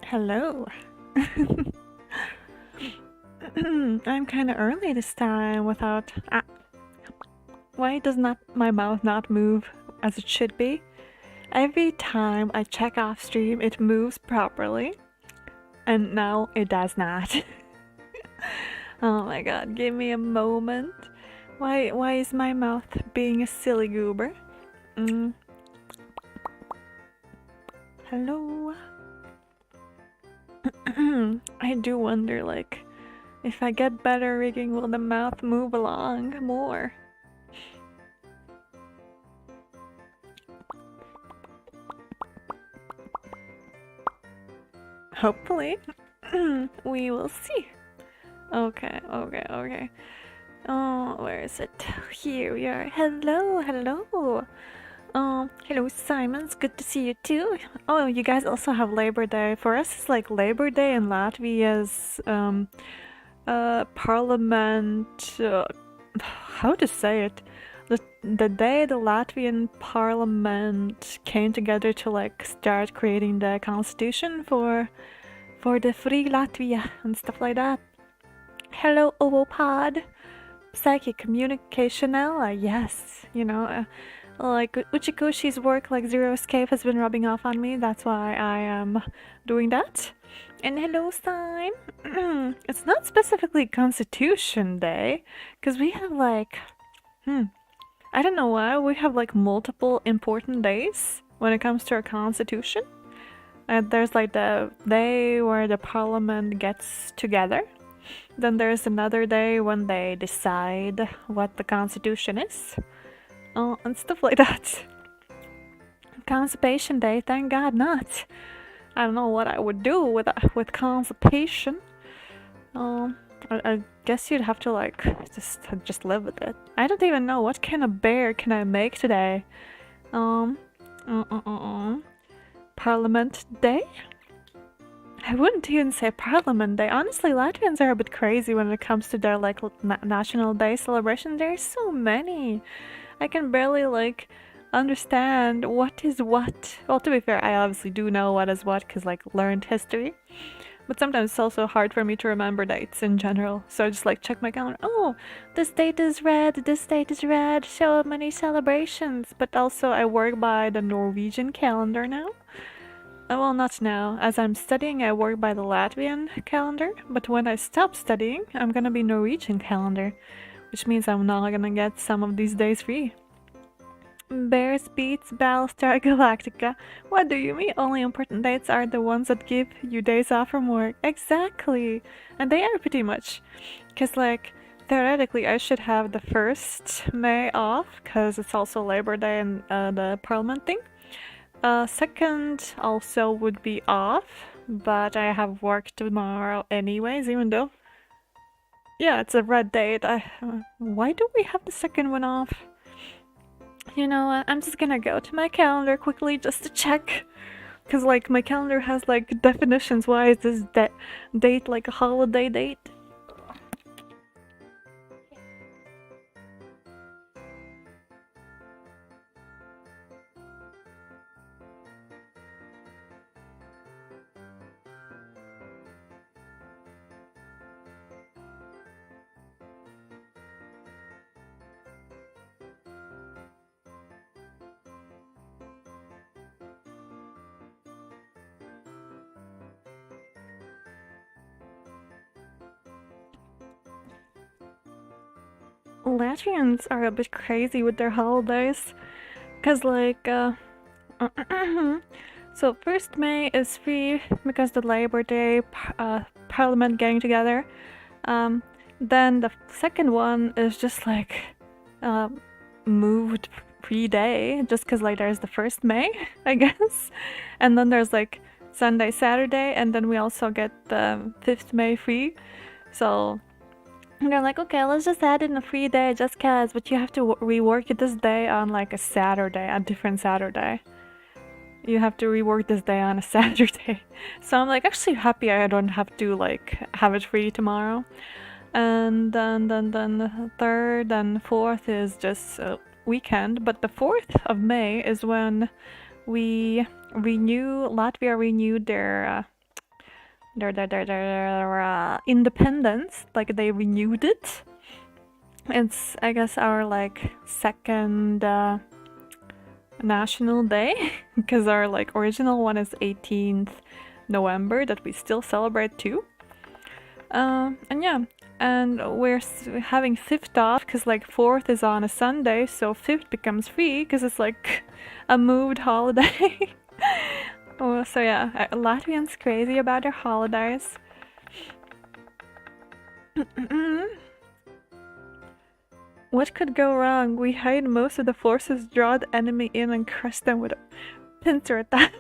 Hello. I'm kind of early this time without. Why does not my mouth not move as it should be? Every time I check off stream, it moves properly, and now it does not. Oh my god, give me a moment. Why is my mouth being a silly goober? Hello. I do wonder, like, if I get better rigging, will the mouth move along more? Hopefully. We will see. Okay. Oh, where is it? Here we are. Hello. Hello, Simons. Good to see you too. Oh, you guys also have Labor Day. For us, it's like Labor Day in Latvia's parliament. How to say it? The day the Latvian parliament came together to like start creating the constitution for the free Latvia and stuff like that. Hello, Ovopod. Psychic Communicationella, yes, you know, like Uchikoshi's work, like Zero Escape, has been rubbing off on me. That's why I am doing that. And hello, Sign. It's not specifically Constitution Day, because we have like, I don't know why, we have like multiple important days when it comes to our Constitution. There's like the day where the Parliament gets together. Then there's another day when they decide what the Constitution is. And stuff like that. Constipation Day, thank God not. I don't know what I would do with constipation. I guess you'd have to like just live with it. I don't even know what kind of bear can I make today. Parliament Day? I wouldn't even say Parliament Day. Honestly, Latvians are a bit crazy when it comes to their like National Day celebration. There's so many. I can barely like understand what is what. Well, to be fair, I obviously do know what is what because like learned history. But sometimes it's also hard for me to remember dates in general. So I just like check my calendar. Oh, this date is red, this date is red. So many celebrations. But also I work by the Norwegian calendar now. Well, not now. As I'm studying, I work by the Latvian calendar, but when I stop studying, I'm gonna be Norwegian calendar, which means I'm not gonna get some of these days free. Bears beats Battlestar Galactica. What do you mean? Only important dates are the ones that give you days off from work. Exactly. And they are pretty much. Because, like, theoretically, I should have the 1st May off, because it's also Labor Day and the Parliament thing. 2nd also would be off, but I have work tomorrow anyways, even though... Yeah, it's a red date. Why do we have the 2nd one off? You know what, I'm just gonna go to my calendar quickly just to check. Because, like, my calendar has, like, definitions. Why is this date like a holiday date? Latvians are a bit crazy with their holidays. Cause like, so 1st May is free because the Labor Day, Parliament getting together. Then the second one is just like, moved free day, just cause like there's the 1st May, I guess. And then there's like Sunday, Saturday, and then we also get the 5th May free. So they're like, okay, let's just add in a free day just cause, but you have to rework it this day on like a Saturday, a different Saturday. You have to rework this day on a Saturday. So I'm like actually happy I don't have to like have it free tomorrow. And then the 3rd and 4th is just a weekend, but the 4th of May is when Latvia renewed their independence, like they renewed it. It's, I guess, our like second national day, because our like original one is 18th November that we still celebrate too. And yeah, and we're having 5th off because like 4th is on a Sunday, so 5th becomes free because it's like a moved holiday. Oh, so yeah, Latvians crazy about their holidays. What could go wrong? We hide most of the forces, draw the enemy in, and crush them with a pincer attack.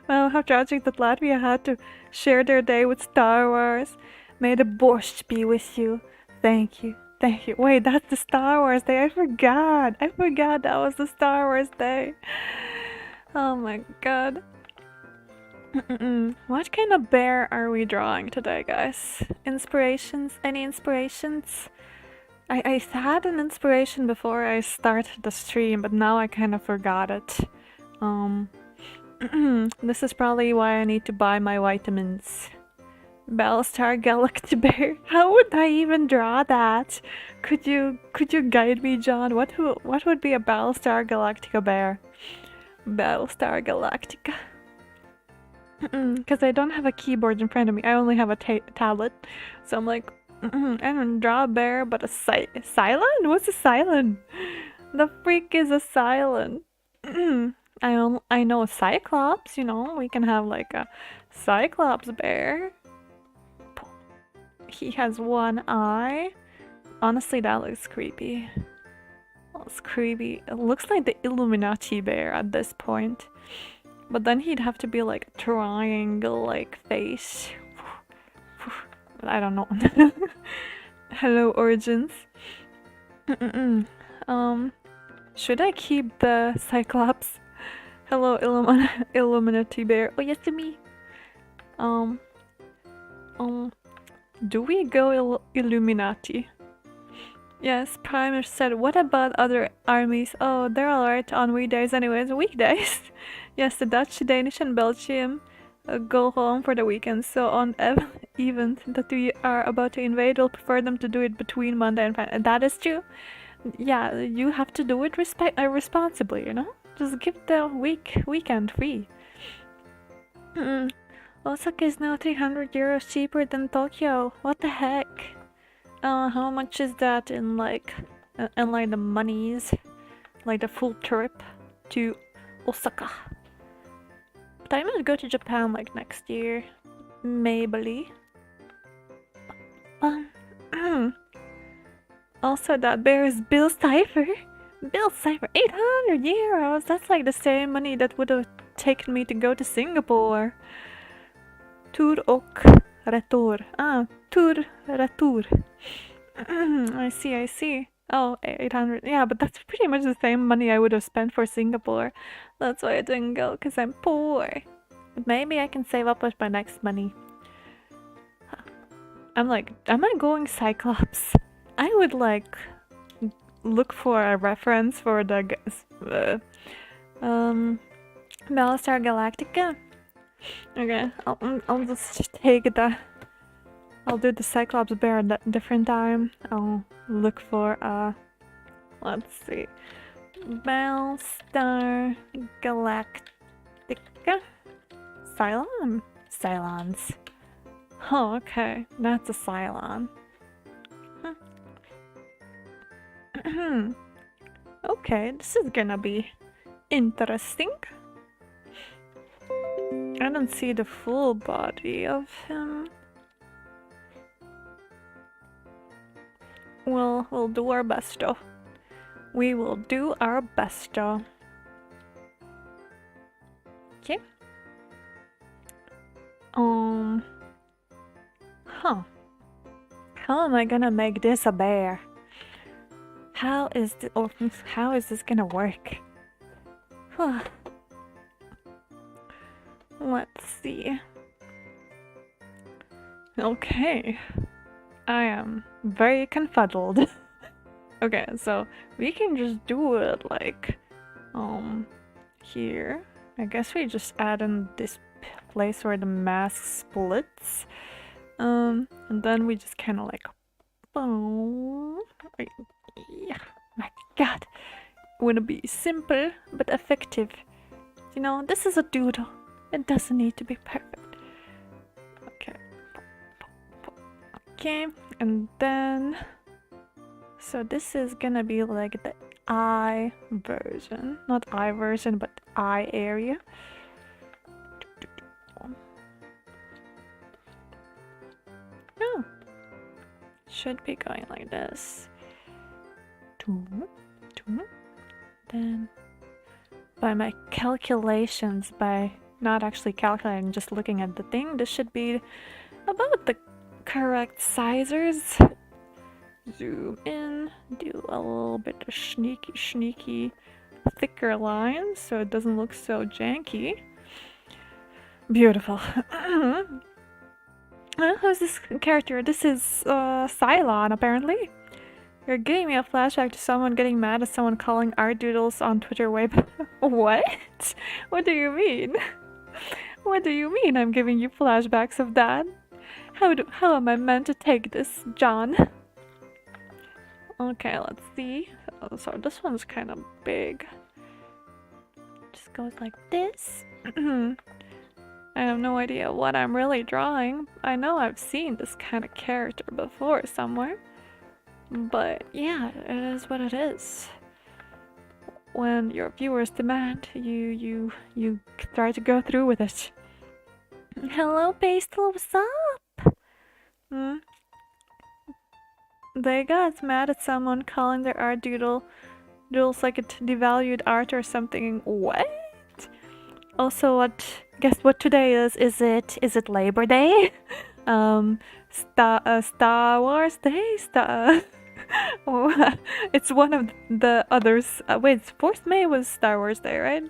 Well, how tragic that Latvia had to share their day with Star Wars. May the borscht be with you. Thank you. Thank you. Wait, that's the Star Wars day. I forgot. I forgot that was the Star Wars day. Oh my god. What kind of bear are we drawing today, guys? Inspirations? Any inspirations? I had an inspiration before I started the stream, but now I kind of forgot it. This is probably why I need to buy my vitamins. Battlestar Galactica Bear. How would I even draw that? Could you guide me, John? What would be a Battlestar Galactica Bear? Battlestar Galactica. Because I don't have a keyboard in front of me. I only have a tablet. So I'm like, I don't draw a bear, but a Cailan? What's a Cailan? The freak is a Cailan? I know a Cyclops, you know, we can have like a Cyclops bear. He has one eye. Honestly, that looks creepy. That's creepy. It looks like the Illuminati bear at this point. But then he'd have to be like a triangle-like face. I don't know. Hello, Origins. Should I keep the Cyclops? Hello, Illuminati bear. Oh, yes, to me. Do we go Illuminati? Yes, Primer said, what about other armies? Oh, they're alright on weekdays anyways. Weekdays? Yes, the Dutch, Danish and Belgium go home for the weekend, so on event that we are about to invade, we'll prefer them to do it between Monday and Friday. That is true. Yeah, you have to do it responsibly, you know? Just give the weekend free. Osaka is now 300 euros cheaper than Tokyo. What the heck? How much is that in like the monies? Like the full trip to Osaka. But I might go to Japan like next year. Maybe. Also, that bear is Bill Cipher. Bill Cipher, 800 euros! That's like the same money that would have taken me to go to Singapore. Tur och retur. Tur retur. I see. Oh, 800. Yeah, but that's pretty much the same money I would have spent for Singapore. That's why I didn't go, because I'm poor. But maybe I can save up with my next money. I'm like, am I going Cyclops? I would like look for a reference for the Battlestar Galactica. Okay, I'll just take the. I'll do the Cyclops bear at a different time. I'll look for let's see, Battlestar Galactica. Cylons. Oh, okay, that's a Cylon. Okay, this is gonna be interesting. I don't see the full body of him. We'll do our best though. We will do our best though. Okay. Huh. How am I gonna make this a bear? How is this gonna work? Let's see. Okay. I am very confuddled. Okay, so we can just do it like, here. I guess we just add in this place where the mask splits. And then we just kind of like, boom. Yeah, my god. Wouldn't be simple, but effective. You know, this is a doodle. It doesn't need to be perfect. Okay. Okay, and then... So this is gonna be like the eye version. Not eye version, but eye area. Oh. Should be going like this. Then, by my calculations, by not actually calculating, just looking at the thing, this should be about the correct sizers. Zoom in, do a little bit of sneaky, thicker lines so it doesn't look so janky. Beautiful. Who's this character? This is Cailan, apparently. You're giving me a flashback to someone getting mad at someone calling art doodles on Twitter way back. What? What do you mean? What do you mean I'm giving you flashbacks of that? How am I meant to take this, John? Okay, let's see. Oh, so this one's kind of big. Just goes like this. I have no idea what I'm really drawing. I know I've seen this kind of character before somewhere. But yeah, it is what it is. When your viewers demand, you try to go through with it. Hello, Pastel, what's up? They got mad at someone calling their art doodles like it devalued art or something. What? Also, guess what today is? Is it Labor Day? Star Wars Day? Oh, it's one of the others. Wait, 4th May was Star Wars Day, right?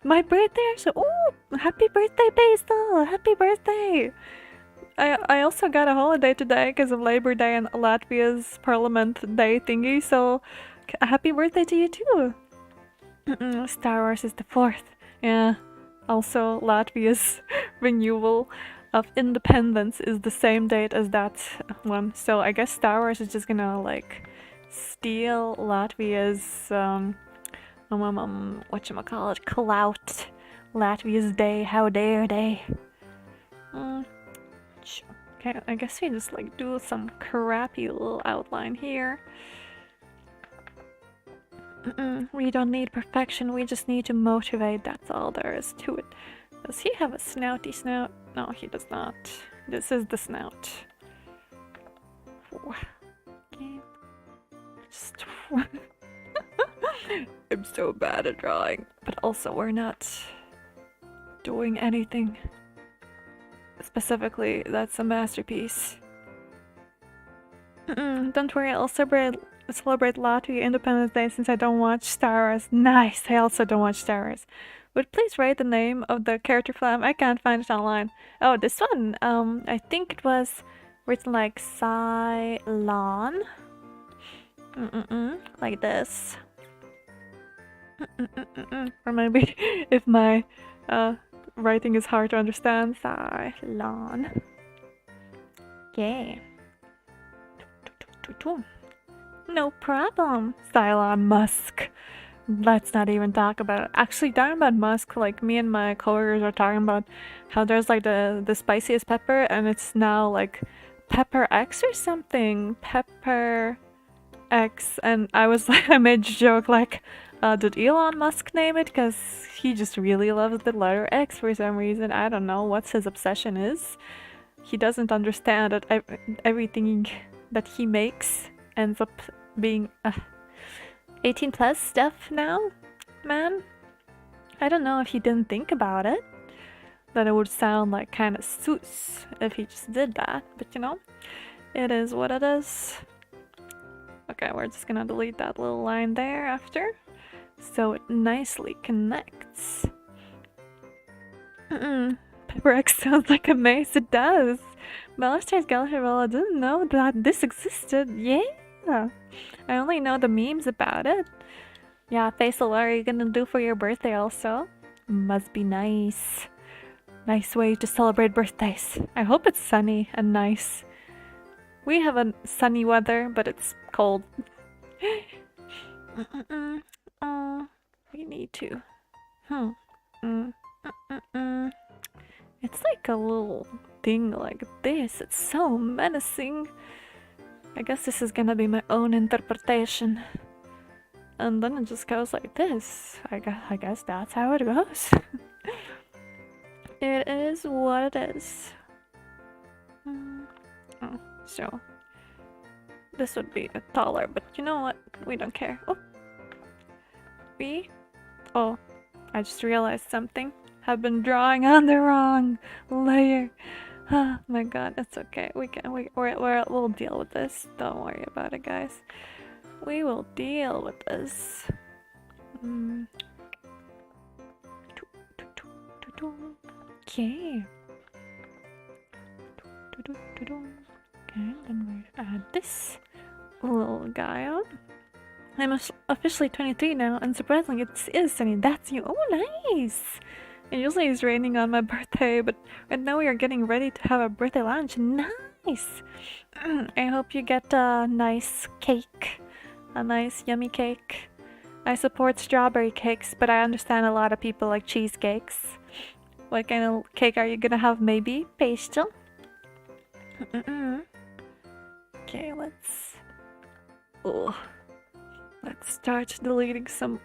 My birthday actually. Oh, happy birthday, Pastel! Happy birthday! I also got a holiday today because of Labor Day and Latvia's Parliament Day thingy, so happy birthday to you too! Star Wars is the 4th. Yeah. Also, Latvia's renewal of independence is the same date as that one. So I guess Star Wars is just gonna like steal Latvia's whatchamacallit, clout. Latvia's day, how dare they? Okay, I guess we just like do some crappy little outline here. We don't need perfection, we just need to motivate, that's all there is to it. Does he have a snouty snout? No, he does not. This is the snout. Okay. Just I'm so bad at drawing, but also we're not doing anything. Specifically, that's a masterpiece. Don't worry, I'll celebrate Latvia Independence Day since I don't watch Star Wars. Nice, I also don't watch Star Wars. Would please write the name of the character flam? I can't find it online. Oh, this one. I think it was written like Cailan. Like this. Or maybe if my writing is hard to understand. Cailan. Okay. No problem, Elon Musk. Let's not even talk about it. Actually, talking about Musk, like me and my coworkers are talking about how there's like the spiciest pepper, and it's now like Pepper X or something. Pepper. X, and I was like, I made a joke like, did Elon Musk name it? Because he just really loves the letter X for some reason. I don't know what his obsession is. He doesn't understand that everything that he makes ends up being 18 plus stuff now, man. I don't know if he didn't think about it, that it would sound like kind of sus if he just did that, but you know, it is what it is. Okay, we're just gonna delete that little line there after, so it nicely connects. Pepper X sounds like a mace, it does. Ballister's Galahirol, I didn't know that this existed. Yeah, I only know the memes about it. Yeah, Faisal, what are you gonna do for your birthday also? Must be nice. Nice way to celebrate birthdays. I hope it's sunny and nice. We have a sunny weather, but it's cold. Oh, we need to. It's like a little thing like this. It's so menacing. I guess this is gonna be my own interpretation. And then it just goes like this. I guess that's how it goes. It is what it is. Oh, so this would be taller, but you know what? We don't care. Oh, I just realized something. I've been drawing on the wrong layer. Oh my god, it's okay. We'll deal with this. Don't worry about it, guys. We will deal with this. Okay. Okay, then we add this little guy on. I'm officially 23 now, and surprisingly, it is sunny. That's you. Oh, nice! It usually is raining on my birthday, but right now we are getting ready to have a birthday lunch. Nice! I hope you get a nice cake. A nice, yummy cake. I support strawberry cakes, but I understand a lot of people like cheesecakes. What kind of cake are you gonna have? Maybe pastel? Okay, let's start deleting some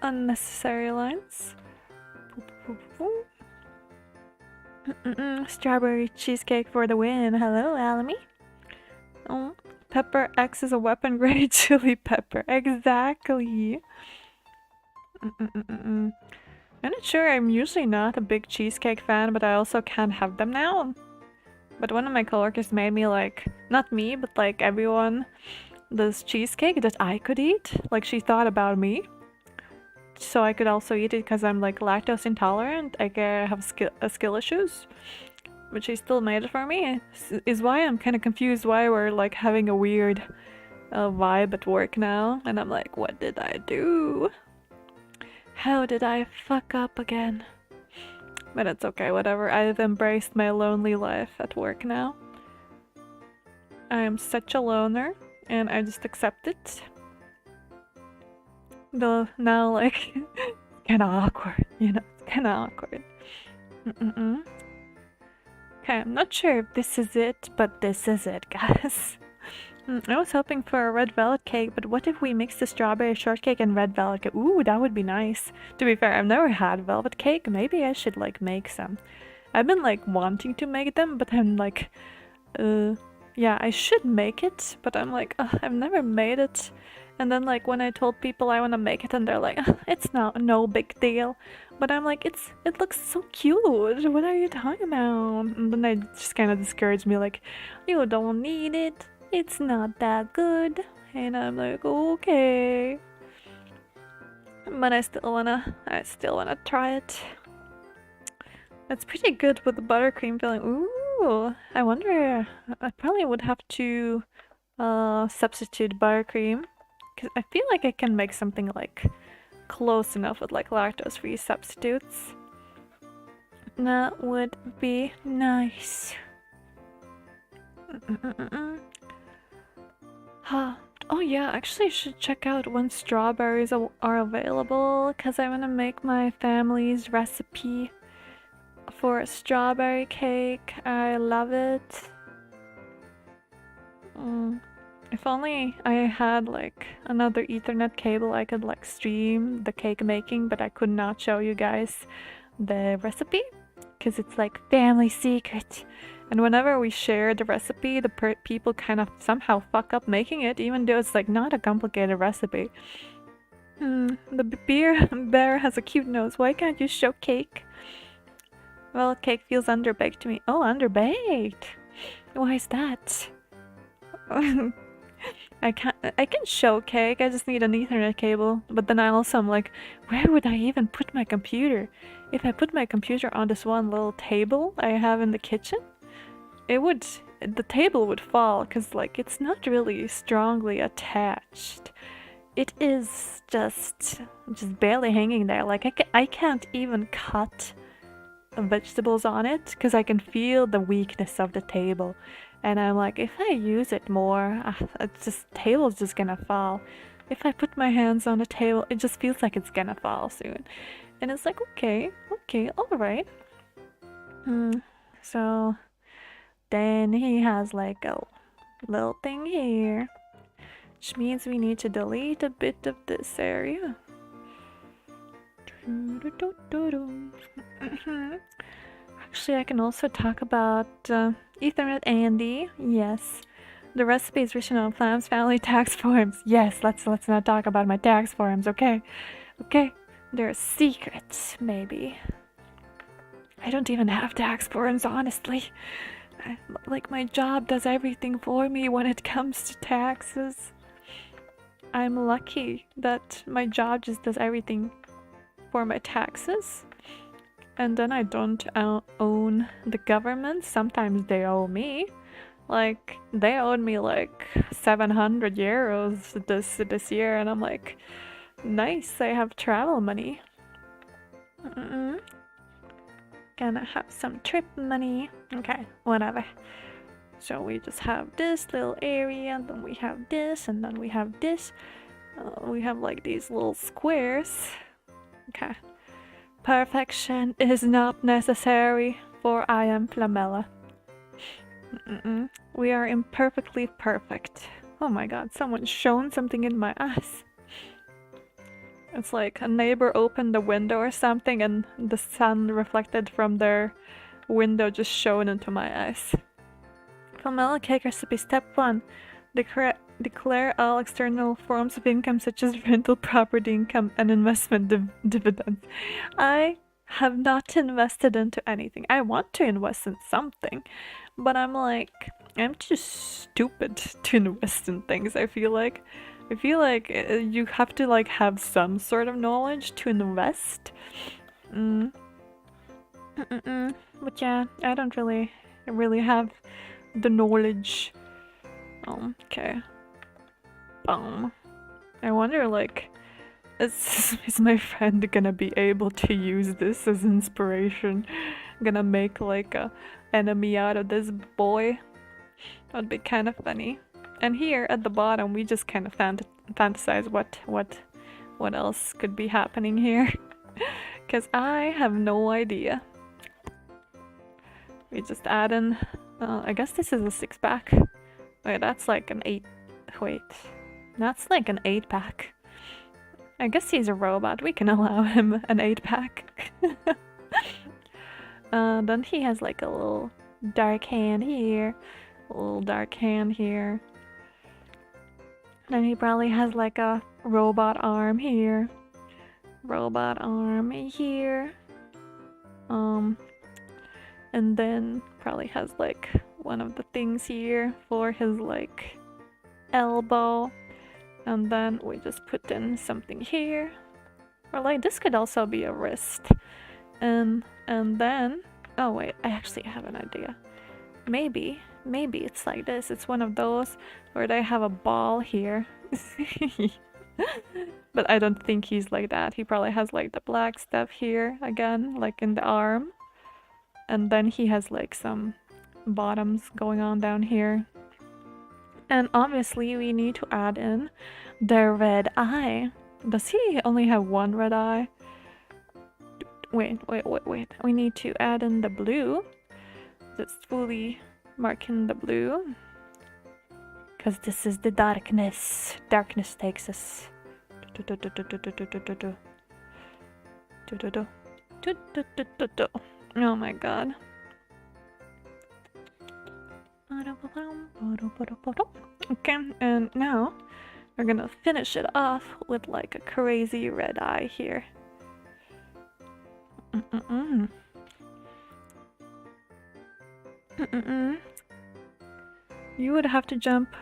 unnecessary lines. Strawberry cheesecake for the win. Hello, Alamy. Oh, Pepper X is a weapon grade chili pepper. Exactly. I'm not sure. I'm usually not a big cheesecake fan, but I also can't have them now. But one of my coworkers made me like, not me, but like everyone, this cheesecake that I could eat. Like she thought about me. So I could also eat it because I'm like lactose intolerant. I have skill issues. But she still made it for me. Is why I'm kind of confused why we're like having a weird vibe at work now. And I'm like, what did I do? How did I fuck up again? But it's okay, whatever. I've embraced my lonely life at work now. I am such a loner, and I just accept it. Though now, like, kinda awkward, you know? It's kinda awkward. Okay, I'm not sure if this is it, but this is it, guys. I was hoping for a red velvet cake, but what if we mix the strawberry shortcake and red velvet cake? Ooh, that would be nice. To be fair, I've never had velvet cake. Maybe I should like make some. I've been like wanting to make them, but I'm like, yeah, I should make it, but I'm like, I've never made it. And then like when I told people I want to make it, and they're like, it's no big deal. But I'm like, it looks so cute. What are you talking about? And then they just kind of discouraged me, like, you don't need it. It's not that good. And I'm like, okay. But I still wanna try it. It's pretty good with the buttercream filling. Ooh, I wonder, I probably would have to substitute buttercream. Because I feel like I can make something like close enough with like lactose-free substitutes. That would be nice. Oh yeah, actually I should check out when strawberries are available, because I want to make my family's recipe for a strawberry cake. I love it. If only I had like another Ethernet cable I could like stream the cake making, but I could not show you guys the recipe because it's like family secret. And whenever we share the recipe, the people kind of somehow fuck up making it, even though it's like not a complicated recipe. The bear has a cute nose. Why can't you show cake? Well, cake feels underbaked to me. Oh, underbaked. Why is that? I can show cake, I just need an Ethernet cable. But then I also am like, where would I even put my computer? If I put my computer on this one little table I have in the kitchen, the table would fall because like it's not really strongly attached. It is just barely hanging there. Like I can't even cut vegetables on it because I can feel the weakness of the table. And I'm like, if I use it more, table's just gonna fall. If I put my hands on the table, it just feels like it's gonna fall soon. And it's like, okay, alright. So then he has like a little thing here, which means we need to delete a bit of this area. Actually, I can also talk about Ethernet Andy. Yes. The recipe is written on Flam's family tax forms. Yes, let's not talk about my tax forms, okay? Okay. They're secrets, maybe. I don't even have tax forms, honestly. Like, my job does everything for me when it comes to taxes. I'm lucky that my job just does everything for my taxes. And then I don't own the government. Sometimes they owe me. Like, they owed me like 700 euros this year, and I'm like, nice, I have travel money. Gonna have some trip money. Okay, whatever. So we just have this little area, and then we have this, and then we have this. We have like these little squares. Okay. Perfection is not necessary, for I am Flamella. We are imperfectly perfect. Oh my god, someone's shown something in my eyes. It's like a neighbor opened the window or something and the sun reflected from their window just shone into my eyes. Flamella cake recipe step 1. Declare all external forms of income such as rental property income and investment dividends. I have not invested into anything. I want to invest in something, but I'm like, I'm too stupid to invest in things. I feel like you have to like have some sort of knowledge to invest. But yeah, I don't really have the knowledge. Okay. I wonder, like, is my friend gonna be able to use this as inspiration? Gonna make like a enemy out of this boy? That'd be kind of funny. And here at the bottom, we just kind of fantasize what else could be happening here, because I have no idea. We just add in. I guess this is a 6-pack. Wait, that's like an 8. Wait, that's like an 8-pack. I guess he's a robot. We can allow him an 8-pack. Then he has like a little dark hand here. A little dark hand here. Then he probably has like a robot arm here. Robot arm here. And then probably has like one of the things here for his like elbow. And then we just put in something here. Or like this could also be a wrist. And then, oh wait, I actually have an idea. Maybe it's like this. It's one of those where they have a ball here. But I don't think he's like that. He probably has like the black stuff here again, like in the arm. And then he has like some bottoms going on down here. And obviously we need to add in the red eye. Does he only have one red eye? Wait. We need to add in the blue. Just fully mark in the blue. Because this is the darkness. Darkness takes us. Oh my god. Okay, and now we're gonna finish it off with like a crazy red eye here. You would have to jump,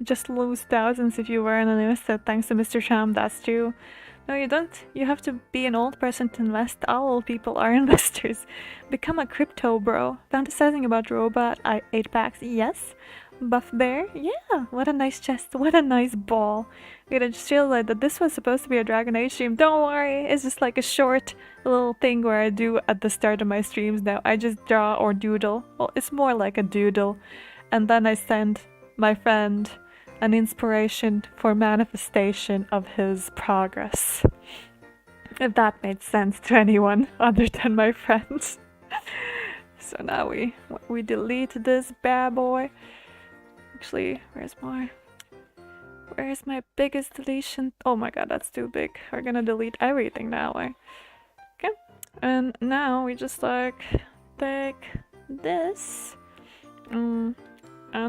just lose thousands if you were an investor, thanks to Mr. Sham, that's true. No, you don't. You have to be an old person to invest. All old people are investors. Become a crypto bro. Fantasizing about robot 8-packs, yes. Buff bear, yeah. What a nice chest, what a nice ball. I just realized that this was supposed to be a Dragon Age stream. Don't worry, it's just like a short little thing where I do at the start of my streams now. I just draw or doodle. Well, it's more like a doodle. And then I send my friend an inspiration for manifestation of his progress. If that made sense to anyone other than my friends. So now we delete this bad boy. Actually, where's my biggest deletion? Oh my god, that's too big. We're gonna delete everything now. Okay. And now we just like take this and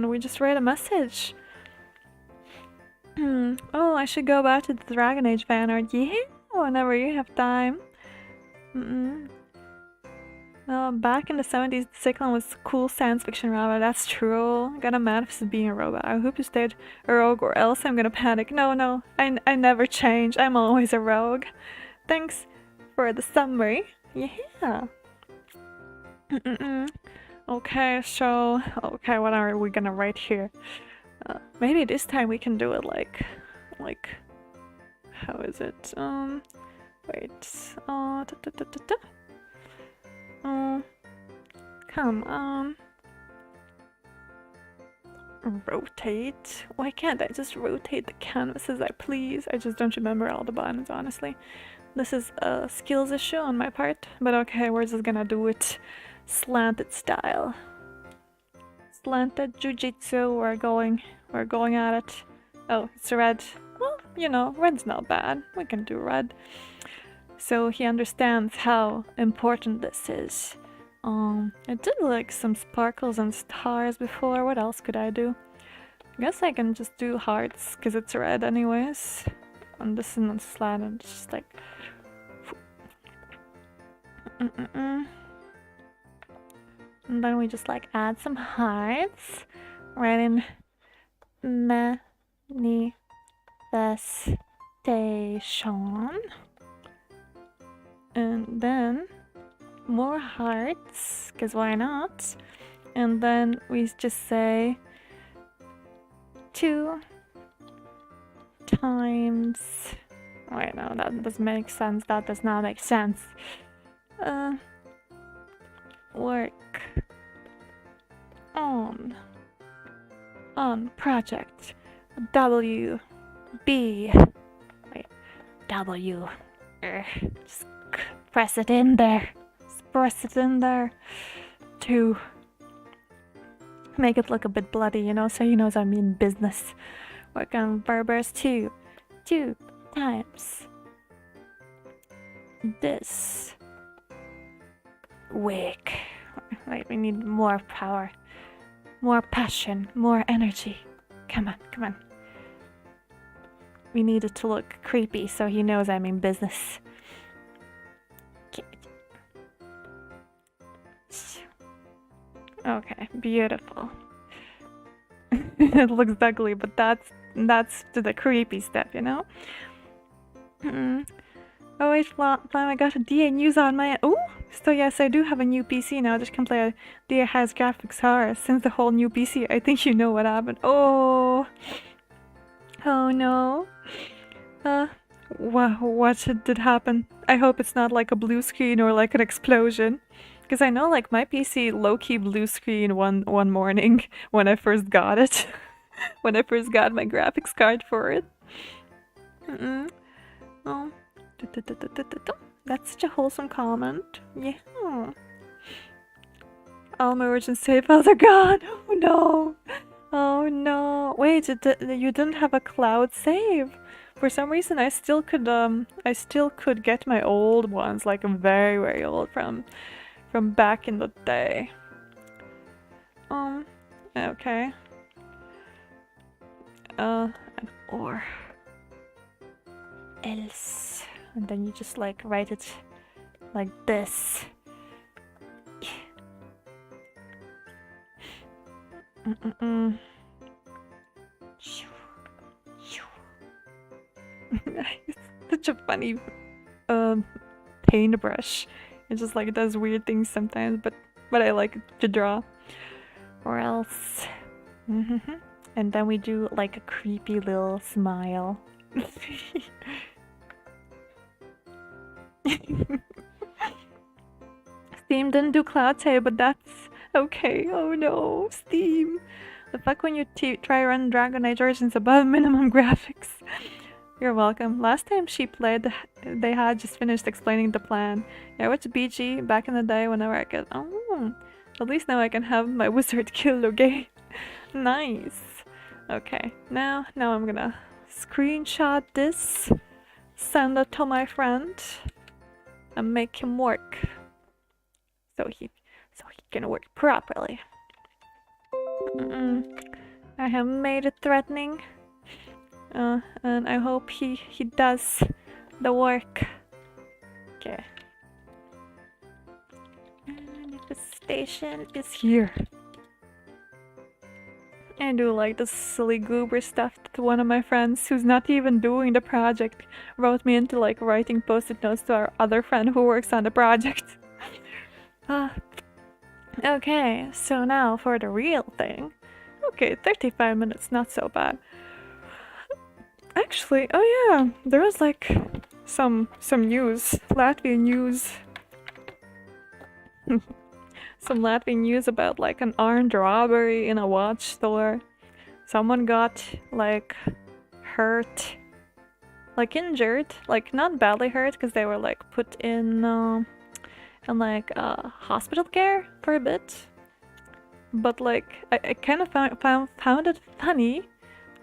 we just write a message. Oh, I should go back to the Dragon Age fan art. Yeah, whenever you have time. Back in the 70s, Cailan was cool science fiction robot. That's true. I gotta manifest being a robot. I hope you stayed a rogue or else I'm gonna panic. No, I never change. I'm always a rogue. Thanks for the summary. Yeah. Okay, so... Okay, what are we gonna write here? Maybe this time we can do it like... How is it? Wait. Come on. Rotate? Why can't I just rotate the canvas as I please? I just don't remember all the buttons, honestly. This is a skills issue on my part, but okay, we're just gonna do it slanted style. Slanted jujitsu, we're going at it. Oh, it's red. Well, you know, red's not bad. We can do red. So he understands how important this is. I did like some sparkles and stars before. What else could I do? I guess I can just do hearts, because it's red anyways. And this is not slanted, it's just like... And then we just like add some hearts. Right in manifestation. And then more hearts, because why not? And then we just say 2 times... Wait, no, that doesn't make sense. That does not make sense. Work on project WB. Wait, W. Just press it in there. Just press it in there to make it look a bit bloody, you know, so he knows I mean business. Work on Barbers 2 times this wig. Wait, we need more power, more passion, more energy. Come on. We need it to look creepy so he knows I mean business. Okay, beautiful. It looks ugly, but that's to the creepy step, you know? Oh wait, Flame, I got a DA news on my... Ooh! So yes, I do have a new PC now that can play a DA has graphics horror. Since the whole new PC, I think you know what happened. Oh! Oh no. What did happen? I hope it's not like a blue screen or like an explosion. Because I know like my PC low-key blue screen one morning when I first got it. When I first got my graphics card for it. Oh. That's such a wholesome comment. Yeah. All my origin save files are gone. Oh no. Oh no! Wait, you didn't have a cloud save. For some reason, I still could get my old ones, like very very old from back in the day. Um, okay. An or else, and then you just like write it like this. Mm-mm-mm. It's such a funny paintbrush. It just like does weird things sometimes, but I like to draw. Or else, and then we do like a creepy little smile. Steam didn't do cloud save, but that's okay. Oh no, Steam. The fuck when you try run Dragon Age Origins above minimum graphics. You're welcome. Last time she played, they had just finished explaining the plan. Yeah, I watched BG back in the day whenever I could. Oh, at least now I can have my wizard kill Logain. Nice. Okay, now I'm gonna screenshot this, send it to my friend, and make him work. So he can work properly. I have made it threatening. And I hope he does the work. Okay. And the station is here. I do like the silly goober stuff that one of my friends who's not even doing the project wrote me into like writing post-it notes to our other friend who works on the project. Okay, so now for the real thing. Okay, 35 minutes, not so bad. Actually, oh yeah, there was like some news, Latvian news. Some Latvian news about like an armed robbery in a watch store. Someone got like hurt, like injured, like not badly hurt because they were like put in like hospital care for a bit. But like I kind of found it funny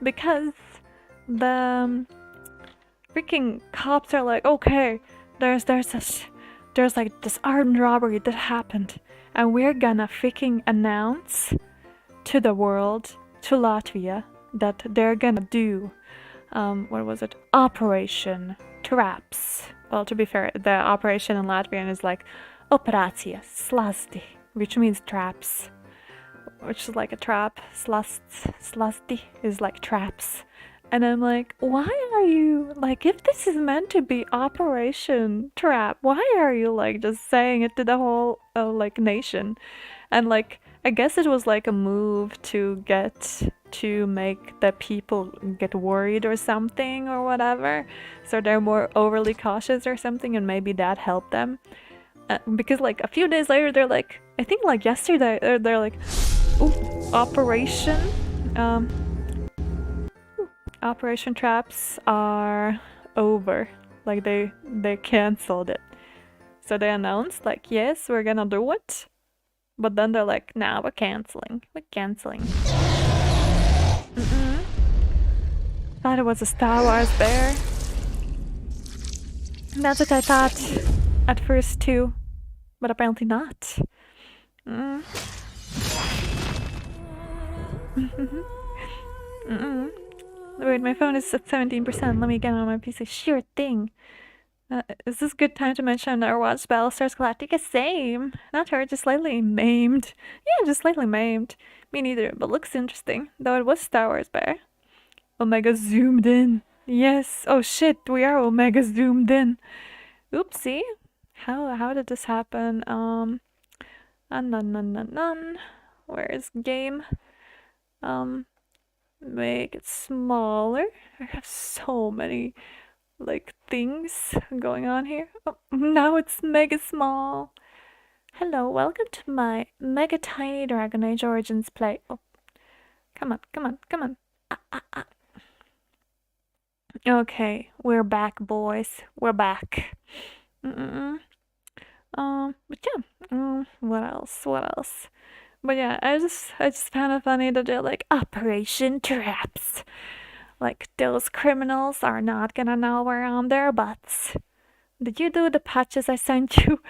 because the freaking cops are like, okay, there's like this armed robbery that happened, and we're gonna freaking announce to the world, to Latvia, that they're gonna do what was it? Operation Traps. Well, to be fair, the operation in Latvian is like Operacija Slasti, which means traps, which is like a trap. Slasti is like traps. And I'm like, why are you, like, if this is meant to be Operation Trap, why are you, like, just saying it to the whole, like, nation? And, like, I guess it was, like, a move to make the people get worried or something or whatever. So they're more overly cautious or something, and maybe that helped them. Because, like, a few days later, they're like, I think, like, yesterday, they're like, ooh, Operation Traps are over. Like they canceled it. So they announced like, yes, we're gonna do it. But then they're like, nah, we're canceling. We're canceling. Thought it was a Star Wars bear. That's what I thought at first too. But apparently not. Wait, my phone is at 17%. Let me get on my PC. Sure thing. Is this a good time to mention our watch Battlestar Galactica? Same. Not her, just slightly maimed. Yeah, just slightly maimed. Me neither, but looks interesting. Though it was Star Wars Bear. Omega zoomed in. Yes. Oh shit, we are Omega zoomed in. Oopsie. How did this happen? None. Where's game? Make it smaller. I have so many like things going on here. Oh, now it's mega small. Hello, welcome to my mega tiny Dragon Age Origins play. Oh, come on. Okay, we're back, boys. We're back. But yeah. What else? But yeah, I just found it funny that they're like Operation Traps. Like those criminals are not gonna know we're on their butts. Did you do the patches I sent you?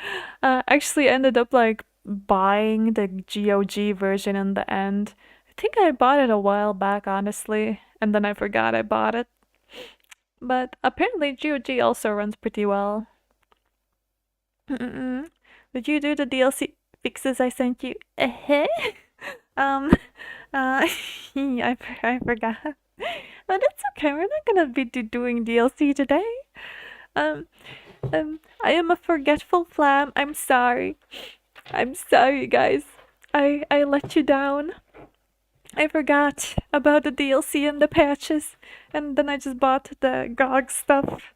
Actually ended up like buying the GOG version in the end. I think I bought it a while back, honestly, and then I forgot I bought it. But apparently GOG also runs pretty well. Mm-mm. Did you do the DLC fixes I sent you? Um, I forgot. But it's okay. We're not gonna be doing DLC today. Um, I am a forgetful flam. I'm sorry. I'm sorry, guys. I let you down. I forgot about the DLC and the patches, and then I just bought the GOG stuff,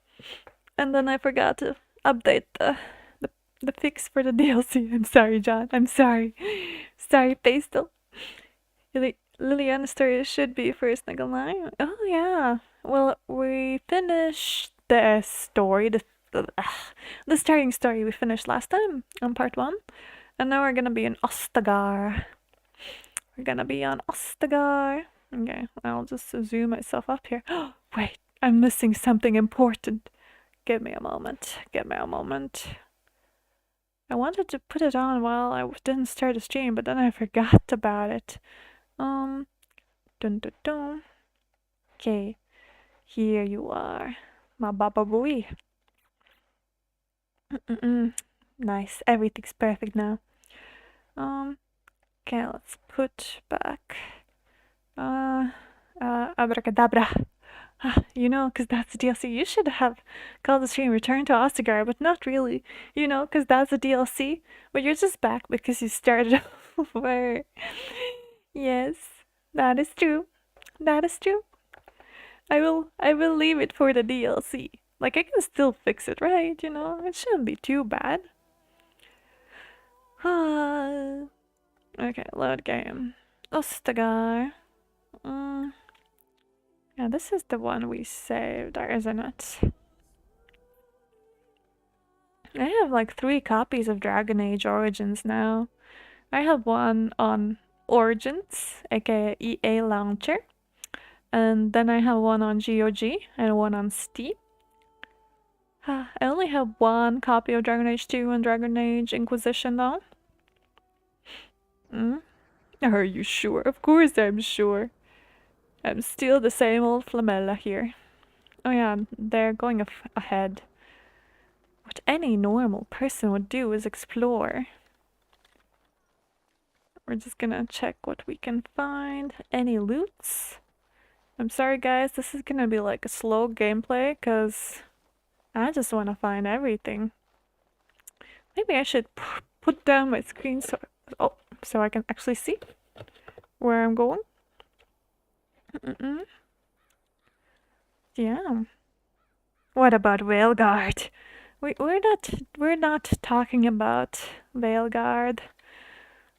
and then I forgot to update the, the fix for the DLC. I'm sorry, John. I'm sorry. Sorry, Pastel. Liliana's story should be first Nigga Line. Oh yeah. Well, we finished the story, the starting story we finished last time on part one, and now we're gonna be in Ostagar. We're gonna be on Ostagar. Okay, I'll just zoom myself up here. Wait, I'm missing something important. Give me a moment. Give me a moment. I wanted to put it on while I didn't start the stream, but then I forgot about it. Um, dun dun dun. Okay, here you are, my baba boy. Mm-mm. Nice, everything's perfect now. Okay, let's put back. Abracadabra. You know, because that's the DLC. You should have called the stream Return to Ostagar, but not really. You know, because that's the DLC. But you're just back because you started over. Yes, that is true. That is true. I will leave it for the DLC. Like I can still fix it, right? You know, it shouldn't be too bad. Okay, load game. Ostagar. Mm. Yeah, this is the one we saved, isn't it? I have like 3 copies of Dragon Age Origins now. I have one on Origins, aka EA Launcher, and then I have one on GOG and one on Steam. I only have one copy of Dragon Age 2 and Dragon Age Inquisition though. Are you sure? Of course I'm sure. I'm still the same old Flamella here. Oh yeah, they're going ahead. What any normal person would do is explore. We're just gonna check what we can find. Any loots? I'm sorry guys, this is gonna be like a slow gameplay because I just want to find everything. Maybe I should put down my screen so I can actually see where I'm going. Yeah. What about Veilguard? We're not talking about Veilguard.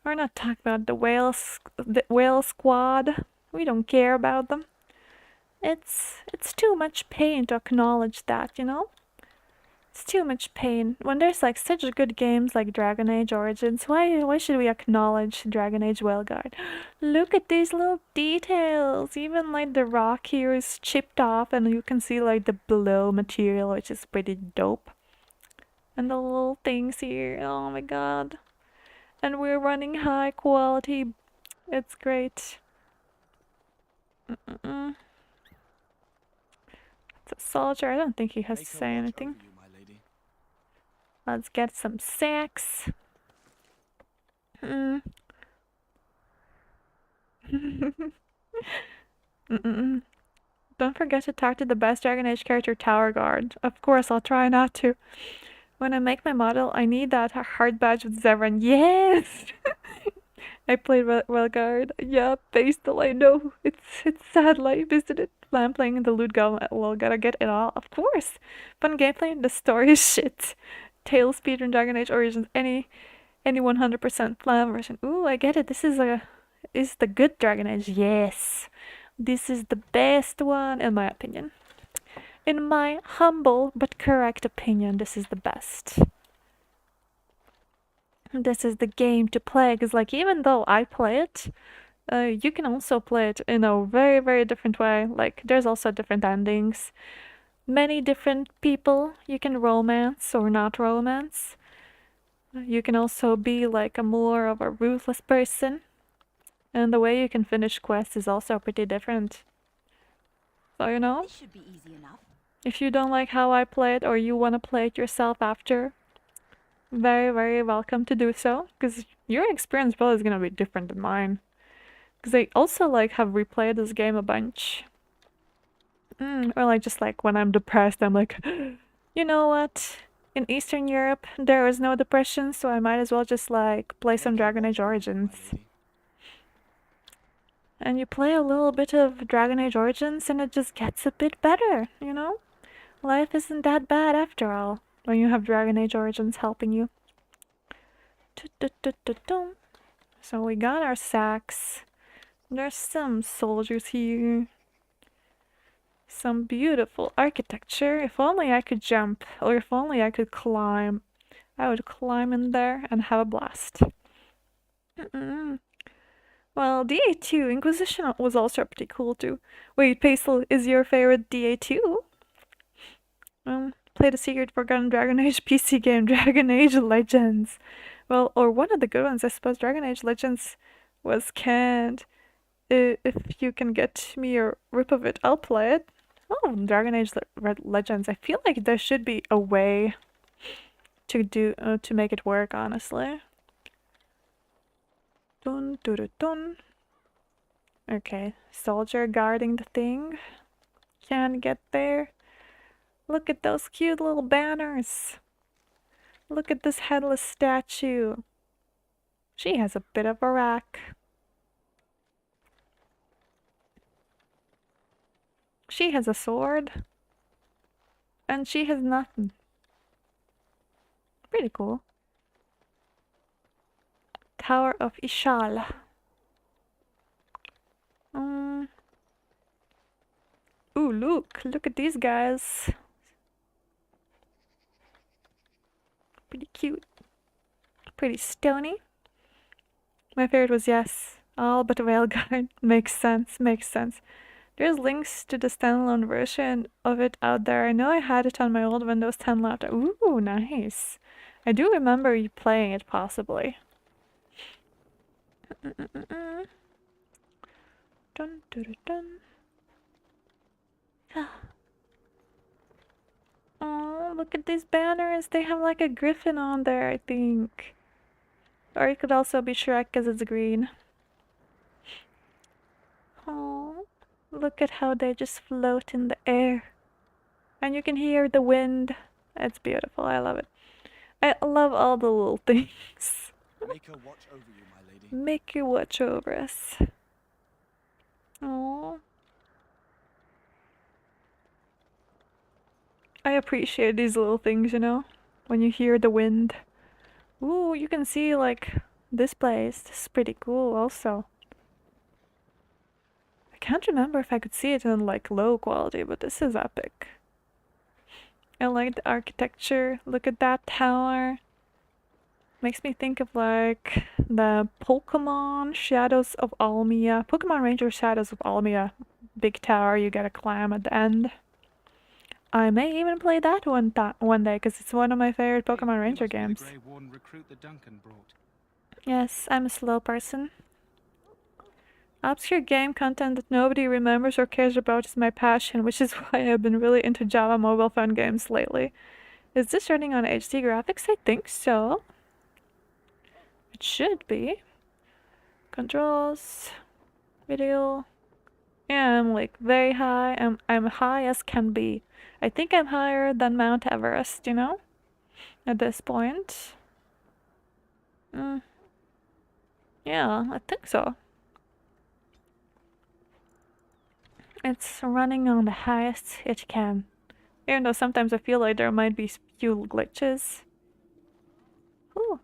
We're not talking about the whale squad. We don't care about them. It's too much pain to acknowledge that, you know? It's too much pain. When there's like such good games like Dragon Age Origins, why should we acknowledge Dragon Age Veilguard? Look at these little details. Even like the rock here is chipped off and you can see like the below material, which is pretty dope. And the little things here, oh my god. And we're running high quality. It's great. It's a soldier. I don't think he has to say anything. Let's get some sex. Don't forget to talk to the best Dragon Age character, Tower Guard. Of course, I'll try not to. When I make my model, I need that heart badge with Zevran. Yes! I played Veilguard. Yeah, Pastel, I know. It's sad life, isn't it? I'm playing the loot golem. Well, gotta get it all. Of course! Fun gameplay, the story is shit. Tail speed and Dragon Age Origins, any 100% plan version. Ooh, I get it. This is the good Dragon Age. Yes. This is the best one, in my opinion. In my humble but correct opinion, this is the best. this is the game to play, because like even though I play it, you can also play it in a very, very different way. Like there's also different endings, many different people you can romance or not romance. You can also be like a more of a ruthless person, and the way you can finish quests is also pretty different. So you know, This should be easy enough. if you don't like how I play it or you want to play it yourself after, very, very welcome to do so, because your experience probably is gonna be different than mine. Because I also like have replayed this game a bunch. Or like just like when I'm depressed, I'm like, you know what? In Eastern Europe, there is no depression, so I might as well just like play some Make her Dragon watch Age over you, my Origins. lady. And you play a little bit of Dragon Age Origins and it just gets a bit better, you know? Life isn't that bad after all, when you have Dragon Age Origins helping you. So we got our sacks. There's some soldiers here. Some beautiful architecture. If only I could jump, or if only I could climb. I would climb in there and have a blast. Well, DA2 Inquisition was also pretty cool too. Wait, Pastel, is your favorite DA2? Play the secret forgotten Dragon Age PC game, Dragon Age Legends. Well, or one of the good ones, I suppose. Dragon Age Legends was canned. If you can get me a rip of it, I'll play it. Oh, Dragon Age Legends. I feel like there should be a way to make it work, honestly. Dun dun dun dun. Okay, soldier guarding the thing. Can't get there. Look at those cute little banners. Look at this headless statue. She has a bit of a rack. She has a sword. And she has nothing. Pretty cool. Tower of Ishal. Ooh, look at these guys. Pretty cute. Pretty stony. My favorite was yes. All but Railguard. Makes sense, makes sense. There's links to the standalone version of it out there. I know I had it on my old Windows 10 laptop. Ooh, nice. I do remember you playing it, possibly. Dun, dun, dun, dun. Oh, look at these banners. They have like a griffin on there, I think. Or it could also be Shrek because it's green. Oh, look at how they just float in the air. And you can hear the wind. It's beautiful. I love it. I love all the little things. Make her watch over you, my lady. Make you watch over us. Oh, I appreciate these little things, you know? When you hear the wind. Ooh, you can see like this place. This is pretty cool also. I can't remember if I could see it in like low quality, but this is epic. I like the architecture. Look at that tower. Makes me think of like the Pokemon Shadows of Almia. Pokemon Ranger Shadows of Almia. Big tower you gotta climb at the end. I may even play that one day because it's one of my favorite Pokemon Ranger games. The Grey Warden recruit the Duncan brought. Yes, I'm a slow person. Obscure game content that nobody remembers or cares about is my passion, which is why I've been really into Java mobile phone games lately. Is this running on HD graphics? I think so. It should be. Controls. Video. Yeah, I'm like very high. I'm high as can be. I think I'm higher than Mount Everest, you know? At this point. Yeah, I think so. It's running on the highest it can. Even though sometimes I feel like there might be few glitches. Ooh.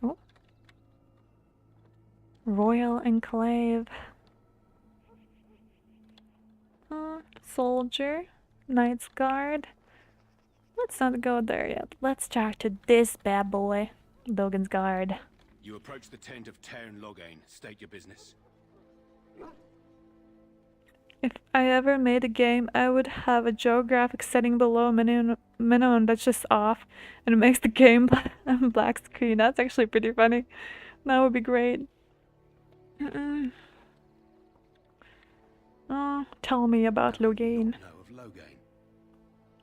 Oh. Royal Enclave. Soldier. Knight's Guard. Let's not go there yet. Let's talk to this bad boy. Logan's Guard. You approach the tent of Tairn Loghain. State your business. If I ever made a game, I would have a geographic setting below minimum that's just off, and it makes the game black screen. That's actually pretty funny. That would be great. Oh, tell me about Loghain. Know of Loghain.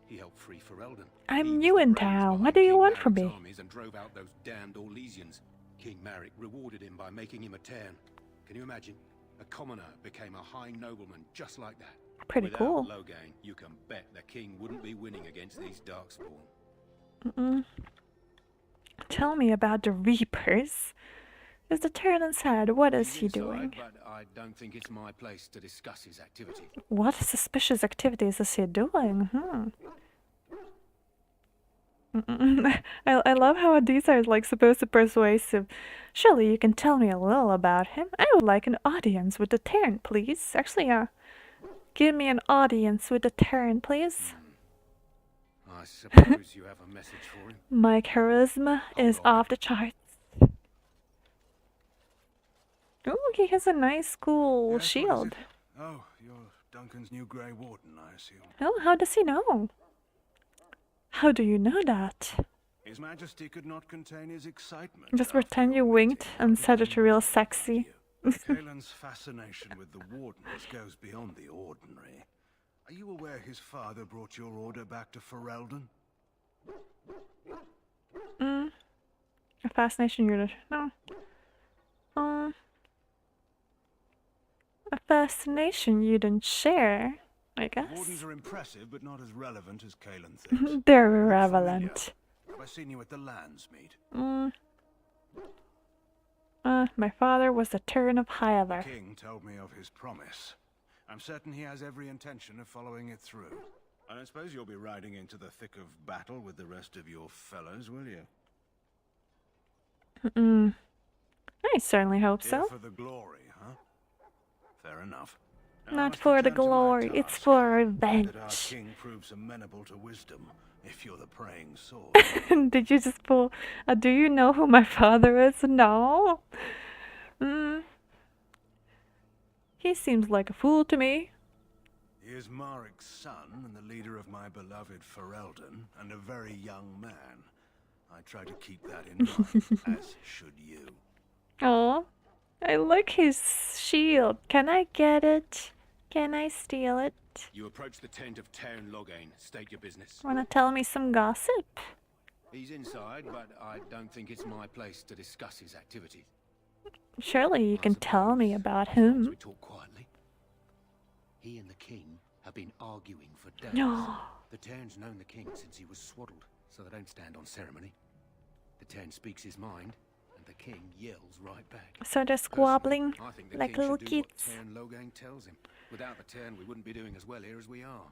He helped free Ferelden. I'm new in town. What do you want from me? And drove out those damned Orlesians. King Maric rewarded him by making him a Tairn. Can you imagine? A commoner became a high nobleman just like that. Pretty Without cool. Loghain, you can bet the king wouldn't be winning against these Darkspawn. Tell me about the Reapers. Is the Tairn inside? What is he Inside, doing? But I don't think it's my place to discuss his activity. What suspicious activities is he doing? I love how these are like supposed to persuasive. Surely you can tell me a little about him. I would like an audience with the Tairn, please. Actually, give me an audience with the Tairn, please. I suppose you have a message for him. My charisma is off the charts. Oh, he has a nice, cool Yes, what is shield. it? Oh, you're Duncan's new Grey Warden, I assume. Oh, how does he know? How do you know that? His Majesty could not contain his excitement. Just after pretend your you winked meeting. and said it real sexy. Cailan's fascination with the Wardens goes beyond the ordinary. Are you aware his father brought your order back to Ferelden? A fascination unit. No. A fascination you didn't share, I The Wardens guess. are impressive, but not as relevant as Cailan thinks. They're Look irrelevant. familiar. Have I seen you at the Lands meet? My father was the Tairn of The Hyler. king told me of his promise. I'm certain he has every intention of following it through. I don't suppose you'll be riding into the thick of battle with the rest of your fellows, will you? I certainly hope Here so. for the glory, huh? Fair enough. Now I Not must for the return to my glory, it's task. for That our revenge. king proves amenable to wisdom, if you're the praying sword. Did you just pull? Do you know who my father is? No. He seems like a fool to me. He is Maric's son and the leader of my beloved Ferelden, and a very young man. I try to keep that in mind, as should you. Oh, I like his shield. Can I get it? Can I steal it? You approach the tent of Tairn Loghain. State your business. Wanna tell me some gossip? He's inside, but I don't think it's my place to discuss his activity. Surely you I can tell me suppose, about as long as him. we talk quietly. He and the king have been arguing for days. No. The Tairn's known the king since he was swaddled, so they don't stand on ceremony. The Tairn speaks his mind, and the king yells right back. So they're squabbling Personally, I think the like king little should do kids. what Tairn Loghain tells him. Without the Tairn, we wouldn't be doing as well here as we are.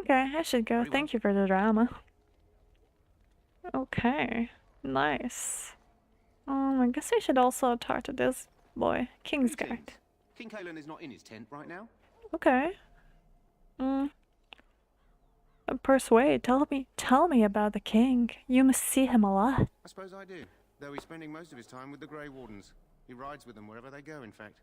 Okay, I should go. Very Thank you for the drama. Okay, nice. I guess I should also talk to this boy, Kingsguard. King Cailan is not in his tent right now. Okay. Persuade. Tell me about the king. You must see him a lot. I suppose I do, though he's spending most of his time with the Grey Wardens. He rides with them wherever they go, in fact.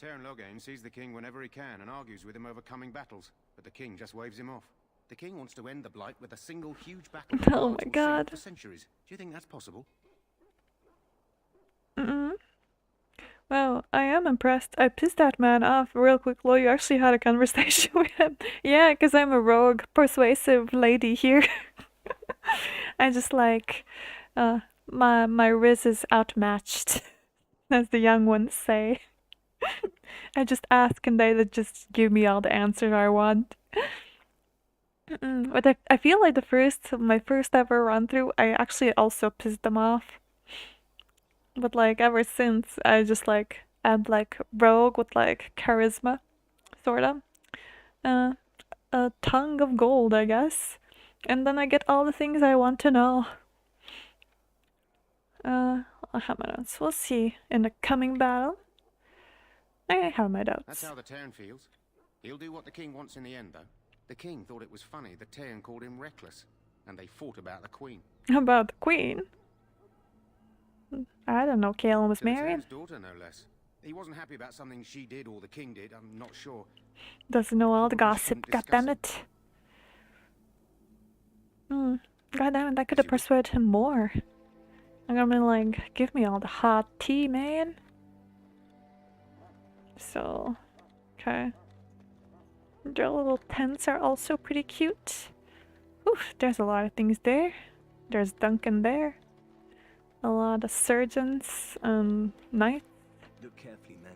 Tairn Loghain sees the king whenever he can and argues with him over coming battles, but the king just waves him off. The king wants to end the Blight with a single huge battle. that Oh lasts my will God. For centuries. Do you think that's possible? Well, I am impressed. I pissed that man off real quick. Lo, you actually had a conversation with him. Yeah, because I'm a rogue, persuasive lady here. I just like, my riz is outmatched, as the young ones say. I just ask and they just give me all the answers I want. But I feel like my first ever run through, I actually also pissed them off. But like ever since, I just like add like rogue with like charisma, sorta. A tongue of gold, I guess. And then I get all the things I want to know. I'll have my notes. We'll see in the coming battle. I have my That's doubts. how the Tairn feels. He'll do what the king wants in the end, though. The king thought it was funny that Teyrn called him reckless, and they fought about the queen. About the queen? I don't know. Cailan was To the married. Tyrn's daughter, no less. He wasn't happy about something she did or the king did, I'm not sure. Doesn't know all the Probably gossip. shouldn't God discuss damn it. it. God damn it, I could As have you wish. persuaded him more. I'm gonna be like, give me all the hot tea, man. So, okay. Their little tents are also pretty cute. Oof, there's a lot of things there. There's Duncan there. A lot of surgeons and knights. Look carefully, men.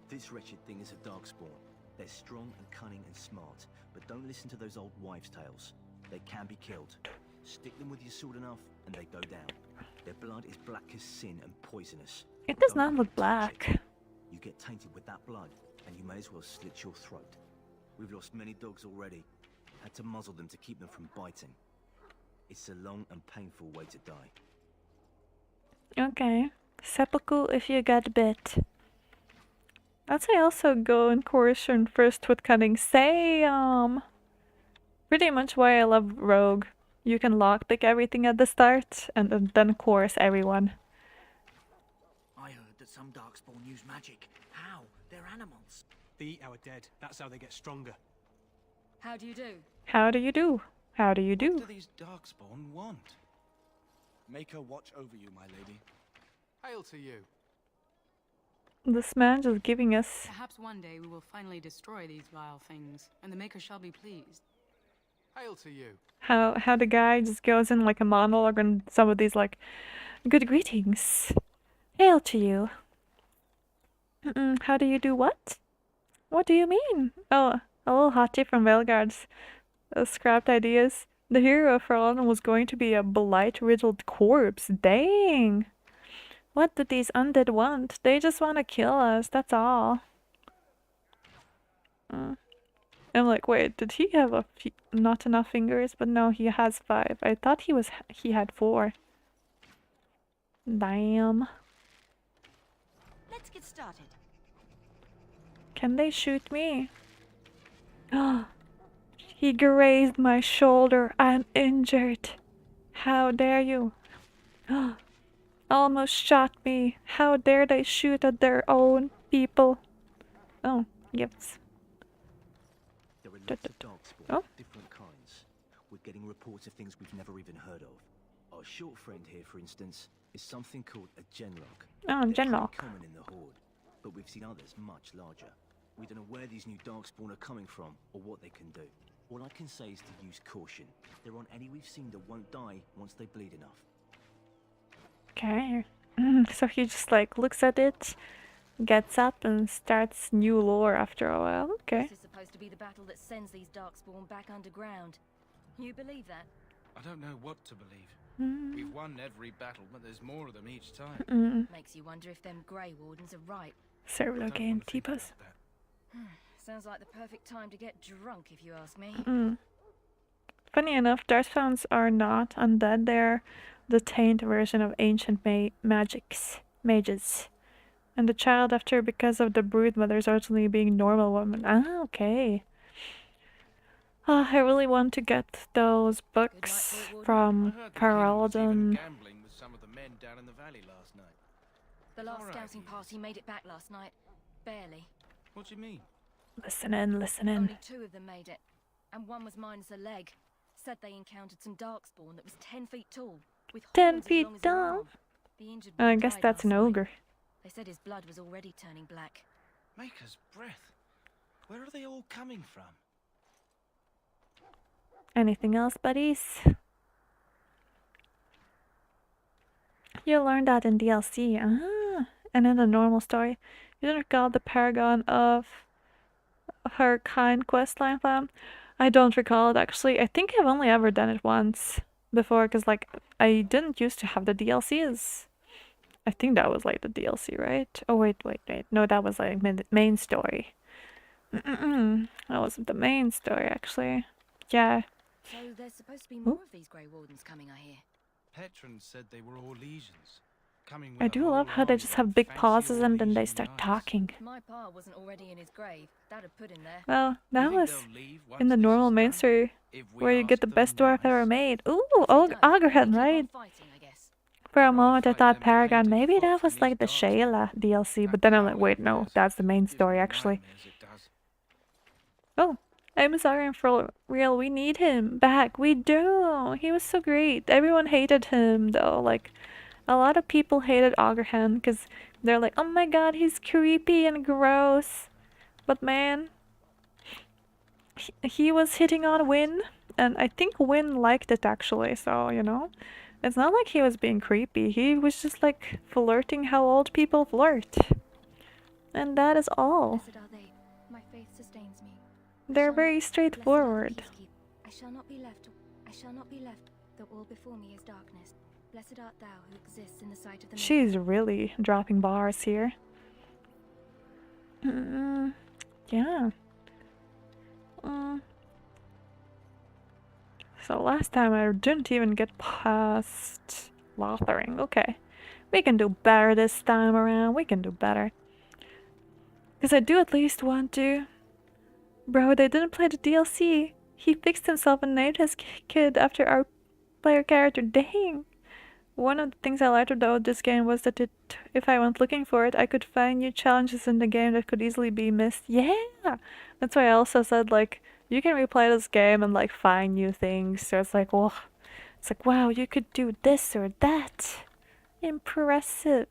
This wretched thing is a darkspawn. They're strong and cunning and smart, but don't listen to those old wives' tales. They can be killed. Stick them with your sword enough, and they go down. Their blood is black as sin and poisonous. It does Don't not look touch black. it. You get tainted with that blood, and you may as well slit your throat. We've lost many dogs already. Had to muzzle them to keep them from biting. It's a long and painful way to die. Okay. Seppuku if you get bit. I'd say also go in coercion first with cutting. Say, pretty much why I love Rogue. You can lockpick everything at the start and then coerce everyone. I heard that some darkspawn use magic. How? They're animals. They eat our dead. That's how they get stronger. How do you do? How do you do? How do you What do? do these darkspawn want? Make her watch over you, my lady. Hail to you. This man just giving us. Perhaps one day we will finally destroy these vile things, and the Maker shall be pleased. Hail to you. How the guy just goes in like a monologue and some of these like, good greetings. Hail to you. How do you do what? What do you mean? Oh, a little hot tip from Velgard's scrapped ideas. The hero of Ferelden was going to be a blight-riddled corpse. Dang! What did these undead want? They just want to kill us, that's all. I'm like, wait, did he have not enough fingers? But no, he has 5. I thought he had 4. Damn. Let's get started. Can they shoot me? He grazed my shoulder. I'm injured. How dare you? Almost shot me. How dare they shoot at their own people? Oh, gifts. There are lots of darkspawn, Oh. different kinds. We're getting reports of things we've never even heard of. Our short friend here, for instance, is something called a genlock. Oh, They're genlock. pretty common in the Horde, but we've seen others much larger. We don't know where these new darkspawn are coming from or what they can do. All I can say is to use caution. There aren't any we've seen that won't die once they bleed enough. Okay. So he just like looks at it, gets up and starts new lore after a while. Okay. This is supposed to be the battle that sends these darkspawn back underground. You believe that? I don't know what to believe. Mm. We've won every battle, but there's more of them each time. Makes you wonder if them Grey Wardens are right. Server Don't game wanna think T-Pus. about that. Sounds like the perfect time to get drunk, if you ask me. Funny enough, Darkspawn are not undead. They're the taint version of ancient mages. And the child after because of the brood mothers ultimately being normal women. Ah, okay. I really want to get those books Good night, from I heard the king was even Ferelden. gambling with some of the men down in the valley last night. The last Alright, scouting yes. party made it back last night. Barely. What do you mean? Listen in, listen in. Only 2 of them made it. And one was minus a leg. Said they encountered some darkspawn that was 10 feet tall. With 10 horns as feet long as your tall? arm. The injured I one guess died that's an last night. ogre. They said his blood was already turning black. Maker's breath. Where are they all coming from? Anything else, buddies? You learned that in DLC. Ah, and in the normal story. You don't recall the Paragon of her kind questline fam? I don't recall it actually. I think I've only ever done it once before because like I didn't used to have the DLCs. I think that was like the DLC, right? Oh wait. No, that was like main story. That was the main story actually. Yeah. So there's supposed to be more of these Grey Wardens coming, I hear. Petron said they were all legions. coming with I a do whole love how they army just don't have big fancy pauses all and then these they new start knights. talking. If my pa wasn't already in his grave, that'd have put him there. Well, You that think was they'll leave in once the this normal is main done? story If we where you get ask the them best dwarf ever nice? made. Ooh, If they don't, they'll Agerhan, keep on right? fighting, I guess. For a I'd rather moment I fight thought them Paragon, painted maybe that fox was in like the these darkspawn. Shayla DLC, That but then I'm like, coward wait, of no, theirs that's the main gives me story actually. nightmares, it does. Oh, I'm sorry for real, we need him back. We do. He was so great. Everyone hated him though. Like, a lot of people hated Agerhan because they're like, oh my god, he's creepy and gross. But man, he was hitting on Win, and I think Win liked it actually, so, you know. It's not like he was being creepy. He was just like flirting how old people flirt. And that is all. Blessed are they. My faith sustains me. They're Shall very not- straightforward. Blessed are the peacekeep- I shall not be left. I shall not be left, though all before me is darkness. Blessed art thou who exists in the sight of the Maker. She's really dropping bars here. Yeah. So last time I didn't even get past Lothering. Okay. We can do better this time around. We can do better. Because I do at least want to. Bro, they didn't play the DLC. He fixed himself and named his kid after our player character. Dang. One of the things I liked about this game was that if I went looking for it, I could find new challenges in the game that could easily be missed. Yeah! That's why I also said, like, you can replay this game and, like, find new things. So it's like, well, it's like, wow, you could do this or that. Impressive.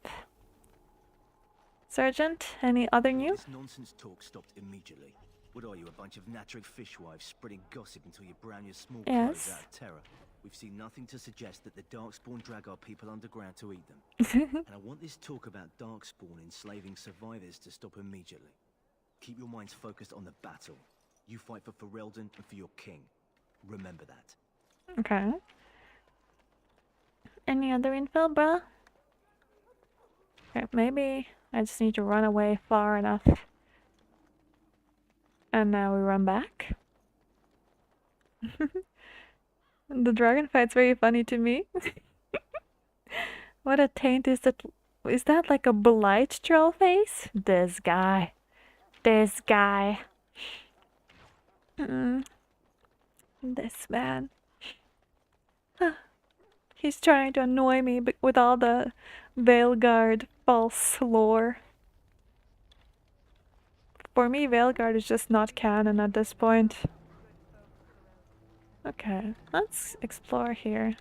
Sergeant, any other news? This nonsense talk stopped immediately. What are you, a bunch of Natric fishwives spreading gossip until you brown your small Yes. clothes out of terror? We've seen nothing to suggest that the Darkspawn drag our people underground to eat them. And I want this talk about Darkspawn enslaving survivors to stop immediately. Keep your minds focused on the battle. You fight for Ferelden and for your king. Remember that. Okay. Any other info, bruh? Okay, maybe I just need to run away far enough. And now we run back. The dragon fight's very funny to me. What a taint is that? Is that like a blight troll face? This guy. This guy. This man. He's trying to annoy me with all the Veilguard false lore. For me, Veilguard is just not canon at this point. Okay, let's explore here.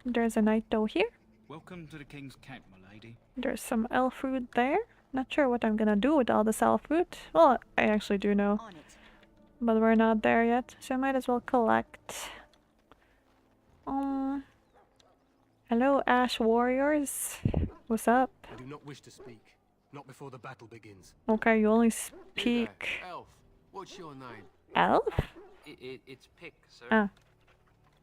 There's a night door here. Welcome to the King's Camp, my lady. There's some elf fruit there. Not sure what I'm gonna do with all this elf fruit. Well, I actually do know. On it. But we're not there yet, so I might as well collect. Hello, Ash Warriors. What's up? I do not wish to speak. Not before the battle begins. Okay, you only You speak there, elf. What's your name? elf? It's Pick, sir. Ah.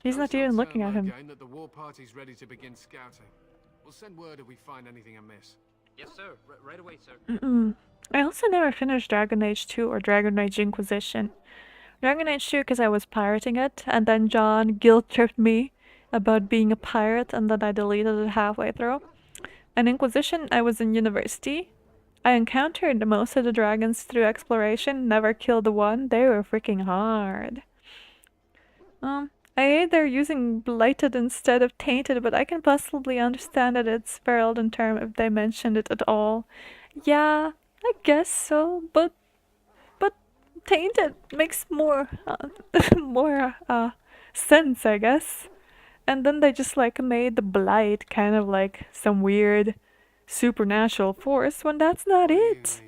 He's not even looking at him. Again that the war party's ready to begin scouting. We'll send word if we find anything amiss. Yes, sir. Right away, sir. I also never finished Dragon Age 2 or Dragon Age Inquisition. Dragon Age 2 because I was pirating it, and then John guilt-tripped me about being a pirate, and then I deleted it halfway through. And Inquisition, I was in university. I encountered most of the dragons through exploration, never killed one. They were freaking hard. I hate they're using blighted instead of tainted, but I can possibly understand that it's Ferelden term if they mentioned it at all. Yeah, I guess so, but tainted makes more sense, I guess. And then they just like made the blight kind of like some weird supernatural force when that's not it.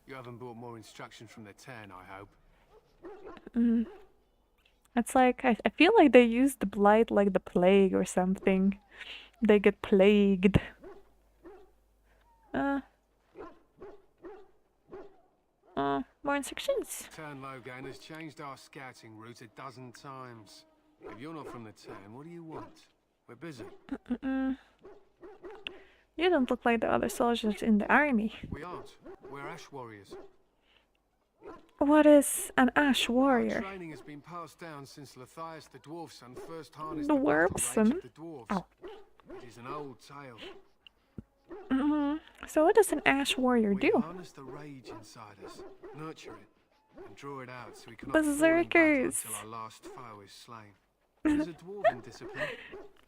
You haven't brought more instruction from the 10, I hope. It's like I feel like they use the blight like the plague or something. They get plagued. More instructions. Turn Logan has changed our scouting route a dozen times. If you're not from the 10, what do you want? We're busy. You don't look like the other soldiers in the army. We aren't. We're Ash Warriors. What is an Ash Our Warrior? training has been passed down since Lathias the Dwarf's son first harnessed The the battle Dwarf's son? rage of the dwarves. Oh. It is an old tale, So what does an ash warrior We do? harness the rage inside us, nurture it, and draw it out so we cannot fall in battle Berserkers! until our last foe is slain. It is a dwarven discipline,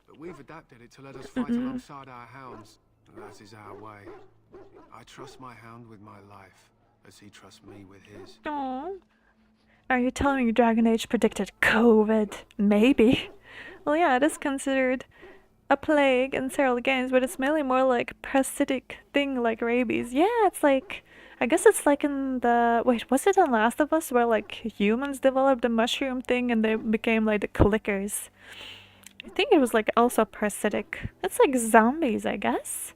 but we've adapted it to let us fight alongside our hounds. That is our way. I trust my hound with my life, as he trusts me with his. Aww. Are you telling me Dragon Age predicted COVID? Maybe. Well, yeah, it is considered a plague in several games, but it's mainly more like parasitic thing like rabies. Yeah, it's like, I guess it's like in the, wait, was it in Last of Us where like humans developed the mushroom thing and they became like the clickers? I think it was like also parasitic. It's like zombies, I guess.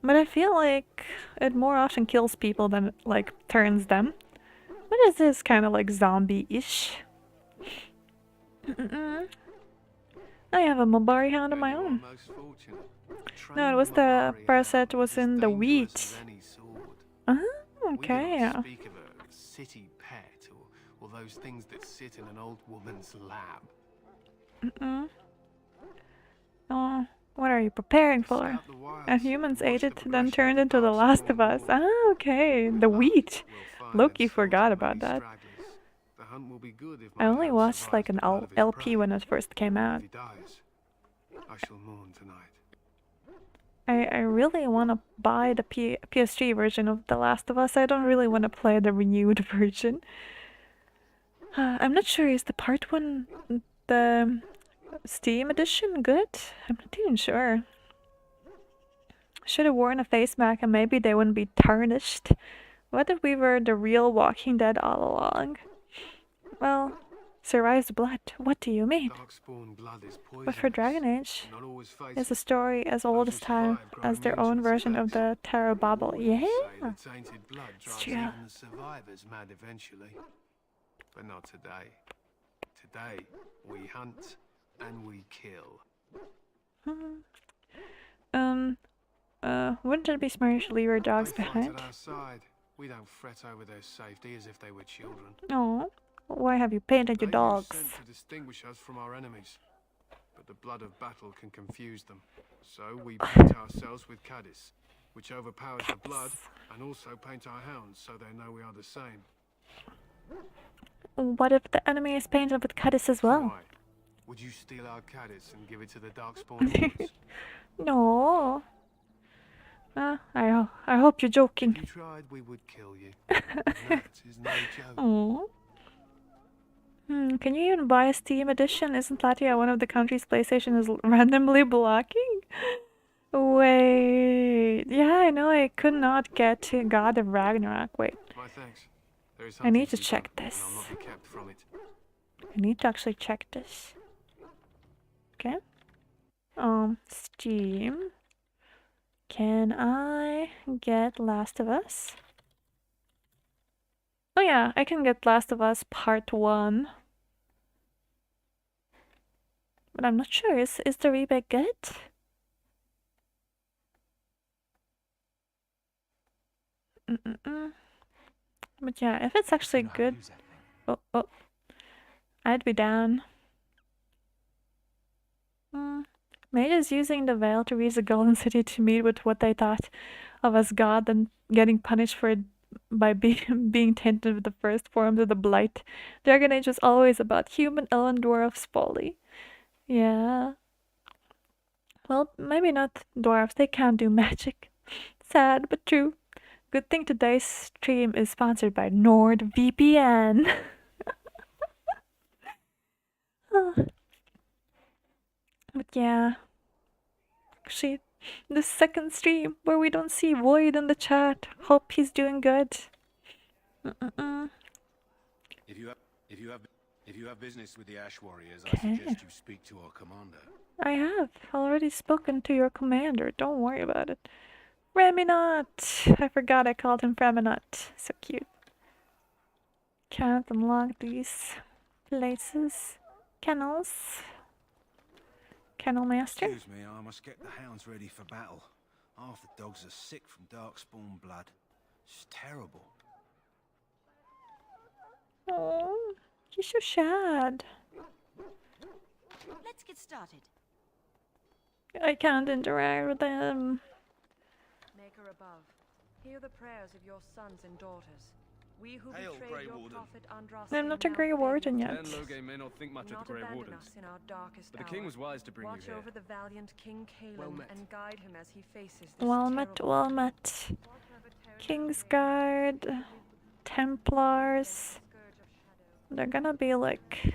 But I feel like it more often kills people than it like turns them. But it is kind of like zombie-ish. I have a mulberry hound of my own. No, it was the parasite was in the wheat. Okay, yeah. Speak of a city pet or those things that sit in an old woman's lap. Oh, what are you preparing for? And humans ate it, then turned into The Last of Us. Ah, okay. The wheat. Loki forgot about that. I only watched like an LP when it first came out. I shall mourn tonight. I really want to buy the PS3 version of The Last of Us. I don't really want to play the renewed version. I'm not sure, is the part 1, the Steam edition, good? I'm not even sure. Should have worn a face mask and maybe they wouldn't be tarnished. What if we were the real Walking Dead all along? Well, survives blood. What do you mean? But for Dragon Age, it's a story as old as time as their own version of the Tarot Bubble. Yeah, it's true. Survivors mad eventually, but not today. Today we hunt and we kill. Wouldn't it be smart to leave our dogs They fight behind? at our side. We don't fret over their safety as if they were children. Oh, why have you painted your dogs? They use scent to distinguish us from our enemies, but the blood of battle can confuse them. So we paint ourselves with caddis, which overpowers the blood, and also paint our hounds so they know we are the same. What if the enemy is painted with caddis as well? Why? Would you steal our caddis and give it to the Darkspawn Lords? No. I hope you're joking. If you tried, we would kill you. That is no joke. Oh. Can you even buy a Steam edition? Isn't Latvia one of the countries PlayStation is randomly blocking? Wait. Yeah, I know I could not get to God of Ragnarok. Wait. My thanks. There is I need to something check done, this. and I'll not be kept from it. I need to actually check this. Okay. Steam. Can I get Last of Us? Oh yeah, I can get Last of Us Part 1. But I'm not sure, is the remake good? But yeah, if it's actually good... Oh. I'd be down. Mage is using the veil to reach the Golden City to meet with what they thought of as God and getting punished for it by being tainted with the first forms of the Blight. Dragon Age was always about human elven dwarfs folly. Yeah. Well, maybe not dwarfs, they can't do magic. Sad, but true. Good thing today's stream is sponsored by NordVPN. But yeah, actually, the second stream where we don't see Void in the chat. Hope he's doing good. If you have business with the Ash Warriors, I suggest you speak to our commander. I have already spoken to your commander. Don't worry about it. Reminot! I forgot I called him Reminot. So cute. Can't unlock these places. Kennels. Kennel Master. Excuse me, I must get the hounds ready for battle. Half the dogs are sick from darkspawn blood. It's terrible. Oh, he's so sad. Let's get started. I can't interact with them. Maker above, hear the prayers of your sons and daughters. We who Hail, betrayed Grey your Warden. prophet Andraste I'm not a now Grey beg Warden your yet. Clan Loghain may not think much Do of not the Grey abandon Wardens, us in our darkest but the king hour. was wise to bring Watch you here. over the valiant King Well Cailan met. and guide him as he faces this Well met, terrible well time. met. Kingsguard, Templars. They're gonna be like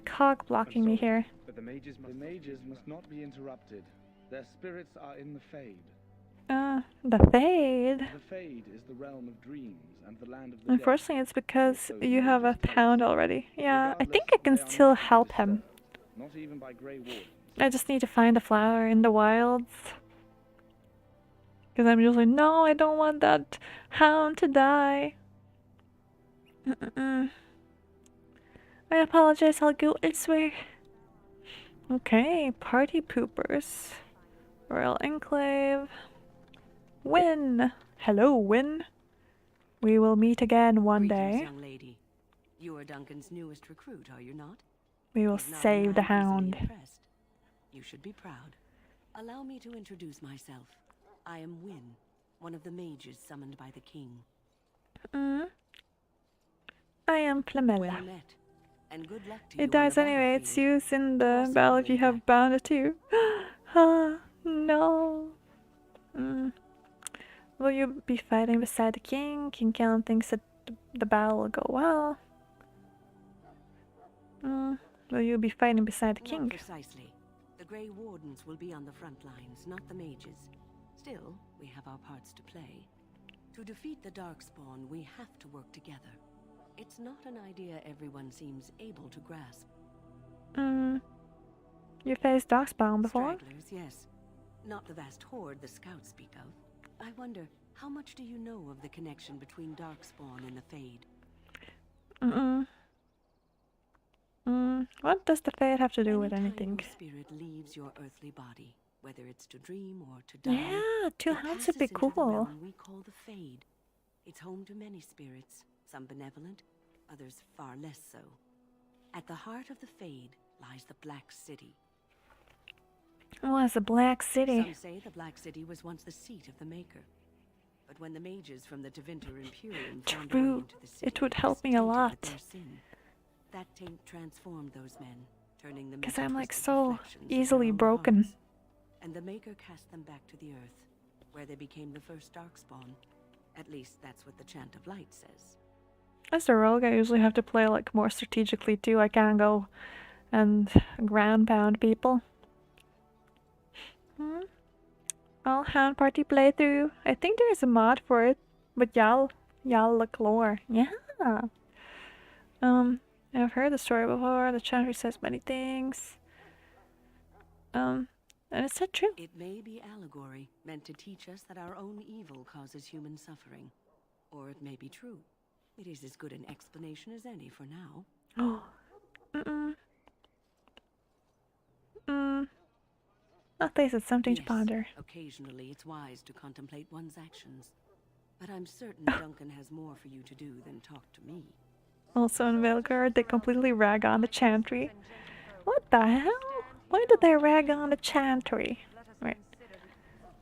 cog blocking me here. But the mages must not be interrupted. Their spirits are in the Fade. The Fade. The Fade is the realm of dreams and the land of the Unfortunately, it's because you have a hound already. Yeah, I think I can still help him. Not even by Grey Wardens. I just need to find a flower in the wilds. Because I'm usually, no, I don't want that hound to die. I apologize, I'll go elsewhere. Okay, party poopers. Royal Enclave. Win! Hello, Win. We will meet again one day. Young lady. You are Duncan's newest recruit, are you not? We will save the hound. You should be proud. Allow me to introduce myself. I am Wynne, one of the mages summoned by the king. I am Flamella. Well met, and good luck to you It dies anyway, it's used in the battle if you have bound it too. No. Will you be fighting beside the king? King Cailan thinks that the battle will go well. Will you be fighting beside the king? Not precisely. The Grey Wardens will be on the front lines, not the mages. Still, we have our parts to play. To defeat the Darkspawn, we have to work together. It's not an idea everyone seems able to grasp. You faced Darkspawn before? Stragglers, yes. Not the vast horde the scouts speak of. I wonder, how much do you know of the connection between Darkspawn and the Fade? What does the Fade have to do with anything? Spirit leaves your earthly body, whether it's to dream or to die. Yeah, two hounds would be cool. We call the Fade. It's home to many spirits, some benevolent, others far less so. At the heart of the Fade lies the Black City. Oh, it's a Black City. Some say the Black City was once the seat of the Maker. But when the mages from the Tevinter Imperium found their way into the city, it would help me a lot. That taint transformed those men, turning them because into I'm like twisted so reflections of easily their own broken. hearts. And the Maker cast them back to the earth, where they became the first Darkspawn. At least that's what the Chant of Light says. As a rogue, I usually have to play like more strategically too. I can't go and ground pound people. All hound party playthrough. I think there's a mod for it, but y'all look lore. Yeah. I've heard the story before. The chantry says many things. And it's not true. It may be allegory, meant to teach us that our own evil causes human suffering. Or it may be true. It is as good an explanation as any for now. At least it's something to ponder. Occasionally it's wise to contemplate one's actions. But I'm certain Duncan has more for you to do than talk to me. Also in Velgard, they completely rag on the chantry. What the hell? Why did they rag on the chantry? Right.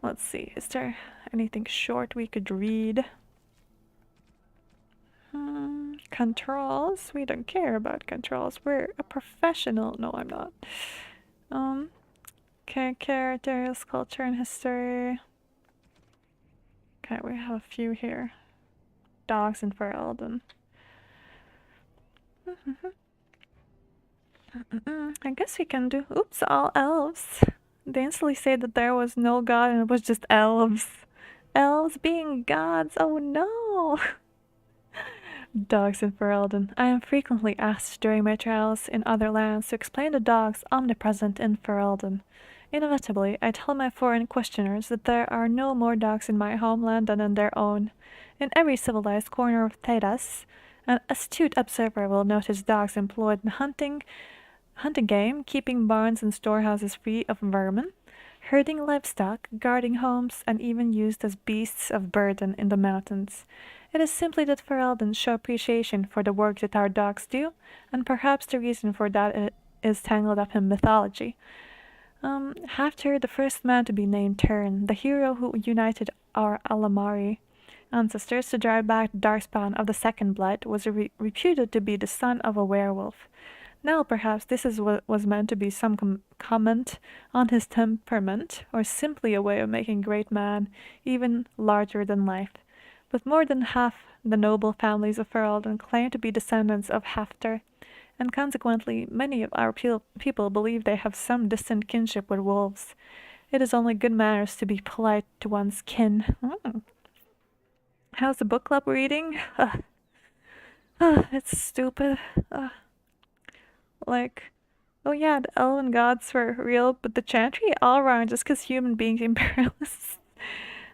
Let's see. Is there anything short we could read? Controls. We don't care about controls. We're a professional. No, I'm not. Okay, characters, culture, and history. Okay, we have a few here. Dogs in Ferelden. I guess we can do. Oops, all elves. They instantly say that there was no god and it was just elves. Elves being gods. Oh no! Dogs in Ferelden. I am frequently asked during my travels in other lands to explain the dogs omnipresent in Ferelden. Inevitably, I tell my foreign questioners that there are no more dogs in my homeland than in their own. In every civilized corner of Thedas, an astute observer will notice dogs employed in hunting game, keeping barns and storehouses free of vermin, herding livestock, guarding homes, and even used as beasts of burden in the mountains. It is simply that Ferelden show appreciation for the work that our dogs do, and perhaps the reason for that is tangled up in mythology. Haftar, the first man to be named Tern, the hero who united our Alamari ancestors to drive back the darkspawn of the Second Blood, was reputed to be the son of a werewolf. Now, perhaps this is what was meant to be some comment on his temperament, or simply a way of making great man even larger than life. But more than half the noble families of Ferelden claim to be descendants of Haftar, and consequently, many of our people believe they have some distant kinship with wolves. It is only good manners to be polite to one's kin. How's the book club reading? It's stupid. Like, oh yeah, the elven gods were real, but the chantry all wrong just because human beings imperialists.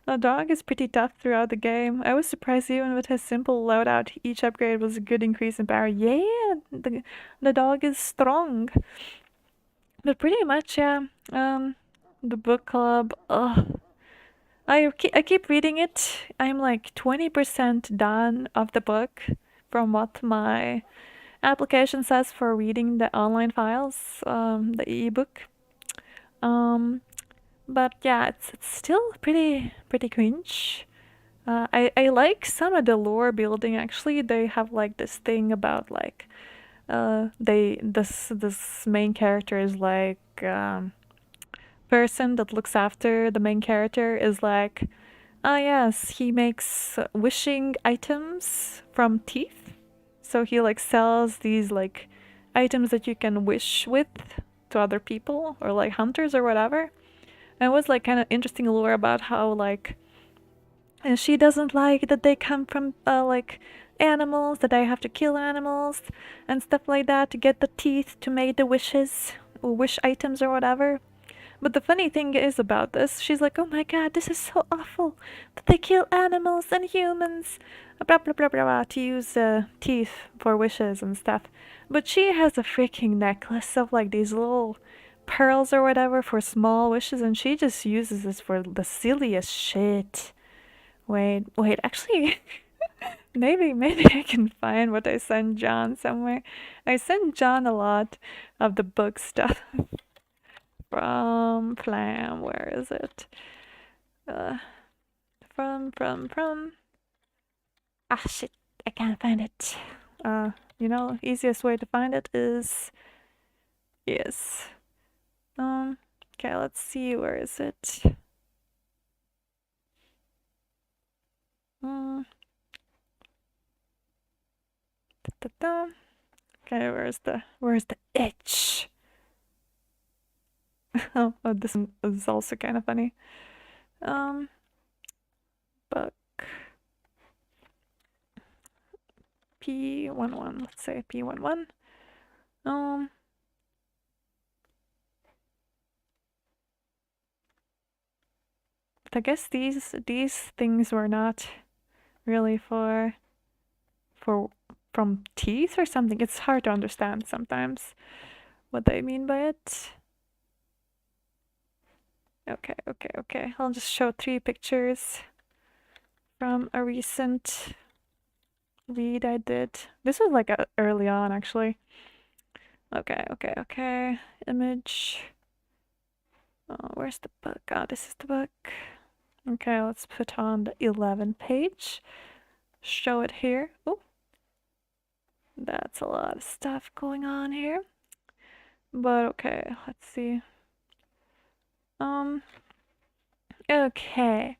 The dog is pretty tough throughout the game. I was surprised even with his simple loadout, each upgrade was a good increase in power. Yeah, the dog is strong. But pretty much, yeah, the book club, I keep reading it. I'm like 20% done of the book from what my application says for reading the online files, the ebook. But yeah, it's still pretty cringe. I like some of the lore building. Actually, they have like this thing about like this main character is like person that looks after the main character is like, ah yes, he makes wishing items from teeth. So he like sells these like items that you can wish with to other people or like hunters or whatever. And it was like kind of interesting lore about how like, and she doesn't like that they come from like animals, that I have to kill animals and stuff like that to get the teeth to make the wishes or wish items or whatever. But the funny thing is about this, she's like, oh my god, this is so awful that they kill animals and humans, blah blah blah blah, blah to use teeth for wishes and stuff. But she has a freaking necklace of like these little pearls or whatever for small wishes, and she just uses this for the silliest shit. Wait, actually, maybe I can find what I sent John somewhere. I sent John a lot of the book stuff. From Flam, where is it? From. Ah, shit, I can't find it. You know, easiest way to find it is. Yes. Okay, let's see, where is it? Okay, where's the itch? Oh, this is also kind of funny. Book P11. Let's say P11. But I guess these things were not really from teeth or something. It's hard to understand sometimes what they mean by it. Okay. I'll just show 3 pictures from a recent read I did. This was like early on, actually. Okay. Image. Oh, where's the book? Oh, this is the book. Okay, let's put on the 11 page. Show it here. Oh, that's a lot of stuff going on here. But okay, let's see. Okay.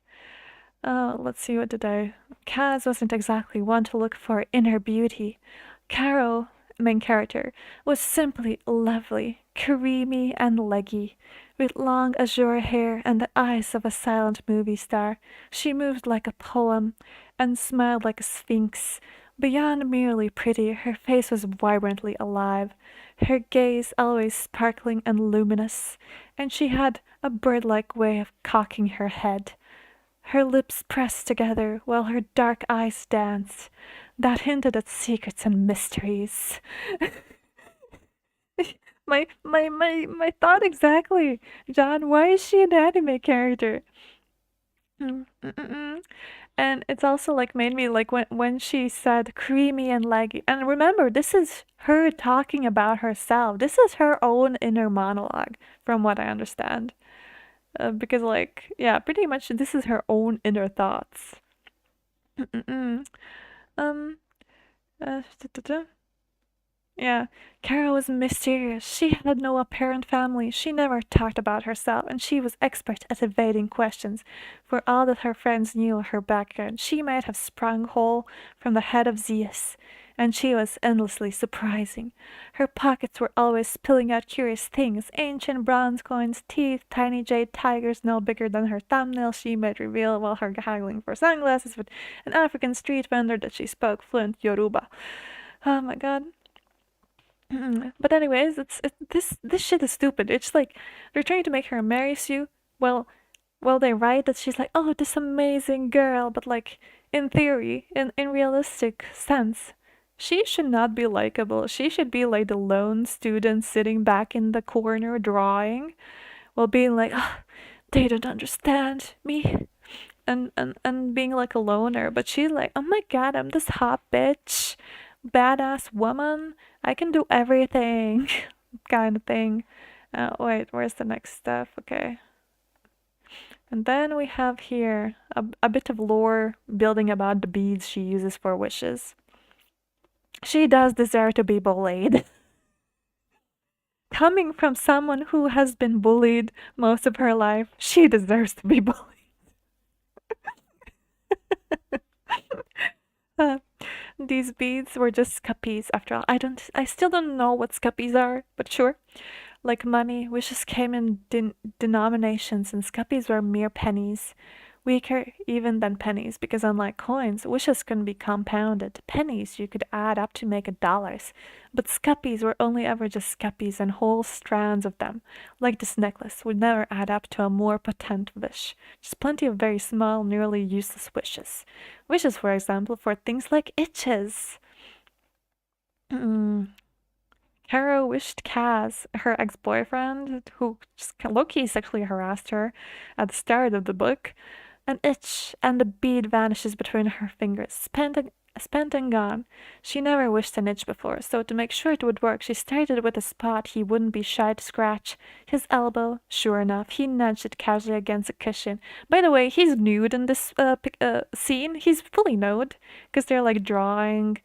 Let's see, what did I... Kaz wasn't exactly one to look for inner beauty. Caro, main character, was simply lovely, creamy and leggy. With long azure hair and the eyes of a silent movie star, she moved like a poem and smiled like a sphinx. Beyond merely pretty, her face was vibrantly alive, her gaze always sparkling and luminous, and she had a bird-like way of cocking her head. Her lips pressed together while her dark eyes danced, that hinted at secrets and mysteries. my thought exactly. John, why is she an anime character? And And it's also like made me like when she said creamy and leggy. And remember, this is her talking about herself. This is her own inner monologue, from what I understand. Because like yeah, pretty much this is her own inner thoughts. Mm-mm. Um. Uh, Yeah, Kara was mysterious. She had no apparent family. She never talked about herself, and she was expert at evading questions. For all that her friends knew her background, she might have sprung whole from the head of Zeus, and she was endlessly surprising. Her pockets were always spilling out curious things: ancient bronze coins, teeth, tiny jade tigers no bigger than her thumbnail she might reveal while her haggling for sunglasses with an African street vendor that she spoke fluent Yoruba. Oh my god. But anyways, this shit is stupid. It's like they're trying to make her marry Sue. Well, they write that she's like, oh, this amazing girl, but like in theory, in realistic sense, she should not be likable. She should be like the lone student sitting back in the corner drawing, while being like, oh, they don't understand me, and being like a loner. But she's like, oh my god, I'm this hot bitch, badass woman. I can do everything, kind of thing. Wait, where's the next stuff? Okay. And then we have here a bit of lore building about the beads she uses for wishes. She does deserve to be bullied. Coming from someone who has been bullied most of her life, she deserves to be bullied. Uh, these beads were just scuppies after all. I still don't know what scuppies are, but sure. Like money, wishes came in denominations, and scuppies were mere pennies. Weaker even than pennies, because unlike coins, wishes couldn't be compounded. Pennies you could add up to make dollars, but scuppies were only ever just scuppies, and whole strands of them, like this necklace, would never add up to a more potent wish. Just plenty of very small, nearly useless wishes. Wishes, for example, for things like itches. Caro wished Kaz, her ex-boyfriend, who just low-key sexually harassed her at the start of the book, an itch, and the bead vanishes between her fingers, spent and gone. She never wished an itch before, so to make sure it would work, she started with a spot he wouldn't be shy to scratch. His elbow. Sure enough, he nudged it casually against a cushion. By the way, he's nude in this scene. He's fully nude, because they're like drawing.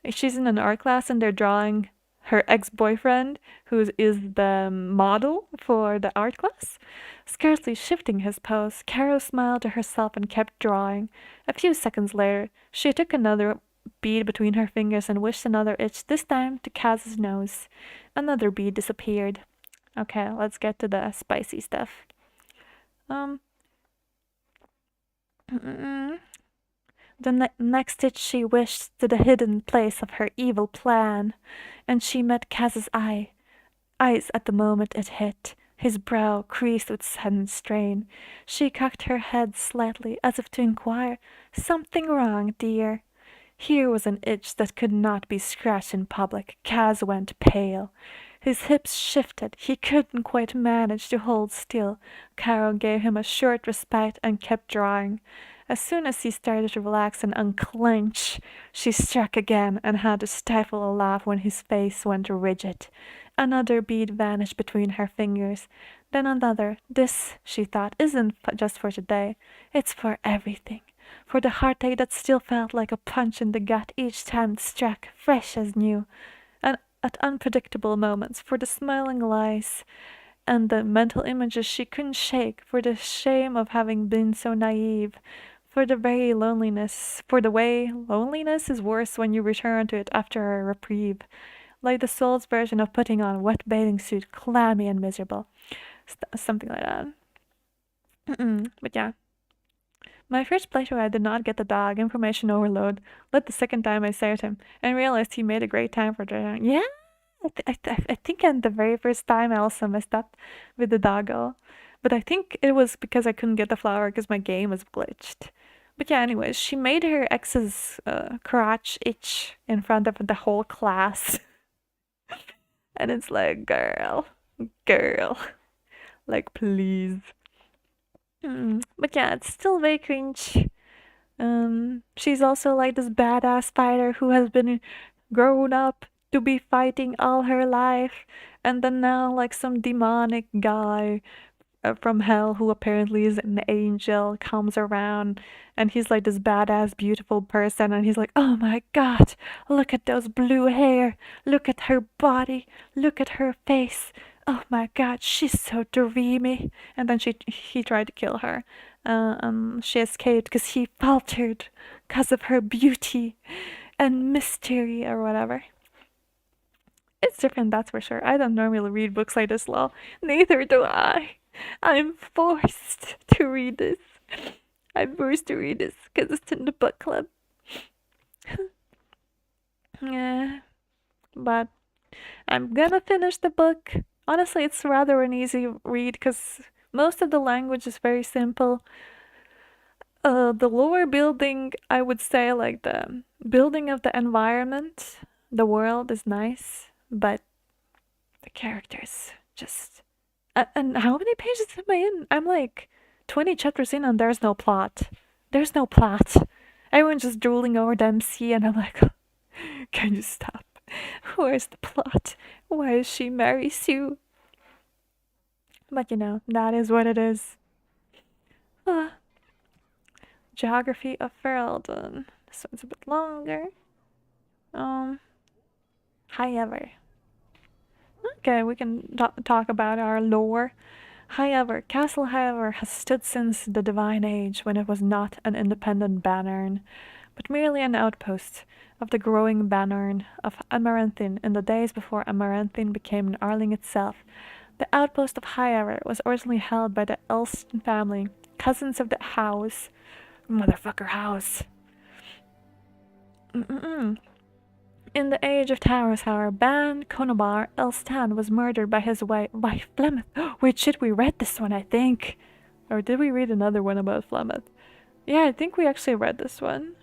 She's in an art class and they're drawing her ex-boyfriend, who is the model for the art class. Scarcely shifting his pose, Caro smiled to herself and kept drawing. A few seconds later, she took another bead between her fingers and wished another itch, this time to Kaz's nose. Another bead disappeared. Okay, let's get to the spicy stuff. The next itch she wished to the hidden place of her evil plan, and she met Kaz's eyes at the moment it hit. His brow creased with sudden strain. She cocked her head slightly, as if to inquire, "Something wrong, dear?" Here was an itch that could not be scratched in public. Kaz went pale. His hips shifted. He couldn't quite manage to hold still. Caro gave him a short respite and kept drawing. As soon as he started to relax and unclench, she struck again and had to stifle a laugh when his face went rigid. Another bead vanished between her fingers. Then another. This, she thought, isn't just for today. It's for everything. For the heartache that still felt like a punch in the gut each time it struck, fresh as new. And at unpredictable moments, for the smiling lies and the mental images she couldn't shake, for the shame of having been so naive, for the very loneliness, for the way loneliness is worse when you return to it after a reprieve, like the soul's version of putting on a wet bathing suit, clammy and miserable. Something like that. But yeah. My first playthrough I did not get the dog, information overload, let the second time I saved him, and realized he made a great time for driving. Yeah! I think at the very first time I also messed up with the doggo. But I think it was because I couldn't get the flower because my game was glitched. But yeah, anyways, she made her ex's crotch itch in front of the whole class. And it's like, girl, like, please. But yeah, it's still very cringe. She's also like this badass fighter who has been grown up to be fighting all her life, and then now like some demonic guy from hell who apparently is an angel comes around, and he's like this badass beautiful person, and he's like, oh my god, look at those blue hair, look at her body, look at her face, oh my god, she's so dreamy. And then he tried to kill her. She escaped because he faltered because of her beauty and mystery or whatever. It's different, that's for sure. I don't normally read books like this, lol. Neither do I. I'm forced to read this. I'm forced to read this because it's in the book club. Yeah, but I'm gonna finish the book. Honestly, it's rather an easy read because most of the language is very simple. The lore building, I would say, like the building of the environment, the world is nice, but the characters just. And how many pages am I in? I'm like 20 chapters in, and there's no plot. There's no plot. Everyone's just drooling over the MC, and I'm like, can you stop? Where's the plot? Why is she Mary Sue? But you know, that is what it is. Geography of Ferelden. This one's a bit longer. However. Okay, we can talk about our lore. However, Castle However has stood since the Divine Age, when it was not an independent banner, but merely an outpost of the growing banner of Amaranthin in the days before Amaranthin became an Arling itself. The outpost of However was originally held by the Elston family, cousins of the House. Motherfucker House. In the Age of Towers, however, Ban Konobar Elstan was murdered by his wife Flemeth. Wait, shit, we read this one, I think. Or did we read another one about Flemeth? Yeah, I think we actually read this one.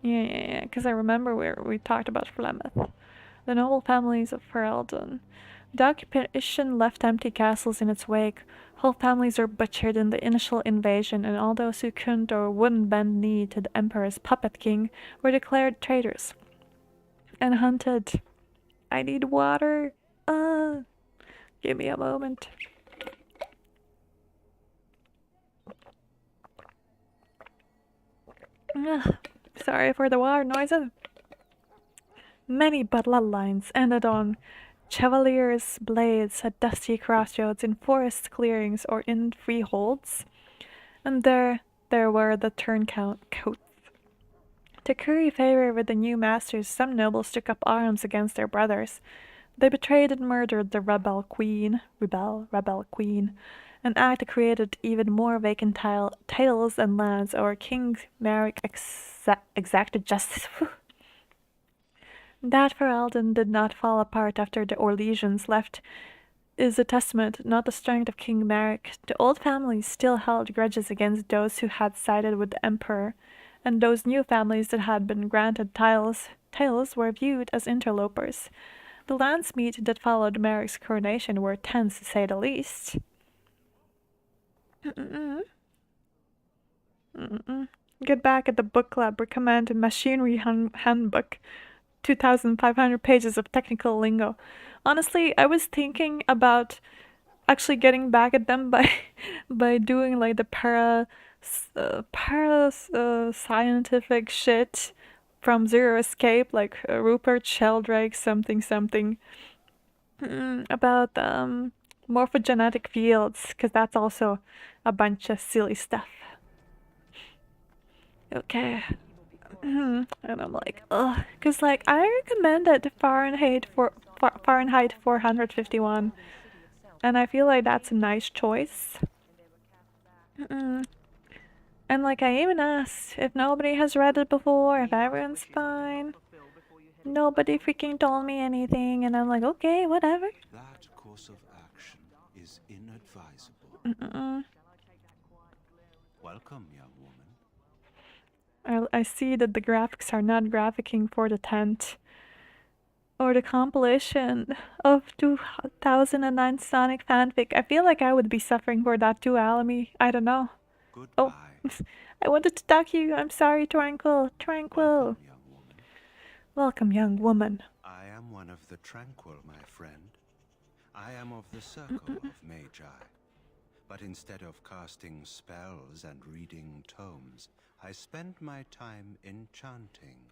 Yeah, because I remember we talked about Flemeth. The noble families of Ferelden. The occupation left empty castles in its wake. Whole families were butchered in the initial invasion, and all those who couldn't or wouldn't bend knee to the Emperor's puppet king were declared traitors and hunted. I need water. Give me a moment. Sorry for the water noises. Many bloodlines ended on Chevaliers' blades at dusty crossroads in forest clearings or in freeholds, and there were the turncoats. To curry favor with the new masters, some nobles took up arms against their brothers. They betrayed and murdered the rebel queen, an act that created even more vacant titles and lands over King Merrick exacted justice. That Ferelden did not fall apart after the Orlesians left is a testament, not the strength of King Merrick. The old families still held grudges against those who had sided with the Emperor, and those new families that had been granted titles were viewed as interlopers. The landsmeet that followed Merrick's coronation were tense, to say the least. Get back at the book club. Recommend Machinery Handbook. 2,500 pages of technical lingo. Honestly, I was thinking about actually getting back at them by doing like the scientific shit from Zero Escape, like Rupert Sheldrake something about morphogenetic fields, because that's also a bunch of silly stuff. Okay. And I'm like, ugh, because like I recommended Fahrenheit 451, and I feel like that's a nice choice. And like I even asked if nobody has read it before, if everyone's fine. Nobody freaking told me anything, and I'm like, okay, whatever. That course of action is inadvisable. Welcome, young woman. I see that the graphics are not graphicing for the tent. Or the compilation of 2009 Sonic fanfic. I feel like I would be suffering for that too, Alamy. I don't know. Goodbye. Oh, I wanted to talk to you. I'm sorry, Tranquil. Tranquil. Welcome, young woman. I am one of the Tranquil, my friend. I am of the Circle of Magi. But instead of casting spells and reading tomes, I spend my time enchanting.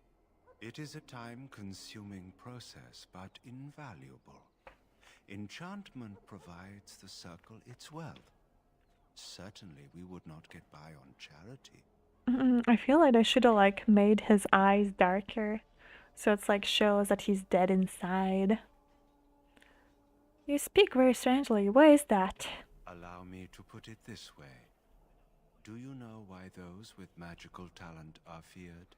It is a time-consuming process, but invaluable. Enchantment provides the Circle its wealth. Certainly we would not get by on charity. I feel like I should have like made his eyes darker, so it's like shows that he's dead inside. You speak very strangely. Why is that? Allow me to put it this way. Do you know why those with magical talent are feared?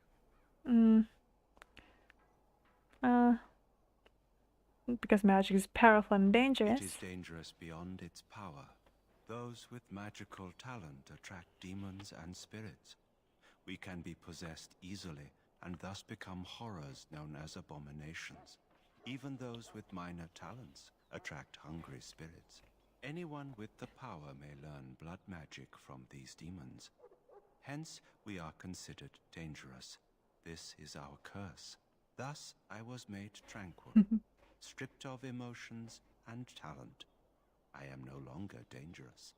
Because magic is powerful and dangerous. It is dangerous beyond its power. Those with magical talent attract demons and spirits. We can be possessed easily and thus become horrors known as abominations. Even those with minor talents attract hungry spirits. Anyone with the power may learn blood magic from these demons. Hence, we are considered dangerous. This is our curse. Thus, I was made tranquil, stripped of emotions and talent. I am no longer dangerous.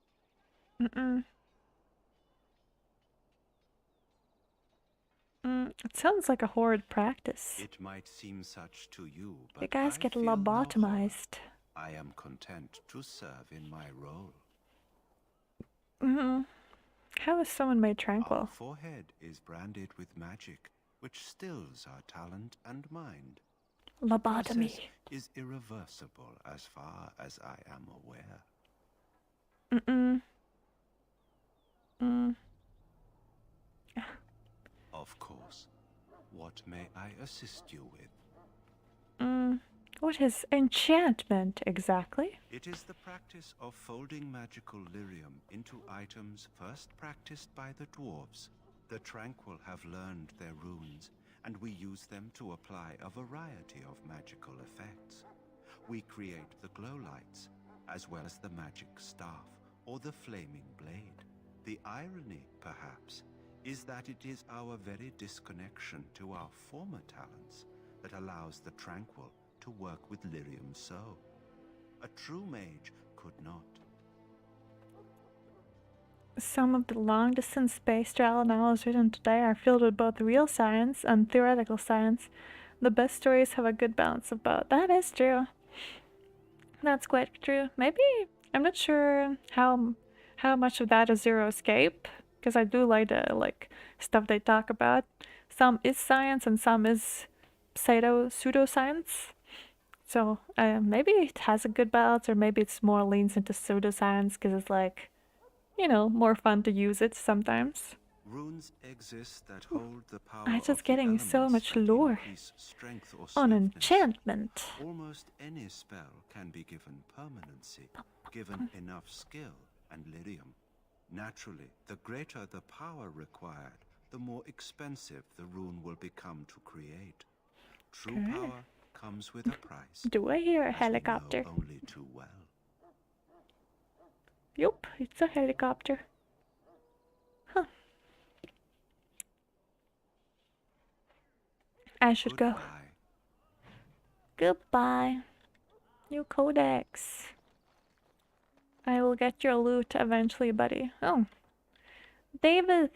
It sounds like a horrid practice. It might seem such to you, but you guys I get feel lobotomized. No I am content to serve in my role. How is someone made tranquil? Our forehead is branded with magic, which stills our talent and mind. Lobotomy. The process is irreversible as far as I am aware. Of course. What may I assist you with? What is enchantment exactly? It is the practice of folding magical lyrium into items first practiced by the dwarves. The Tranquil have learned their runes, and we use them to apply a variety of magical effects. We create the glow lights, as well as the magic staff or the flaming blade. The irony, perhaps, is that it is our very disconnection to our former talents that allows the Tranquil to work with lyrium so. A true mage could not. Some of the long-distance space travel novels written today are filled with both real science and theoretical science. The best stories have a good balance of both. That is true. That's quite true. Maybe, I'm not sure how much of that is Zero Escape, because I do like the stuff they talk about. Some is science and some is pseudoscience. So maybe it has a good balance, or maybe it's more leans into pseudoscience because it's like, you know, more fun to use it sometimes. Runes exist that hold the power I'm just of getting so much lore on enchantment. Almost any spell can be given permanency, given enough skill and lyrium. Naturally, the greater the power required, the more expensive the rune will become to create. True power comes with a price. Do I hear a helicopter? Only too well. Yup, it's a helicopter. Huh. I should go. Goodbye. New codex. I will get your loot eventually, buddy. Oh. David.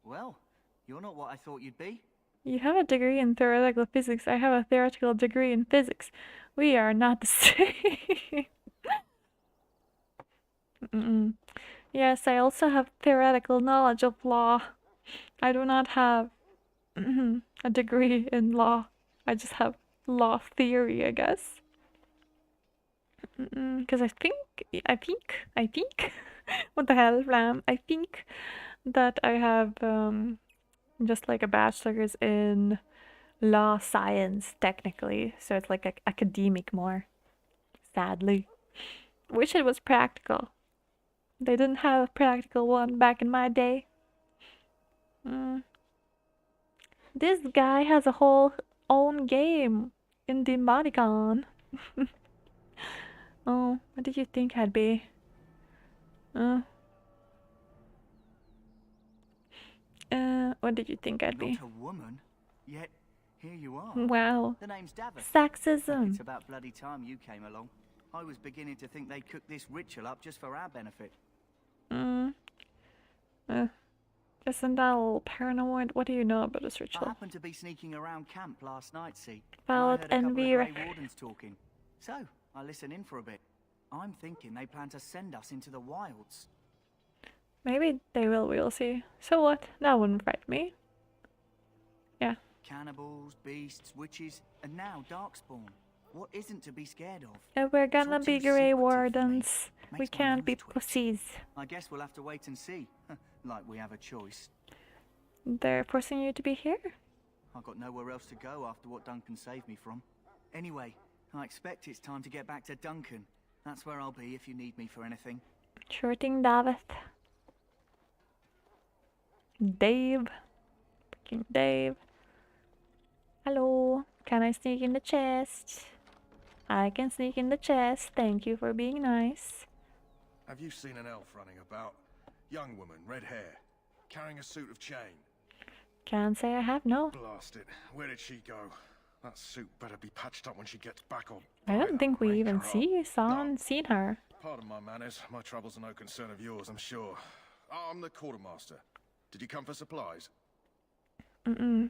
Well, you're not what I thought you'd be. You have a degree in theoretical physics. I have a theoretical degree in physics. We are not the same. Yes, I also have theoretical knowledge of law. I do not have a degree in law. I just have law theory, I guess. Because I think, what the hell, Ram? I think that I have just like a bachelor's in law science, technically. So it's like academic more, sadly. Wish it was practical. They didn't have a practical one back in my day. This guy has a whole own game in the Modicon. Oh, what did you think I'd be? What did you think I'd be? Not a woman, yet here you are. Wow. The name's Davith. Sexism. It's about bloody time you came along. I was beginning to think they'd cook this ritual up just for our benefit. Isn't that a little paranoid? What do you know about this I ritual? happened to be sneaking around camp last night, see? Followed I heard a couple of envy. Grey Wardens talking. So, I listened in for a bit. I'm thinking they plan to send us into the wilds. Maybe they will, we'll see. So what? That wouldn't frighten me. Yeah. Cannibals, beasts, witches, and now Darkspawn. What isn't to be scared of? If we're gonna It's all be too Grey secretive for me. Wardens, we Makes my can't nose be twitch. pussies. I guess we'll have to wait and see. Like we have a choice. They're forcing you to be here? I've got nowhere else to go after what Duncan saved me from. Anyway, I expect it's time to get back to Duncan. That's where I'll be if you need me for anything. Sure thing, Davith. Dave. Freaking Dave. Hello. Can I sneak in the chest? I can sneak in the chest. Thank you for being nice. Have you seen an elf running about? Young woman, red hair, carrying a suit of chain. Can't say I have, no. Blast it. Where did she go? That suit better be patched up when she gets back on. I don't think we even seen her. Pardon my manners. My troubles are no concern of yours, I'm sure. I'm the quartermaster. Did you come for supplies? Oh,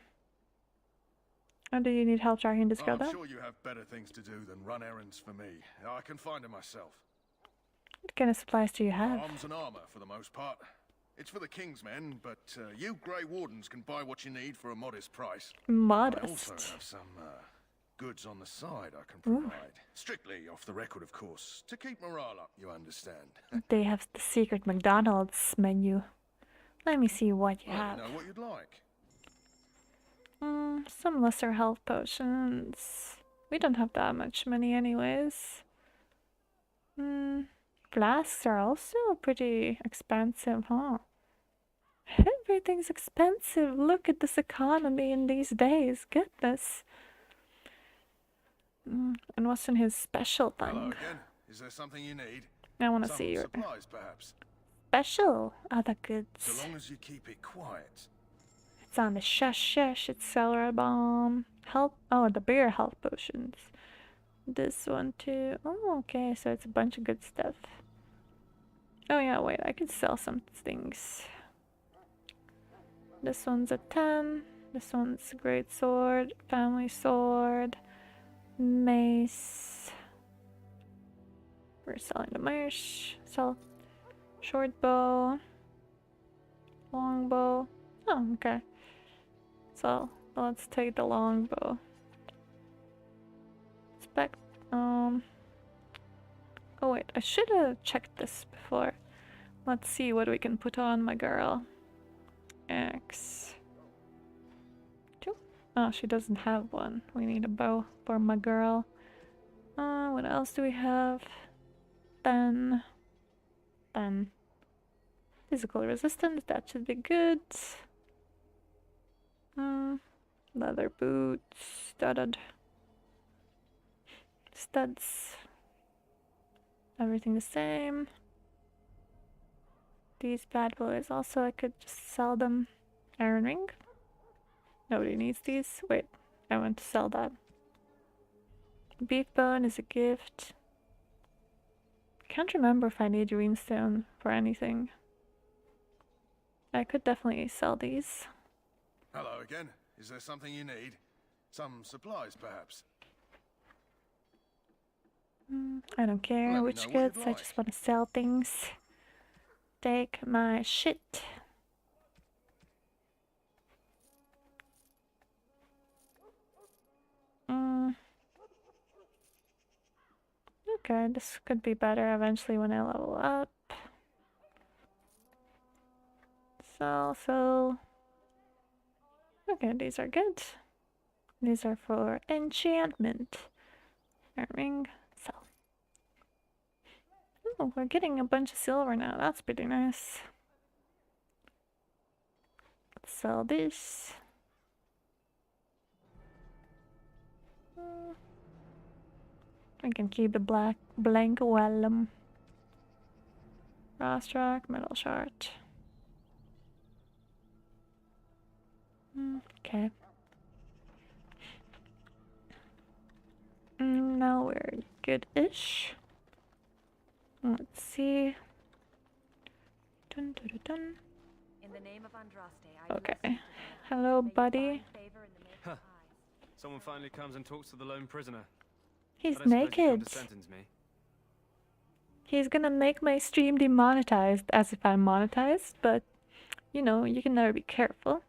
do you need help tracking this girl I'm down? sure you have better things to do than run errands for me. I can find her myself. What kind of supplies do you have? Arms and armor, for the most part. It's for the King's men, but you Grey Wardens can buy what you need for a modest price. Modest. I also have some goods on the side I can provide. Strictly off the record, of course. To keep morale up, you understand. They have the secret McDonald's menu. Let me see what you have. Let me know what you'd like. Some lesser health potions. We don't have that much money anyways. Flasks are also pretty expensive, huh? Everything's expensive. Look at this economy in these days. Goodness. And what's in his special thing? Hello again. Is there something you need? I want to Some see your supplies, perhaps. special other goods. So long as you keep it quiet. It's on the shush. It's celery bomb. Health. Oh, the beer health potions. This one too. Oh, okay. So it's a bunch of good stuff. Oh yeah, wait. I could sell some things. This one's a 10. This one's a great sword. Family sword. Mace. We're selling the mace. Sell short bow. Long bow. Oh, okay. So let's take the long bow. Oh wait, I should have checked this before. Let's see what we can put on my girl. Axe. Oh, she doesn't have one. We need a bow for my girl. What else do we have? Then physical resistance, that should be good. Leather boots, studded studs. Everything the same. These bad boys also, I could just sell them. Iron ring. Nobody needs these. Wait, I want to sell that. Beef bone is a gift. Can't remember if I need runestone for anything. I could definitely sell these. Hello again. Is there something you need? Some supplies, perhaps? I don't care which goods, I just want to sell things. Take my shit. Okay, this could be better eventually when I level up. So. Okay, these are good. These are for enchantment. Ring. Sell. Oh, we're getting a bunch of silver now. That's pretty nice. Let's sell this. I can keep the blank vellum. Brass track, metal shard. Okay. Now we're good-ish. Let's see. Dun, dun, dun, dun. In the name of Andraste, I Okay. Hello, buddy. Huh. Someone finally comes and talks to the lone prisoner. He's But I suppose you've come naked. to sentence me. He's gonna make my stream demonetized, as if I'm monetized, but you know, you can never be careful.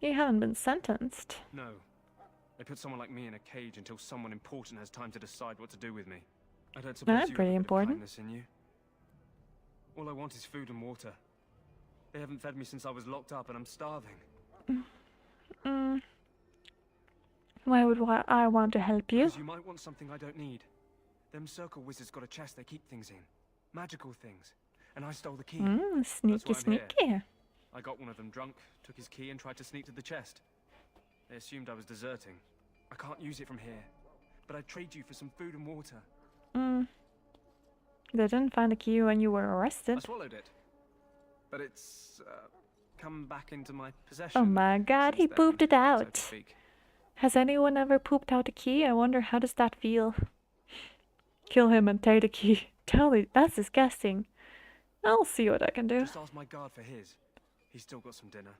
You haven't been sentenced. No. They put someone like me in a cage until someone important has time to decide what to do with me. I don't suppose I'm you have pretty a bit of important. kindness in you. All I want is food and water. They haven't fed me since I was locked up and I'm starving. Why would I want to help you? Because you might want something I don't need. Them circle wizards got a chest they keep things in. Magical things. And I stole the key. Sneaky, sneaky. I got one of them drunk, took his key and tried to sneak to the chest. They assumed I was deserting. I can't use it from here. But I'd trade you for some food and water. They didn't find the key when you were I arrested. swallowed it. But it's come back into my possession. Oh my god, he since then, pooped it so out. to speak. Has anyone ever pooped out a key? I wonder how does that feel? Kill him and take the key. Totally, that's disgusting. I'll see what I can do. Just ask my guard for his. He's still got some dinner.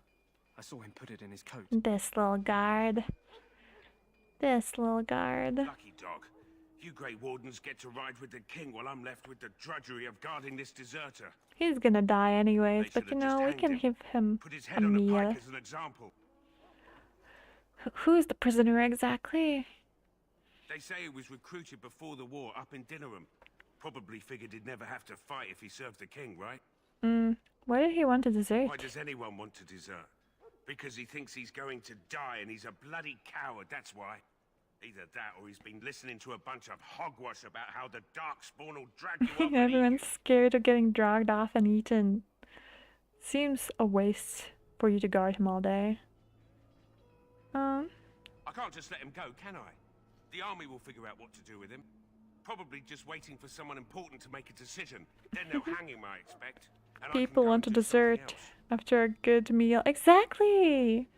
I saw him put it in his coat. This little guard. This little guard. Lucky dog. You Grey Wardens get to ride with the king while I'm left with the drudgery of guarding this deserter. He's gonna die anyways, They but you should have know, just we can hanged give him Put his a head on a meal. pike as an example. Who's the prisoner exactly? They say he was recruited before the war up in Dinnerham. Probably figured he'd never have to fight if he served the king, right? Why did he want to desert? Why does anyone want to desert? Because he thinks he's going to die and he's a bloody coward, that's why. Either that or he's been listening to a bunch of hogwash about how the Darkspawn will drag you off and eat Everyone's scared of getting dragged off and eaten. Seems a waste for you to guard him all day. I can't just let him go, can I? The army will figure out what to do with him. Probably just waiting for someone important to make a decision. Then they'll hang him, I expect. And I can People go want to and do something dessert else. after a good meal. Exactly!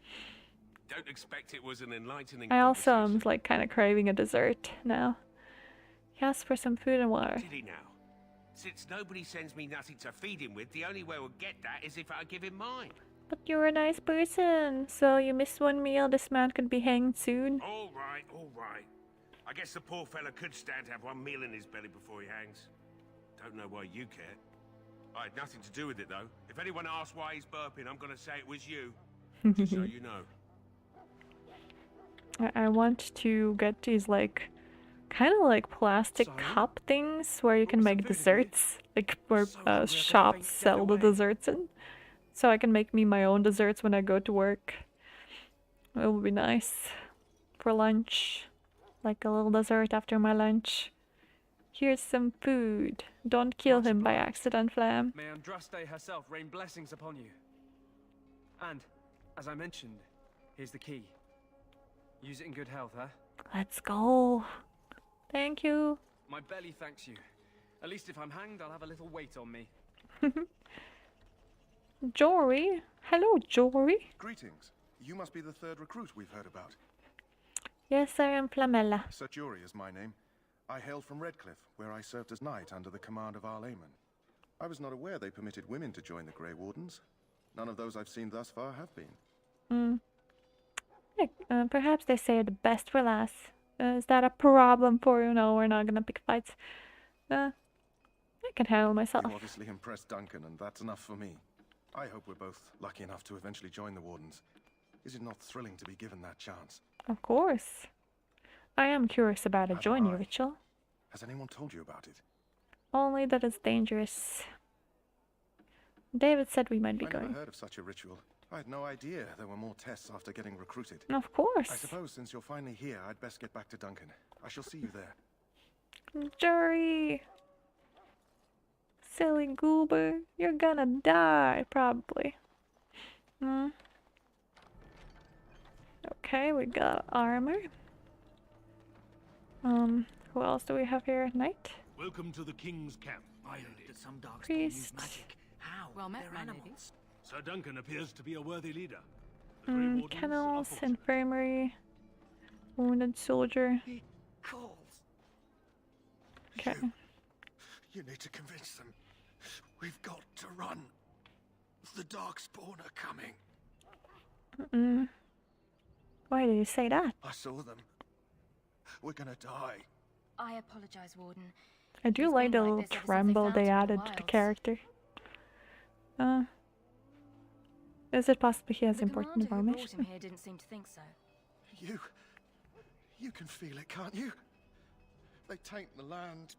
Don't expect it was an enlightening I also am conversation. like kind of craving a dessert now. He asked for some food and water. Did he now? Since nobody sends me nothing to feed him with, the only way we'll get that is if I give him mine. But you're a nice person, so you missed one meal. This man could be hanged soon. All right, all right. I guess the poor fella could stand to have one meal in his belly before he hangs. Don't know why you care. I had nothing to do with it, though. If anyone asks why he's burping, I'm gonna say it was you. Just so you know. I want to get these like kind of like plastic cup things where you can make desserts, like where shops sell the desserts in. So I can make me my own desserts when I go to work. It will be nice for lunch, like a little dessert after my lunch. Here's some food. Don't kill him by accident, Flam. May Andraste herself rain blessings upon you. And, as I mentioned, here's the key. Use it in good health, huh? Let's go. Thank you. My belly thanks you. At least if I'm hanged, I'll have a little weight on me. Jory. Hello, Jory. Greetings. You must be the third recruit we've heard about. Yes, I am Flamella. Sir Jory is my name. I hail from Redcliffe, where I served as knight under the command of Arlaman. I was not aware they permitted women to join the Grey Wardens. None of those I've seen thus far have been. Perhaps they say the best for last. Is that a problem for you? No, we're not gonna pick fights. I can handle myself. You obviously impressed Duncan, and that's enough for me. I hope we're both lucky enough to eventually join the Wardens. Is it not thrilling to be given that chance? Of course. I am curious about a joining ritual. Has anyone told you about it? Only that it's dangerous. David said we might be I going. never heard of such a ritual. I had no idea there were more tests after getting recruited. Of course. I suppose since you're finally here, I'd best get back to Duncan. I shall see you there. Jury! Silly goober. You're gonna die, probably. Okay, we got armor. Who else do we have here at night? Welcome to the king's camp. I heard that some Darkspawn use Priest. magic. How? Well met, They're my lady. animals. Sir Duncan appears to be a worthy leader. Kennels, infirmary, wounded soldier. He calls. Okay. You need to convince them. We've got to run. The Darkspawn are coming. Why do you say that? I saw them. We're gonna die. I apologize, Warden. I do like the little tremble they added to the character. Is it possible he has important information? Here didn't seem to think so. You can feel it, can't you? They taint the land,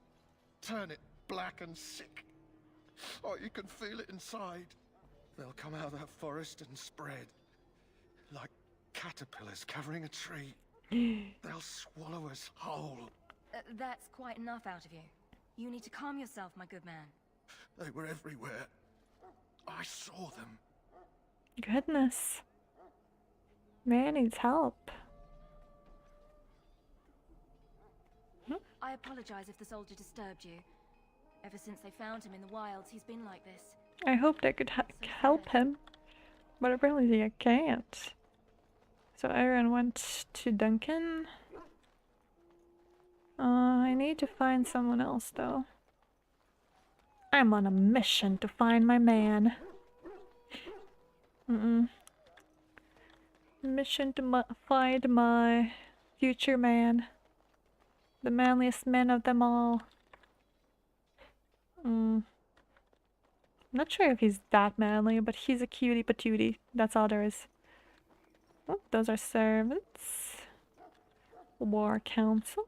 turn it black and sick. Oh, you can feel it inside. They'll come out of that forest and spread. Like caterpillars covering a tree. They'll swallow us whole. That's quite enough out of you. You need to calm yourself, my good man. They were everywhere. I saw them. Goodness. Man needs help. I apologize if the soldier disturbed you. Ever since they found him in the wilds, he's been like this. I hope they could help him, but apparently I can't. So Aaron went to Duncan. I need to find someone else though. I'm on a mission to find my man. Mission to find my future man. The manliest man of them all. Not sure if he's that manly, but he's a cutie patootie. That's all there is. Oh, those are servants. War council.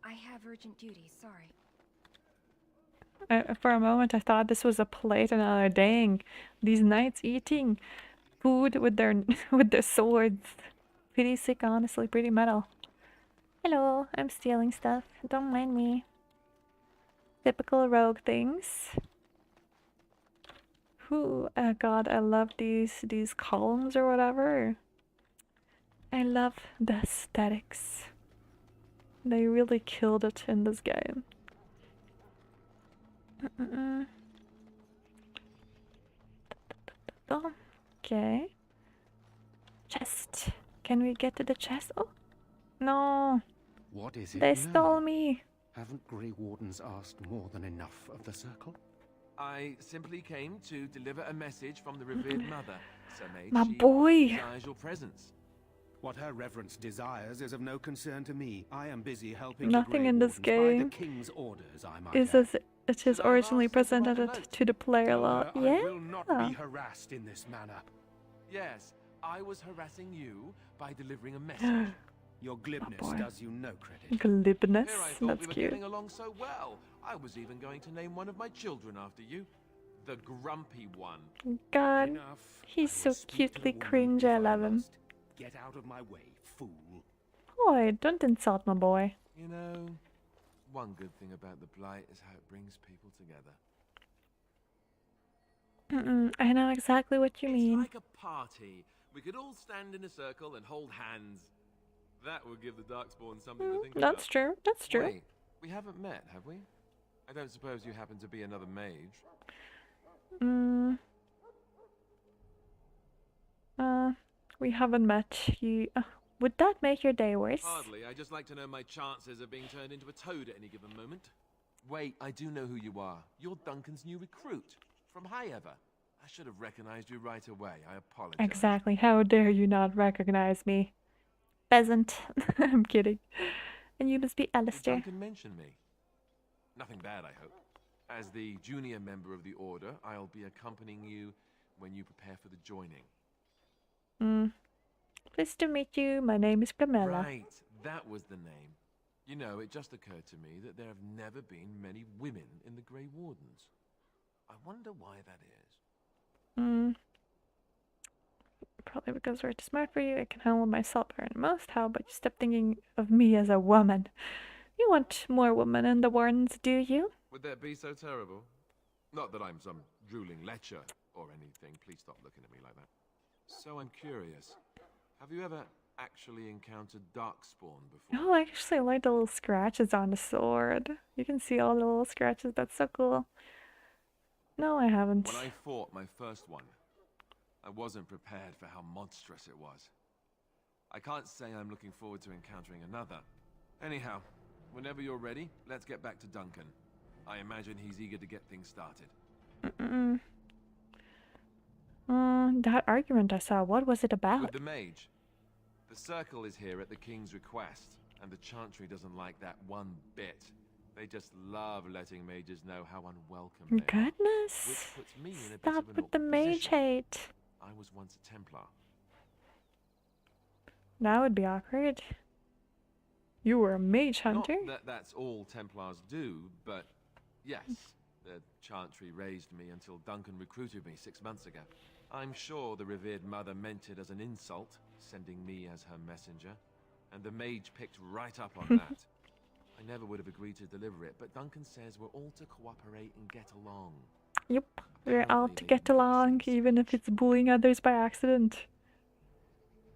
I have urgent duties, sorry. For a moment I thought this was a plate and dang, these knights eating food with their with their swords. Pretty sick, honestly, pretty metal. Hello, I'm stealing stuff. Don't mind me. Typical rogue things. God, I love these columns or whatever. I love the aesthetics. They really killed it in this game. Okay. Chest. Can we get to the chest? Oh, no. What is it? They now? stole me. Haven't Grey Wardens asked more than enough of the Circle? I simply came to deliver a message from the revered mother. Sir Mage, My she boy. desires your presence. What her reverence desires is of no concern to me. I am busy helping Nothing in this game the king's orders, I might is add. as it is originally presented to the player lot. I Yeah. will not be harassed in this manner. Yes, I was harassing you by delivering a message. Your glibness boy. does you no credit. Glibness. Here I thought That's we were cute. getting along so well. I was even going to name one of my children after you. The grumpy one. God, he's so cutely cringe. I love him. Get out of my way, fool. Boy, don't insult my boy. You know, one good thing about the Blight is how it brings people together. I know exactly what you mean. Like a party. We could all stand in a circle and hold hands. That would give the Darkspawn something to think about. That's true. That's true. Wait, we haven't met, have we? I don't suppose you happen to be another mage. We haven't met. You. Would that make your day worse? Hardly. I just like to know my chances of being turned into a toad at any given moment. Wait, I do know who you are. You're Duncan's new recruit from Highever. I should have recognized you right away. I apologize. Exactly. How dare you not recognize me? Peasant. I'm kidding. And you must be Did Alistair. Duncan mention me? Nothing bad, I hope. As the junior member of the Order, I'll be accompanying you when you prepare for the joining. Pleased to meet you. My name is Camilla. Right, that was the name. You know, it just occurred to me that there have never been many women in the Grey Wardens. I wonder why that is. Probably because we're too smart for you. I can handle myself better than most. How about you stop thinking of me as a woman? You want more women in the Wardens, do you? Would that be so terrible? Not that I'm some drooling lecher or anything. Please stop looking at me like that. So I'm curious. Have you ever actually encountered Darkspawn before? Oh, I actually like the little scratches on the sword. You can see all the little scratches. That's so cool. No, I haven't. When I fought my first one, I wasn't prepared for how monstrous it was. I can't say I'm looking forward to encountering another. Anyhow, whenever you're ready, let's get back to Duncan. I imagine he's eager to get things started. That argument I saw, what was it about? With the mage. The circle is here at the king's request, and the chantry doesn't like that one bit. They just love letting mages know how unwelcome they are. Goodness! Which puts me in a bit Stop of an with the awkward mage position. hate. I was once a Templar. That would be awkward. You were a mage Not hunter? that that's all Templars do, but yes, the chantry raised me until Duncan recruited me 6 months ago. I'm sure the revered mother meant it as an insult, sending me as her messenger, and the mage picked right up on that. I never would have agreed to deliver it, but Duncan says we're all to cooperate and get along. Yep, we're all to get along, even if it's bullying others by accident.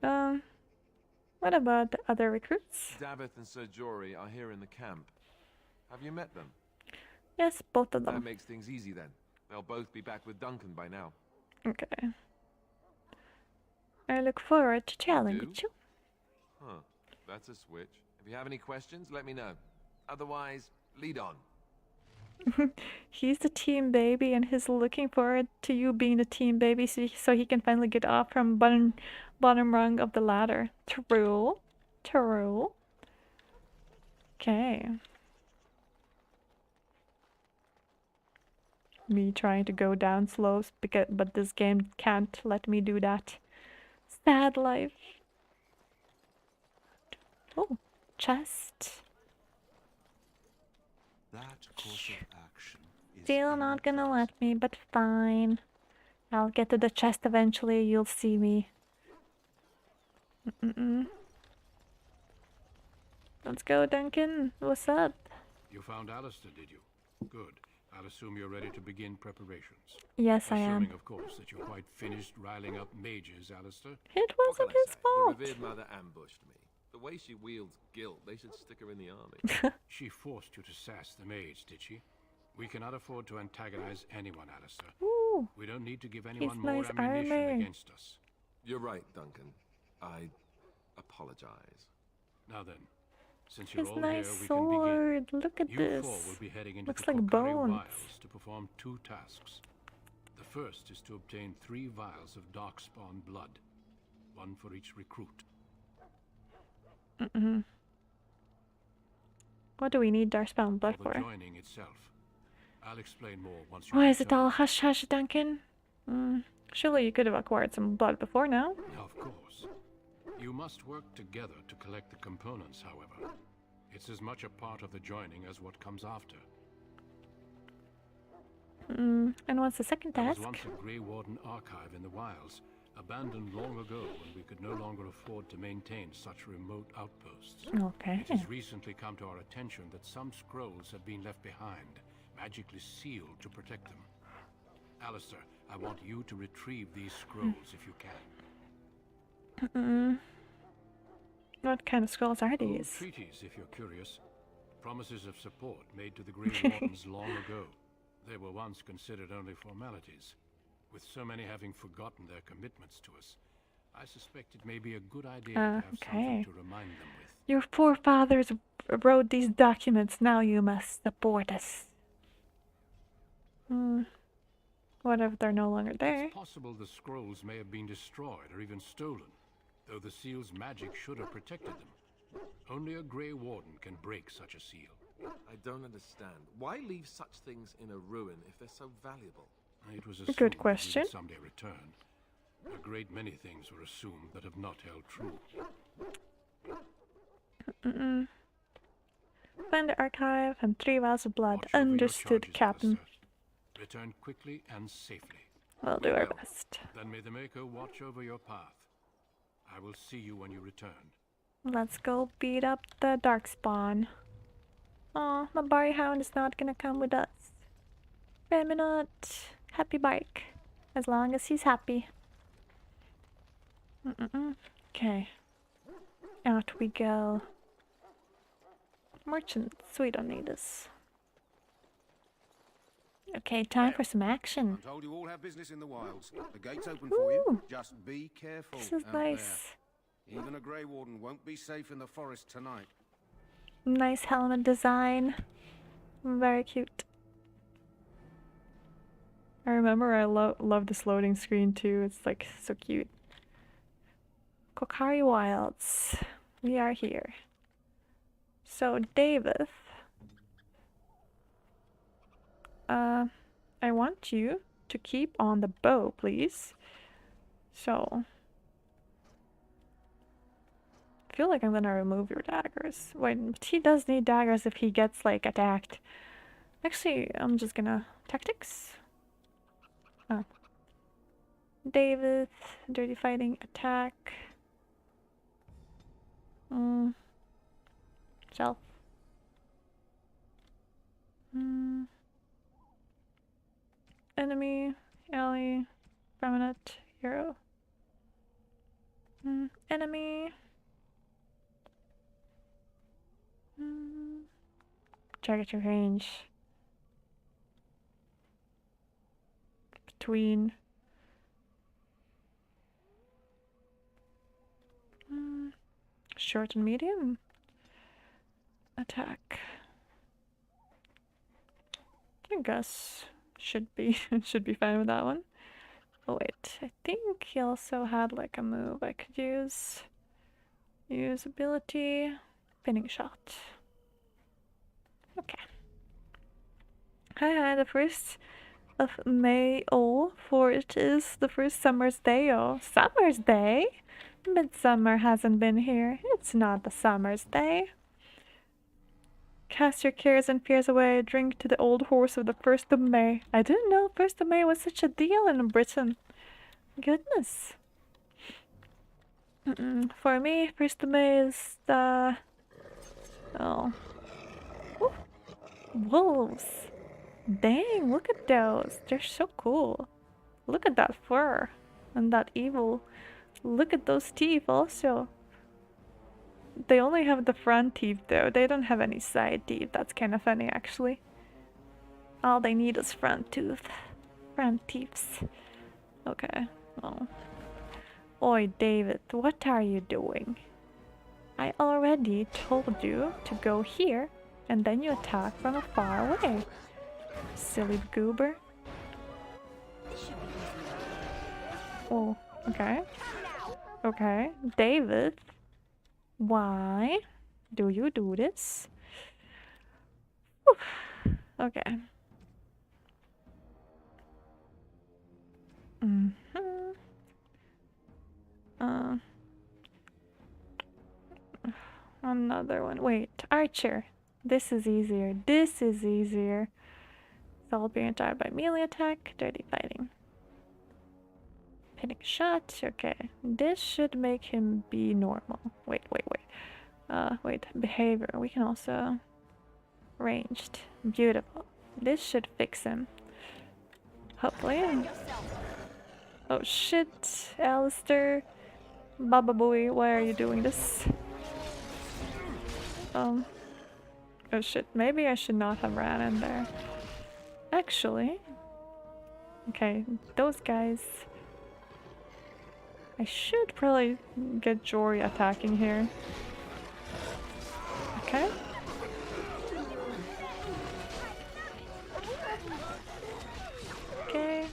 What about the other recruits? Davith and Sir Jory are here in the camp. Have you met them? Yes, both of That them. makes things easy then. They'll both be back with Duncan by now. Okay. I look forward to chatting with you. Huh, that's a switch. If you have any questions, let me know. Otherwise, lead on. He's the team baby and he's looking forward to you being the team baby so he can finally get off from bottom rung of the ladder. True. True. Okay. Me trying to go down slopes but this game can't let me do that. Sad life. Oh, chest. That course of action is Still not gonna let me, but fine. I'll get to the chest eventually, you'll see me. Let's go, Duncan. What's up? You found Alistair, did you? Good. I'll assume you're ready to begin preparations. Yes, I am. Assuming, of course, that you're quite finished riling up mages, Alistair. It wasn't his fault. The revered mother ambushed me. The way she wields guilt, they should stick her in the army. She forced you to sass the mage, did she? We cannot afford to antagonize anyone, Alistair. Ooh, we don't need to give anyone he's more nice ammunition armor. against us. You're right, Duncan. I apologize. Now then, since you're his all nice here, we sword. can begin. Look at You this. four will be heading into Looks the like Kokari bones. Wilds to perform 2 tasks. The first is to obtain 3 vials of darkspawn blood, 1 for each recruit. What do we need Darkspawn blood For the for? joining itself. I'll explain more once you Why is it return. all hush hush, Duncan? Surely you could have acquired some blood before now. Of course. You must work together to collect the components, however. It's as much a part of the joining as what comes after. And what's the second There task? was once a Grey Warden archive in the wilds, abandoned long ago when we could no longer afford to maintain such remote outposts. Okay. It has recently come to our attention that some scrolls have been left behind, magically sealed to protect them. Alistair, I want you to retrieve these scrolls if you can. What kind of scrolls are Old these? treaties, if you're curious. Promises of support made to the Grey Wardens long ago. They were once considered only formalities. With so many having forgotten their commitments to us, I suspect it may be a good idea to have something to remind them with. Your forefathers wrote these documents, now you must support us. What if they're no longer there? It's possible the scrolls may have been destroyed or even stolen, though the seal's magic should have protected them. Only a Grey Warden can break such a seal. I don't understand. Why leave such things in a ruin if they're so valuable? It was Good assumed that we question. would someday return. A great many things were assumed that have not held true. Find the archive and 3 vials of blood. Watch over your Understood, charges, Captain. Alistair. Return quickly and safely. We'll do our best. Then may the Maker watch over your path. I will see you when you return. Let's go beat up the Darkspawn. Aw, my Barry Hound is not gonna come with us. Feminot, happy bike. As long as he's happy. Okay. Out we go. Merchants, we don't need this. Okay, time for some action. I'm told you all have business in the wilds. The gate's open for you. Just be careful. This is out nice. there. Even a Grey Warden won't be safe in the forest tonight. Nice helmet design. Very cute. I remember I love this loading screen too. It's like so cute. Kokari Wilds. We are here. So David, I want you to keep on the bow, please. So I feel like I'm gonna remove your daggers. Wait, but he does need daggers if he gets like attacked. Actually, I'm just gonna tactics. Oh. David, dirty fighting, attack. Self. Enemy, ally, permanent, hero. Enemy. Target your range. Between. Short and medium. Attack. I guess should be fine with that one. Oh wait, I think he also had like a move I could use. Use ability, pinning shot. Okay. Hi, the 1st of May. Oh, for it is the first summer's day. Oh, summer's day? Midsummer hasn't been here. It's not the summer's day. Cast your cares and fears away. Drink to the old horse of the 1st of May. I didn't know 1st of May was such a deal in Britain. Goodness. For me, 1st of May is the... Oh. Ooh. Wolves. Dang, look at those. They're so cool. Look at that fur. And that evil. Look at those teeth also. They only have the front teeth though. They don't have any side teeth. That's kind of funny actually. All they need is front tooth. Front teeth. Okay. Oh. Oi, David, what are you doing? I already told you to go here, and then you attack from far away. Silly goober. Oh, okay. Okay, David. Why do you do this? Whew. Okay. Another one. Wait, Archer. This is easier. This is easier. They'll be attacked by melee attack, dirty fighting. Pinning shot. Okay, this should make him be normal. Wait. Wait. Behavior. We can also ranged. Beautiful. This should fix him. Hopefully. Oh shit, Alistair. Baba Booey, why are you doing this? Oh shit, maybe I should not have ran in there. Actually. Okay, those guys. I should probably get Jory attacking here. Okay. Okay.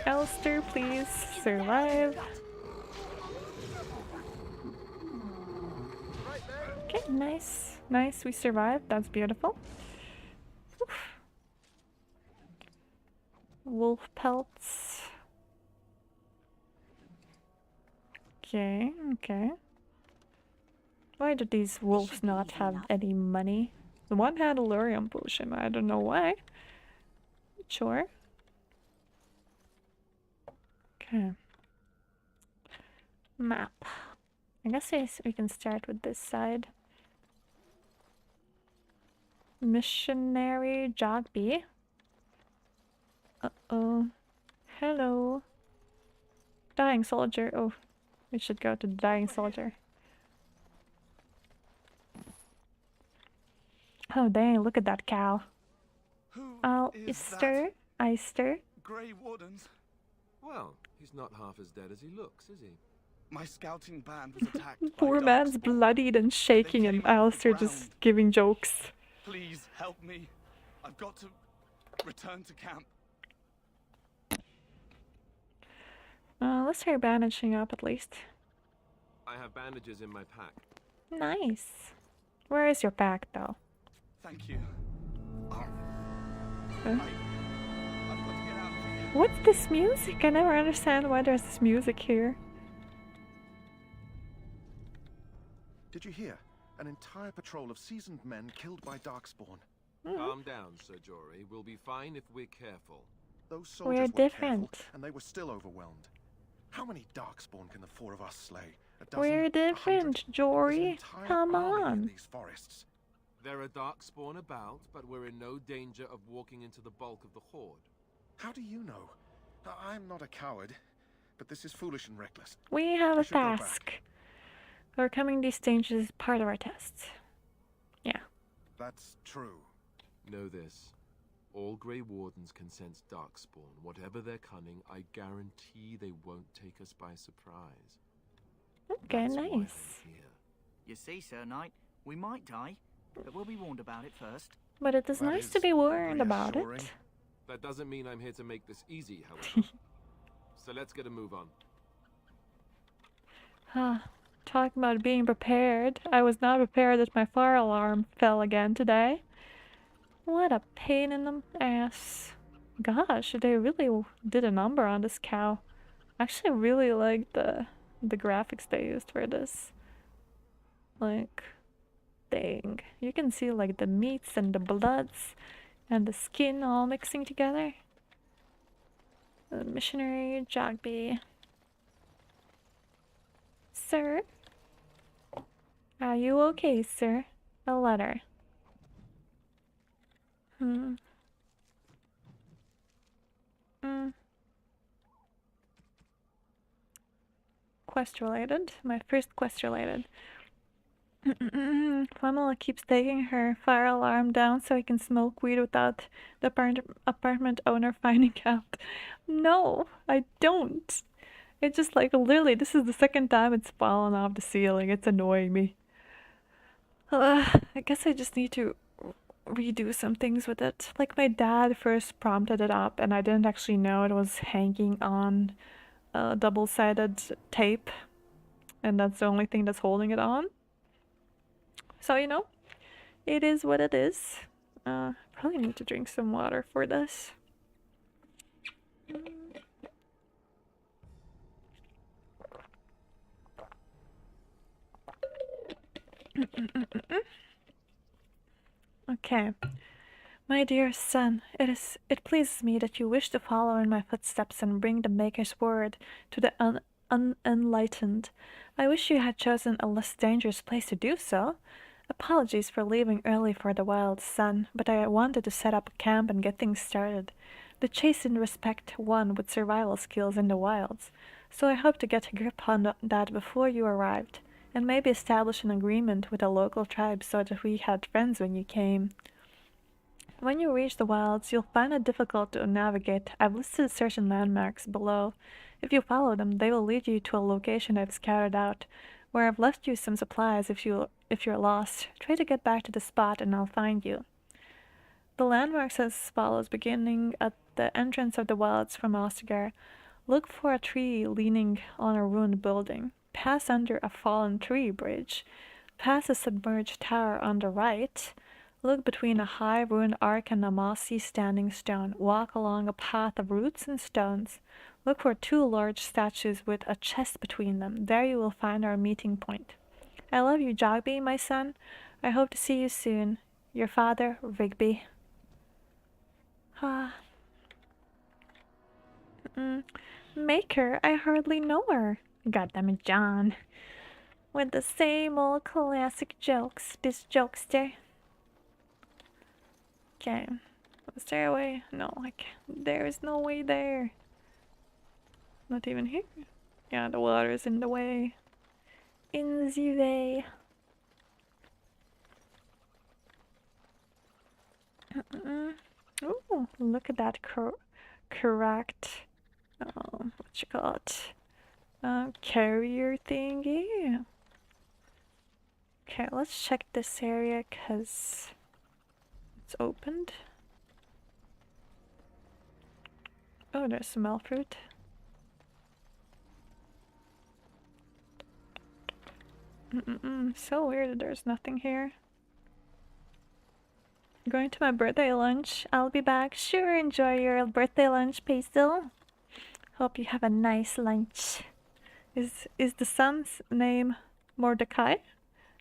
Alistair, please survive. Okay, nice. Nice, we survived. That's beautiful. Oof. Wolf pelts. Okay. Why do these wolves not have any money? The one had a Lurium potion. I don't know why. Sure. Okay. Map. I guess we can start with this side. Missionary Jogby. Uh-oh. Hello. Dying soldier. Oh, we should go to the dying soldier. Oh dang, look at that cow. I'll Ister? Eister? Grey Wardens? Well, he's not half as dead as he looks, is he? My scouting band was attacked by Poor man's bloodied and shaking, and Alistair just giving jokes. Please help me. I've got to return to camp. Let's try bandaging up at least. I have bandages in my pack. Nice. Where is your pack, though? Thank you. Huh? What's this music? I never understand why there's this music here. Did you hear? An entire patrol of seasoned men killed by Darkspawn. Calm down, Sir Jory. We'll be fine if we're careful. Those soldiers We're were different. careful, and they were still overwhelmed. How many Darkspawn can the four of us slay? A dozen? We're different, Jory. Come on. These forests. There are darkspawn about, but we're in no danger of walking into the bulk of the horde. How do you know? I'm not a coward, but this is foolish and reckless. We have I a should go back. task. Overcoming these dangers is part of our tests. Yeah. That's true. Know this. All Grey Wardens can sense darkspawn. Whatever their cunning, I guarantee they won't take us by surprise. Okay, That's why I'm nice. here. You see, Sir Knight, we might die, but we'll be warned about it first. But it is nice to be warned about it. That doesn't mean I'm here to make this easy, however. So let's get a move on. Talking about being prepared. I was not prepared that my fire alarm fell again today. What a pain in the ass. Gosh, they really did a number on this cow. I actually really like the graphics they used for this. Like, dang. You can see like the meats and the bloods and the skin all mixing together. The missionary Jogby. Sir? Are you okay, sir? A letter. Quest related. My first quest related. Pamela keeps taking her fire alarm down so I can smoke weed without the apartment owner finding out. No, I don't. It's just like literally this is the second time it's fallen off the ceiling. It's annoying me. I guess I just need to redo some things with it. Like my dad first prompted it up and I didn't actually know it was hanging on double-sided tape. And that's the only thing that's holding it on. So, you know, it is what it is. Probably need to drink some water for this. Okay. My dear son, it pleases me that you wish to follow in my footsteps and bring the Maker's word to the unenlightened. I wish you had chosen a less dangerous place to do so. Apologies for leaving early for the wild, son, but I wanted to set up a camp and get things started. The chastened respect one with survival skills in the wilds, so I hope to get a grip on that before you arrived, and maybe establish an agreement with a local tribe so that we had friends when you came. When you reach the wilds, you'll find it difficult to navigate. I've listed certain landmarks below. If you follow them, they will lead you to a location I've scouted out, where I've left you some supplies if you're lost. Try to get back to the spot and I'll find you. The landmarks as follows, beginning at the entrance of the wilds from Ostagar. Look for a tree leaning on a ruined building. Pass under a fallen tree bridge. Pass a submerged tower on the right. Look between a high ruined arch and a mossy standing stone. Walk along a path of roots and stones. Look for 2 large statues with a chest between them. There you will find our meeting point. I love you, Jogby, my son. I hope to see you soon. Your father, Rigby. Maker, I hardly know her. Goddamn John. With the same old classic jokes, this jokester. Okay. Is there a way? No, there is no way there. Not even here? Yeah, the water is in the way. In the way. Ooh, look at that correct. What you call it? Carrier thingy. Okay, let's check this area because it's opened. Oh, there's some elf fruit. So weird that there's nothing here. Going to my birthday lunch. I'll be back. Sure, enjoy your birthday lunch, Pastel. Hope you have a nice lunch. Is the son's name Mordecai?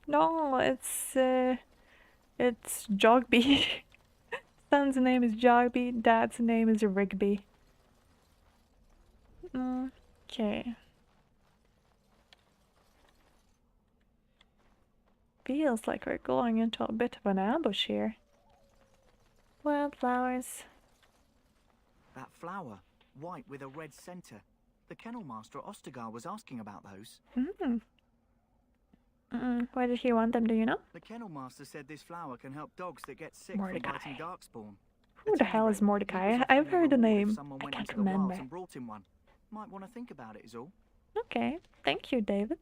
No, it's Jogby. Son's name is Jogby. Dad's name is Rigby. Okay. Feels like we're going into a bit of an ambush here. Wildflowers. That flower, white with a red center. The kennel master at Ostergar was asking about those. Why did he want them, do you know? The kennel master said this flower can help dogs that get sick Mordecai. from biting darkspawn. Who the hell is Mordecai? I've heard the name. I can't remember. And brought him one. Might want to think about it is all. Okay, thank you, David.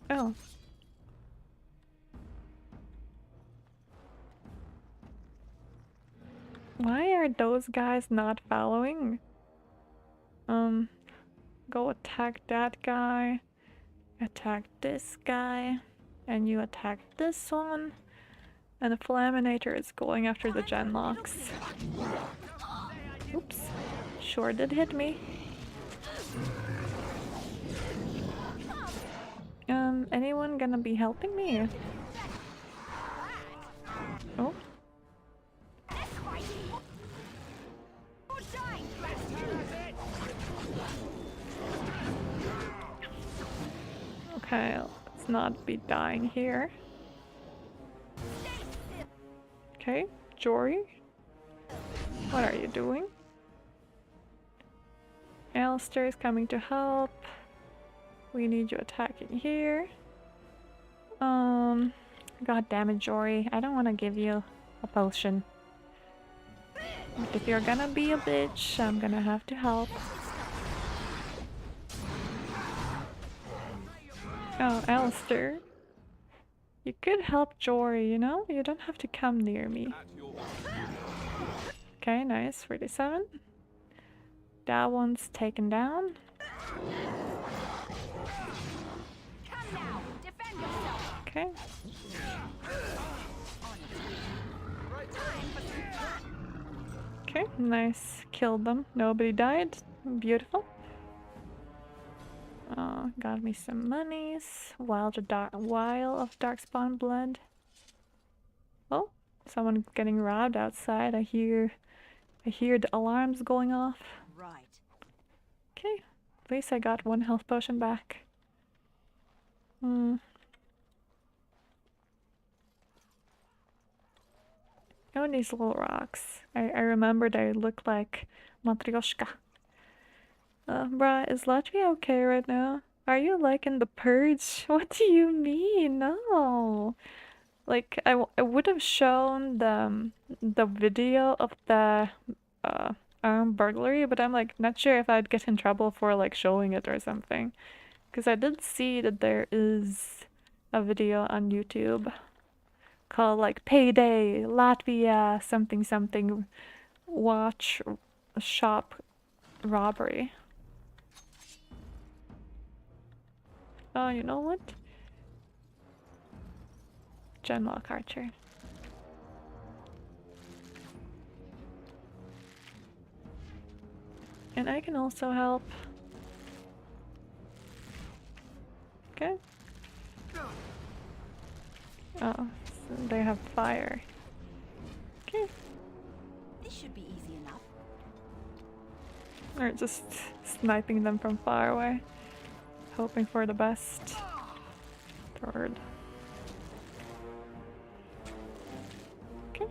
Oh. Why are those guys not following? Go attack that guy. Attack this guy. And you attack this one. And the Flaminator is going after the Genlocks. Oops. Sure did hit me. Anyone gonna be helping me? Oh. Okay, let's not be dying here. Okay, Jory. What are you doing? Alistair is coming to help. We need you attacking here. God damn it, Jory. I don't want to give you a potion. But if you're gonna be a bitch, I'm gonna have to help. Oh, Alistair. You could help Jory, you know? You don't have to come near me. Okay, nice. 37. That one's taken down. Okay. Okay, nice. Killed them. Nobody died. Beautiful. Got me some monies. Vial of darkspawn blood. Oh, someone getting robbed outside. I hear the alarms going off. Right. Okay, at least I got one health potion back. Oh, these little rocks. I remember they look like matryoshka. Bruh, is Latvia okay right now? Are you like in the purge? What do you mean? No. Like, I would have shown the video of the armed burglary, but I'm like not sure if I'd get in trouble for like showing it or something. Because I did see that there is a video on YouTube called like Payday Latvia something something watch shop robbery. Oh, you know what? Genlock Archer. And I can also help. Okay. Oh, so they have fire. Okay. This should be easy enough. Or just sniping them from far away. Hoping for the best. Third. Okay.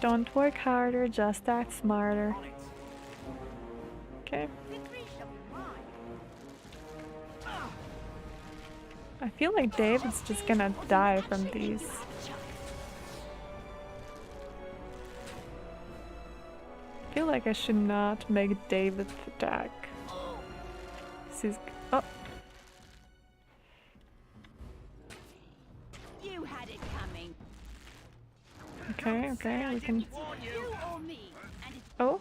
Don't work harder, just act smarter. Okay. I feel like David's just gonna die from these. I feel like I should not make David attack. He's, oh. You had it coming. Okay, okay, we can. You or me, and it Oh,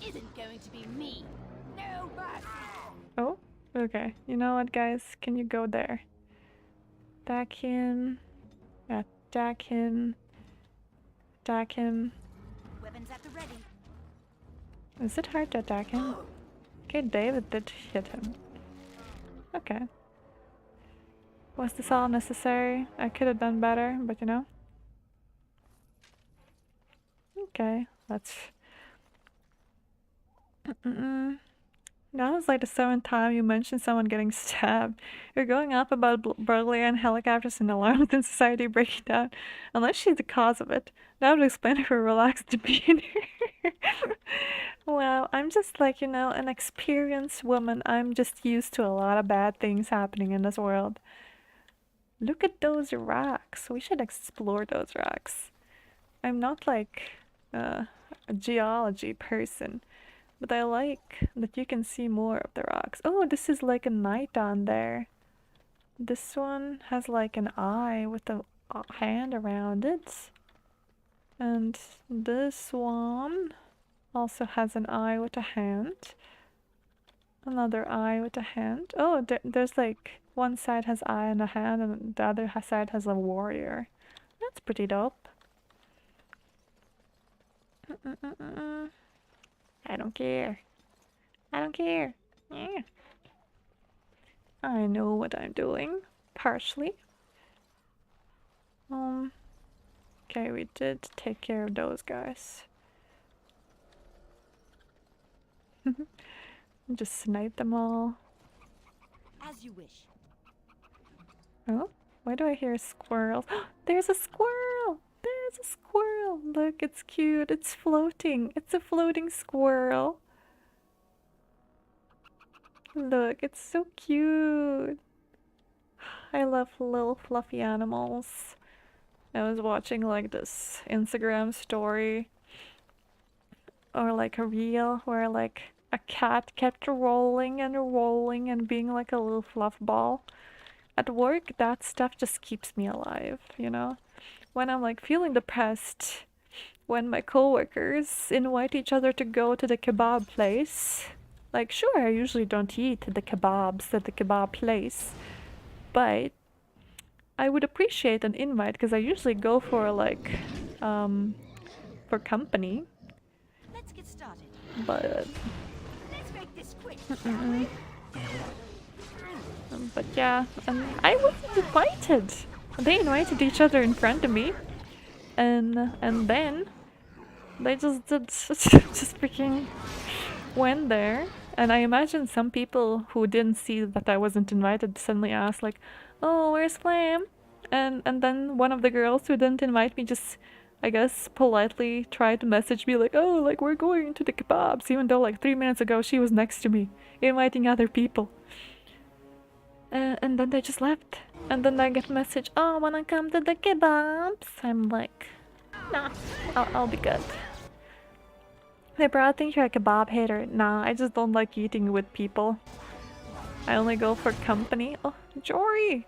isn't going to be me. No mercy. oh, okay. You know what, guys? Can you go there? Attack him. Attack him. Attack him. Weapons at the ready. Is it hard to attack him? Okay, David did hit him. Okay. Was this all necessary? I could have done better, but you know. Okay, let's... That was like the 7th time you mentioned someone getting stabbed. You're going off about burglary and helicopters and alarms in society breaking down. Unless she's the cause of it. That would explain her relaxed demeanor. Wow, I'm just like, you know, an experienced woman. I'm just used to a lot of bad things happening in this world. Look at those rocks. We should explore those rocks. I'm not like a geology person. But I like that you can see more of the rocks. Oh, this is like a knight on there. This one has like an eye with a hand around it. And this one also has an eye with a hand. Another eye with a hand. Oh, there's like one side has eye and a hand and the other side has a warrior. That's pretty dope. I don't care. I don't care. Yeah. I know what I'm doing. Partially. Okay, we did take care of those guys. Just snipe them all. As you wish. Oh, why do I hear squirrels? There's a squirrel! There's a squirrel! Look, it's cute. It's floating. It's a floating squirrel. Look, it's so cute. I love little fluffy animals. I was watching like this Instagram story or like a reel where like a cat kept rolling and being like a little fluff ball. At work, that stuff just keeps me alive, you know? When I'm like feeling depressed, when my coworkers invite each other to go to the kebab place, like sure, I usually don't eat the kebabs at the kebab place, but I would appreciate an invite because I usually go for like for company. Let's get started. But let's make this quick, shall we? But yeah, and I wasn't invited. They invited each other in front of me, and then they just just freaking went there. And I imagine some people who didn't see that I wasn't invited suddenly asked like, "Oh, where's Flam?" And then one of the girls who didn't invite me just, I guess, politely tried to message me like, "Oh, like we're going to the kebabs," even though like 3 minutes ago she was next to me inviting other people. And then they just left. And then I get a message, "Oh, wanna come to the kebabs?" I'm like, nah, I'll be good. Hey bro, I think you're a kebab hater. Nah, I just don't like eating with people. I only go for company. Oh, Jory,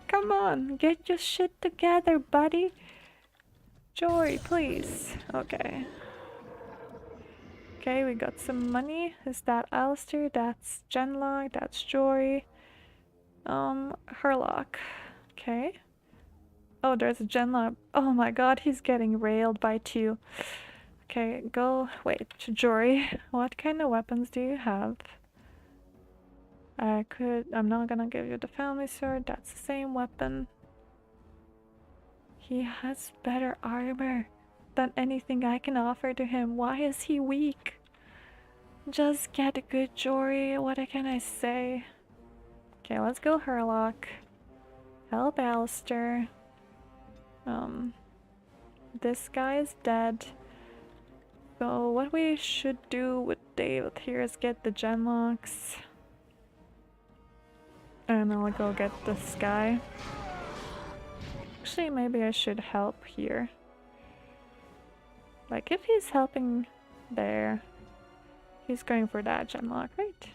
come on, get your shit together, buddy. Jory, please. Okay. Okay, we got some money. Is that Alistair? That's Genlock. That's Jory. Herlock. Okay. Oh, there's a Genlock. Oh my god, he's getting railed by 2. Okay, go. Wait, Jory. What kind of weapons do you have? I'm not gonna give you the family sword. That's the same weapon. He has better armor than anything I can offer to him. Why is he weak? Just get a good Jory. What can I say? Okay, let's go Herlock. Help Alistair. This guy's dead. So what we should do with David here is get the Genlocks. And I'll go get this guy. Actually, maybe I should help here. Like, if he's helping there, he's going for that gemlock, right?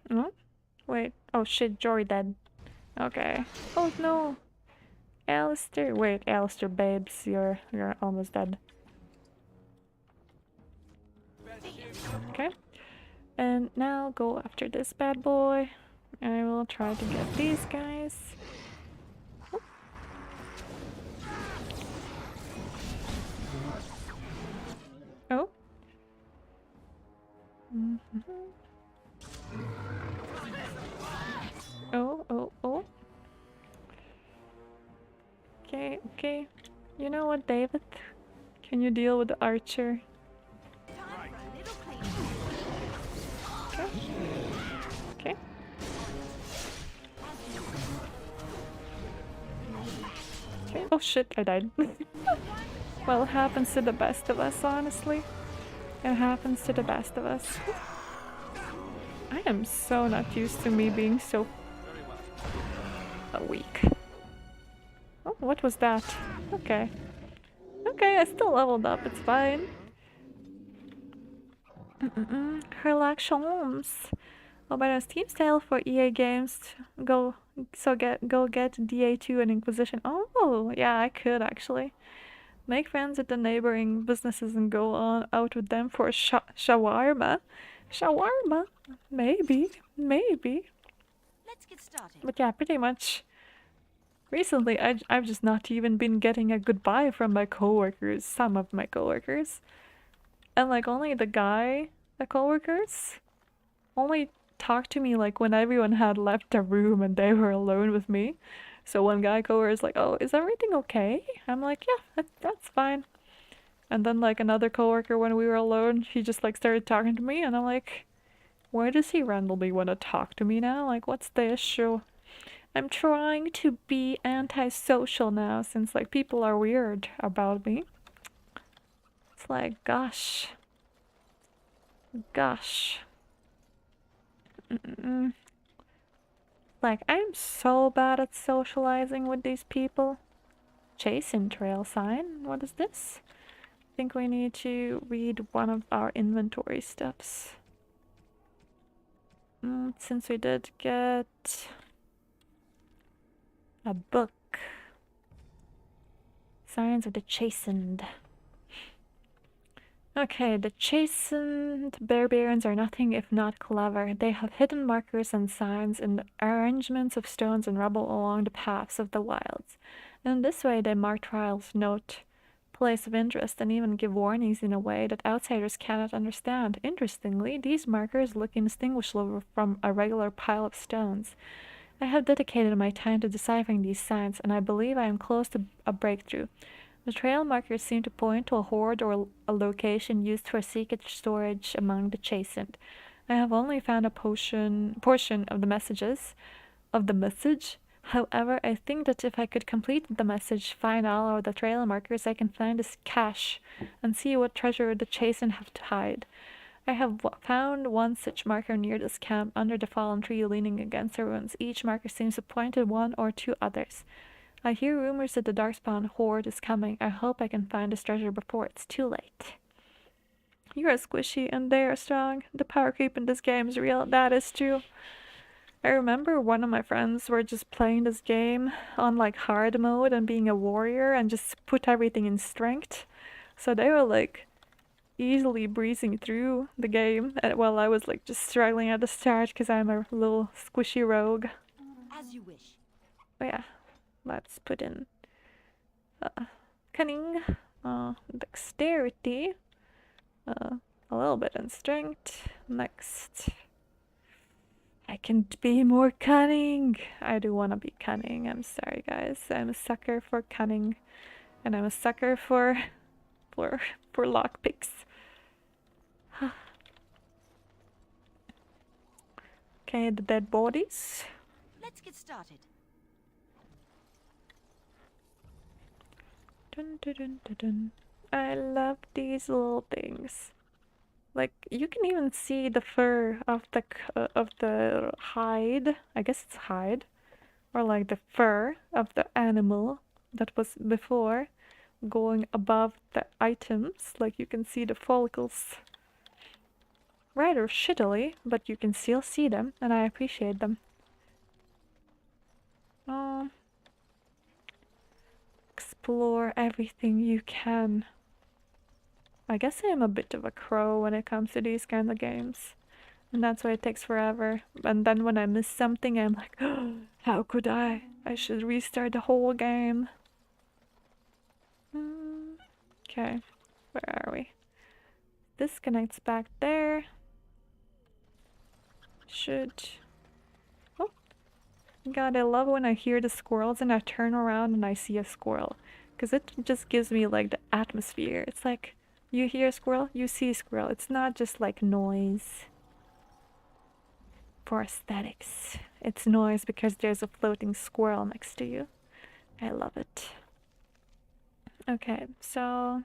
No? Wait. Oh shit, Jory dead. Okay. Oh no! Alistair. Wait, Alistair, babes, you're almost dead. Okay. And now go after this bad boy. I will try to get these guys. Oh. Oh, oh, oh. Okay, okay. You know what, David? Can you deal with the archer? Okay. Okay. Okay. Oh shit, I died. Well, it happens to the best of us, honestly. It happens to the best of us. I am so not used to me being so weak. Oh, what was that? Okay. Okay, I still leveled up, it's fine. Herlock Sholmes. Oh, by the Steam sale for EA games, go get DA2 and Inquisition. Oh, yeah, I could actually. Make friends with the neighboring businesses and go on out with them for a shawarma. Shawarma? Maybe. Let's get started. But yeah, pretty much. Recently, I've just not even been getting a goodbye from my coworkers, some of my coworkers. And like only the coworkers, only talked to me like when everyone had left the room and they were alone with me. So one guy coworker is like, "Oh, is everything okay?" I'm like, "Yeah, that's fine." And then like another coworker, when we were alone, he just like started talking to me, and I'm like, "Why does he randomly want to talk to me now? Like, what's the issue?" I'm trying to be antisocial now since like people are weird about me. It's like, gosh. Like, I'm so bad at socializing with these people. Chasing trail sign? What is this? I think we need to read one of our inventory steps. Since we did get a book. Signs of the Chastened. Okay, the chastened barbarians are nothing if not clever. They have hidden markers and signs in the arrangements of stones and rubble along the paths of the wilds. In this way they mark trials, note place of interest, and even give warnings in a way that outsiders cannot understand. Interestingly, these markers look indistinguishable from a regular pile of stones. I have dedicated my time to deciphering these signs, and I believe I am close to a breakthrough. The trail markers seem to point to a hoard or a location used for secret storage among the chastened. I have only found a portion of the message. However, I think that if I could complete the message, find all of the trail markers, I can find this cache and see what treasure the chastened have to hide. I have found one such marker near this camp, under the fallen tree leaning against the ruins. Each marker seems to point to one or two others. I hear rumors that the Darkspawn horde is coming. I hope I can find this treasure before it's too late. You are squishy and they are strong. The power creep in this game is real. That is true. I remember one of my friends were just playing this game on like hard mode and being a warrior and just put everything in strength. So they were like easily breezing through the game while I was like just struggling at the start because I'm a little squishy rogue. As you wish. Oh yeah. Let's put in cunning, dexterity, a little bit in strength. Next, I can be more cunning. I do want to be cunning. I'm sorry, guys. I'm a sucker for cunning, and I'm a sucker for lockpicks. Okay, the dead bodies. Let's get started. Dun, dun, dun, dun, dun. I love these little things. Like you can even see the fur of the hide. I guess it's hide, or like the fur of the animal that was before going above the items. Like you can see the follicles rather shittily, but you can still see them, and I appreciate them. Oh, explore everything you can. I guess I am a bit of a crow when it comes to these kind of games. And that's why it takes forever. And then when I miss something, I'm like, oh, how could I? I should restart the whole game. Okay, where are we? This connects back there. Should... Oh, God, I love when I hear the squirrels and I turn around and I see a squirrel. Because it just gives me like the atmosphere. It's like, you hear a squirrel, you see a squirrel. It's not just like noise. For aesthetics. It's noise because there's a floating squirrel next to you. I love it. Okay, so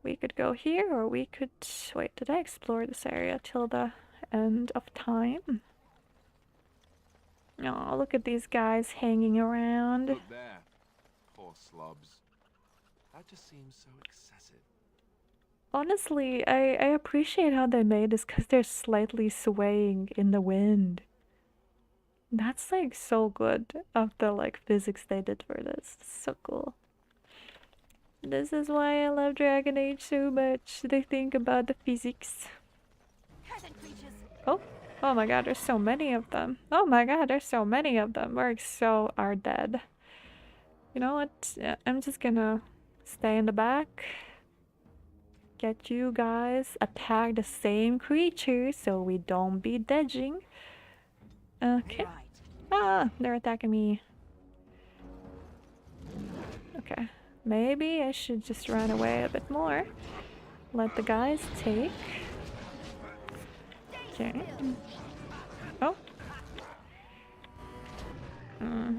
we could go here or we could... Wait, did I explore this area till the end of time? Oh, look at these guys hanging around. Look there. Poor slobs. That just seems so excessive. Honestly, I appreciate how they made this because they're slightly swaying in the wind. That's like so good of the like physics they did for this. It's so cool. This is why I love Dragon Age so much. They think about the physics. Oh, oh my god, there's so many of them. Oh my god, there's so many of them. We're so are dead. You know what? Yeah, I'm just gonna stay in the back. Get you guys attack the same creature so we don't be dodging. Okay. Ah, they're attacking me. Okay. Maybe I should just run away a bit more. Let the guys take. Okay. Oh.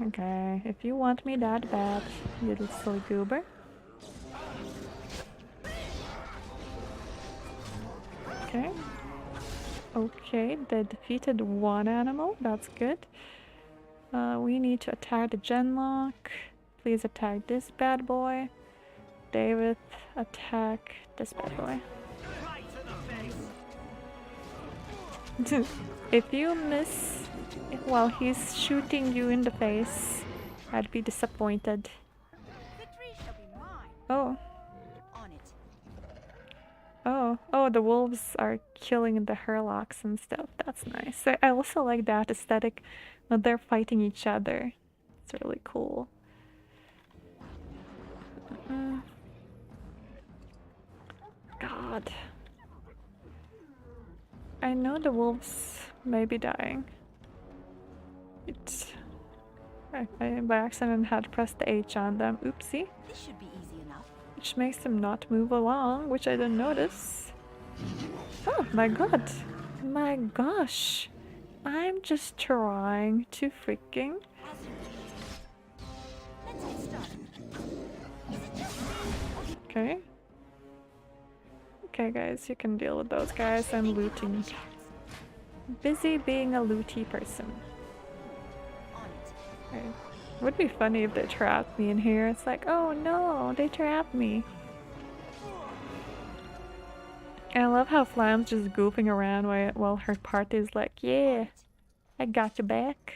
Okay. If you want me that bad, you little silly goober. Okay. Okay, they defeated one animal. That's good. We need to attack the genlock. Please attack this bad boy. David, attack this bad boy. If you miss while he's shooting you in the face, I'd be disappointed. Oh. Oh, the wolves are killing the Herlocks and stuff. That's nice. I also like that aesthetic when they're fighting each other. It's really cool. God. I know the wolves may be dying. I by accident had pressed the H on them. Oopsie. This should be easy enough. Which makes them not move along, which I didn't notice. Oh my god. My gosh. I'm just trying to freaking... Okay. Okay guys, you can deal with those guys. I'm looting. Busy being a looty person. Okay. Would be funny if they trapped me in here. It's like, oh no, they trapped me. I love how Flam's just goofing around while her party's like, yeah, I got your back.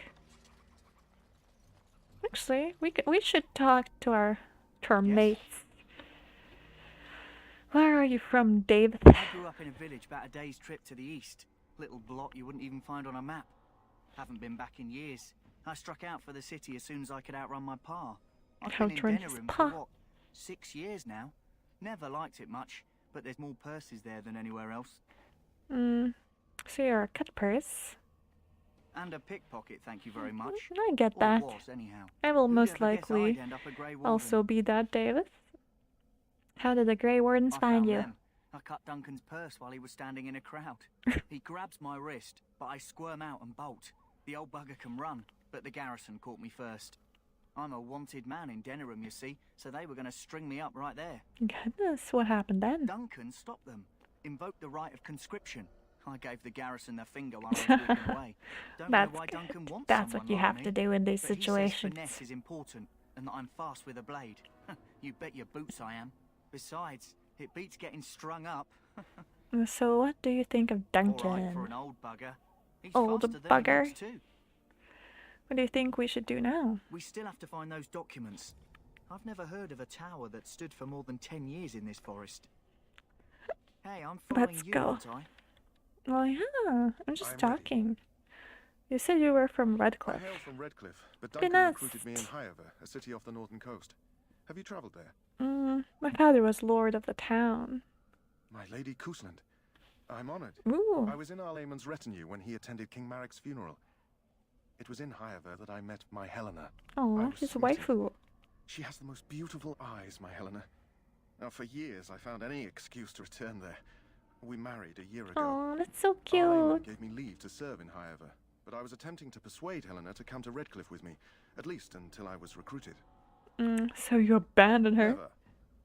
Actually, we should talk to our mates. Where are you from, Dave? I grew up in a village about a day's trip to the east. Little blot you wouldn't even find on a map. Haven't been back in years. I struck out for the city as soon as I could outrun my pa. I've been in Denerim for what, 6 years now? Never liked it much, but there's more purses there than anywhere else. So you're a cut purse. And a pickpocket, thank you very much. I get that. Was, anyhow. I will Who'd most ever guess likely I'd end up a Grey Warden? also be that, David. How did the Grey Wardens find you? Them. I cut Duncan's purse while he was standing in a crowd. He grabs my wrist, but I squirm out and bolt. The old bugger can run, but the garrison caught me first. I'm a wanted man in Denerim, you see, so they were going to string me up right there. Goodness, what happened then? Duncan stopped them. Invoke the right of conscription. I gave the garrison their finger while I was walking away. Don't know why Duncan wants That's someone what you like have me, to do in these but situations. He says finesse is important, and that I'm fast with a blade. You bet your boots I am. Besides, it beats getting strung up. So what do you think of Duncan? All right for an old bugger. He's Old faster than he bugger? looks too. What do you think we should do now? We still have to find those documents. I've never heard of a tower that stood for more than 10 years in this forest. Hey, I'm following Let's you, go. aren't I? Well, yeah, I'm just I'm talking. You said you were from I Redcliffe. hail from Redcliffe, but Duncan recruited me in Highover, a city off the northern coast. Have you travelled there? My father was lord of the town. My lady Cousland. I'm honoured. Ooh. I was in Arlemon's retinue when he attended King Marek's funeral. It was in Highover that I met my Helena. Oh, his waifu. She has the most beautiful eyes, my Helena. Now, for years, I found any excuse to return there. We married a year ago. Oh, that's so Arlemon cute. gave me leave to serve in Highover, but I was attempting to persuade Helena to come to Redcliffe with me, at least until I was recruited. So you abandoned her? Never.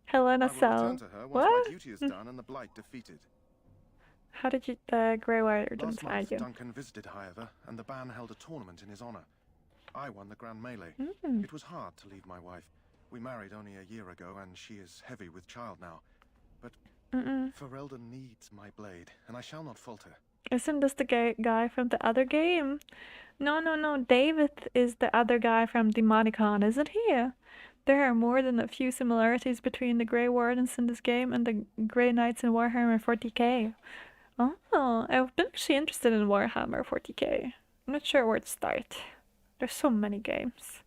Helena I will return so. to her once What? my duty is done and the Blight defeated. How did you, the Grey Wardens Last find month, you? Duncan visited Highover, and the band held a tournament in his honour. I won the Grand Melee. It was hard to leave my wife. We married only a year ago, and she is heavy with child now. But Ferelden needs my blade, and I shall not falter. Isn't this the guy from the other game? No. David is the other guy from Demonicon, isn't he? There are more than a few similarities between the Grey Wardens in this game and the Grey Knights in Warhammer 40k. Oh, I've been actually interested in Warhammer 40k. I'm not sure where to start. There's so many games.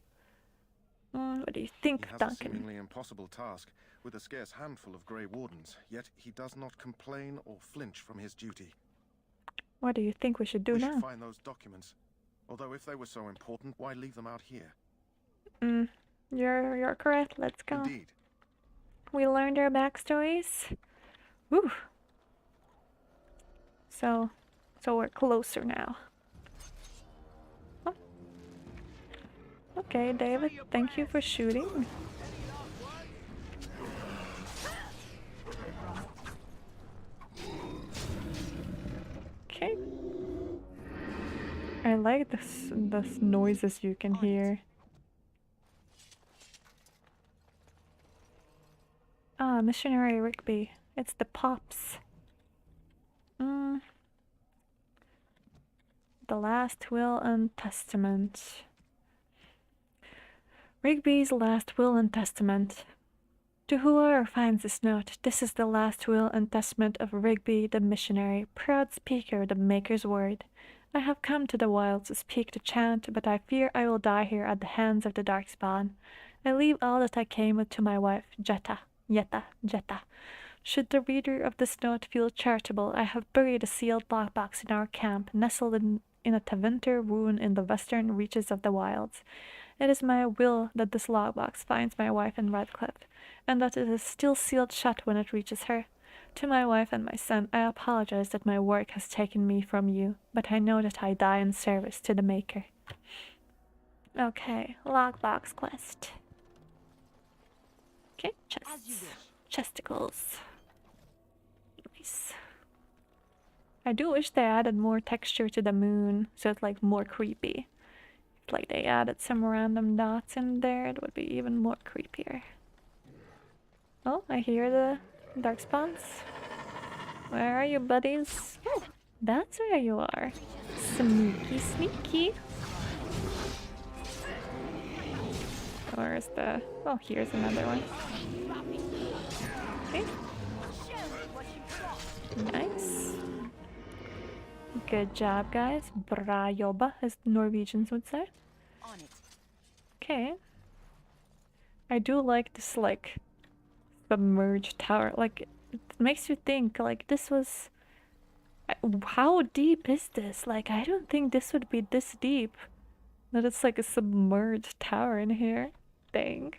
What do you think, He has Duncan? a seemingly impossible task, with a scarce handful of Grey Wardens, yet he does not complain or flinch from his duty. What do you think we should do We now? should find those documents. Although if they were so important, why leave them out here? You're correct. Let's go. Indeed. We learned their backstories. Woo. So we're closer now. Oh. Okay, David. Thank you for shooting. Okay. I like this noises you can hear. Ah, Missionary Rigby. It's the Pops. The Last Will and Testament. Rigby's Last Will and Testament. To whoever finds this note, this is the last will and testament of Rigby the missionary, proud speaker of the Maker's word. I have come to the wilds to speak the chant, but I fear I will die here at the hands of the Darkspawn. I leave all that I came with to my wife, Jetta. Should the reader of this note feel charitable, I have buried a sealed lockbox in our camp, nestled in a Tevinter ruin in the western reaches of the wilds. It is my will that this lockbox finds my wife in Redcliffe, and that it is still sealed shut when it reaches her. To my wife and my son, I apologize that my work has taken me from you, but I know that I die in service to the Maker. Okay, lockbox quest. Okay, chests. Chesticles. Nice. I do wish they added more texture to the moon, so it's like more creepy. If like they added some random dots in there, it would be even more creepier. Oh, I hear the Darkspawns. Where are you, buddies? Oh, that's where you are. Sneaky. Where's the... Oh, here's another one. Okay. Nice. Good job, guys. Bra jobba, as Norwegians would say. Okay. I do like this, like, submerged tower. Like, it makes you think, like, this was... How deep is this? Like, I don't think this would be this deep. That it's like a submerged tower in here. Dang.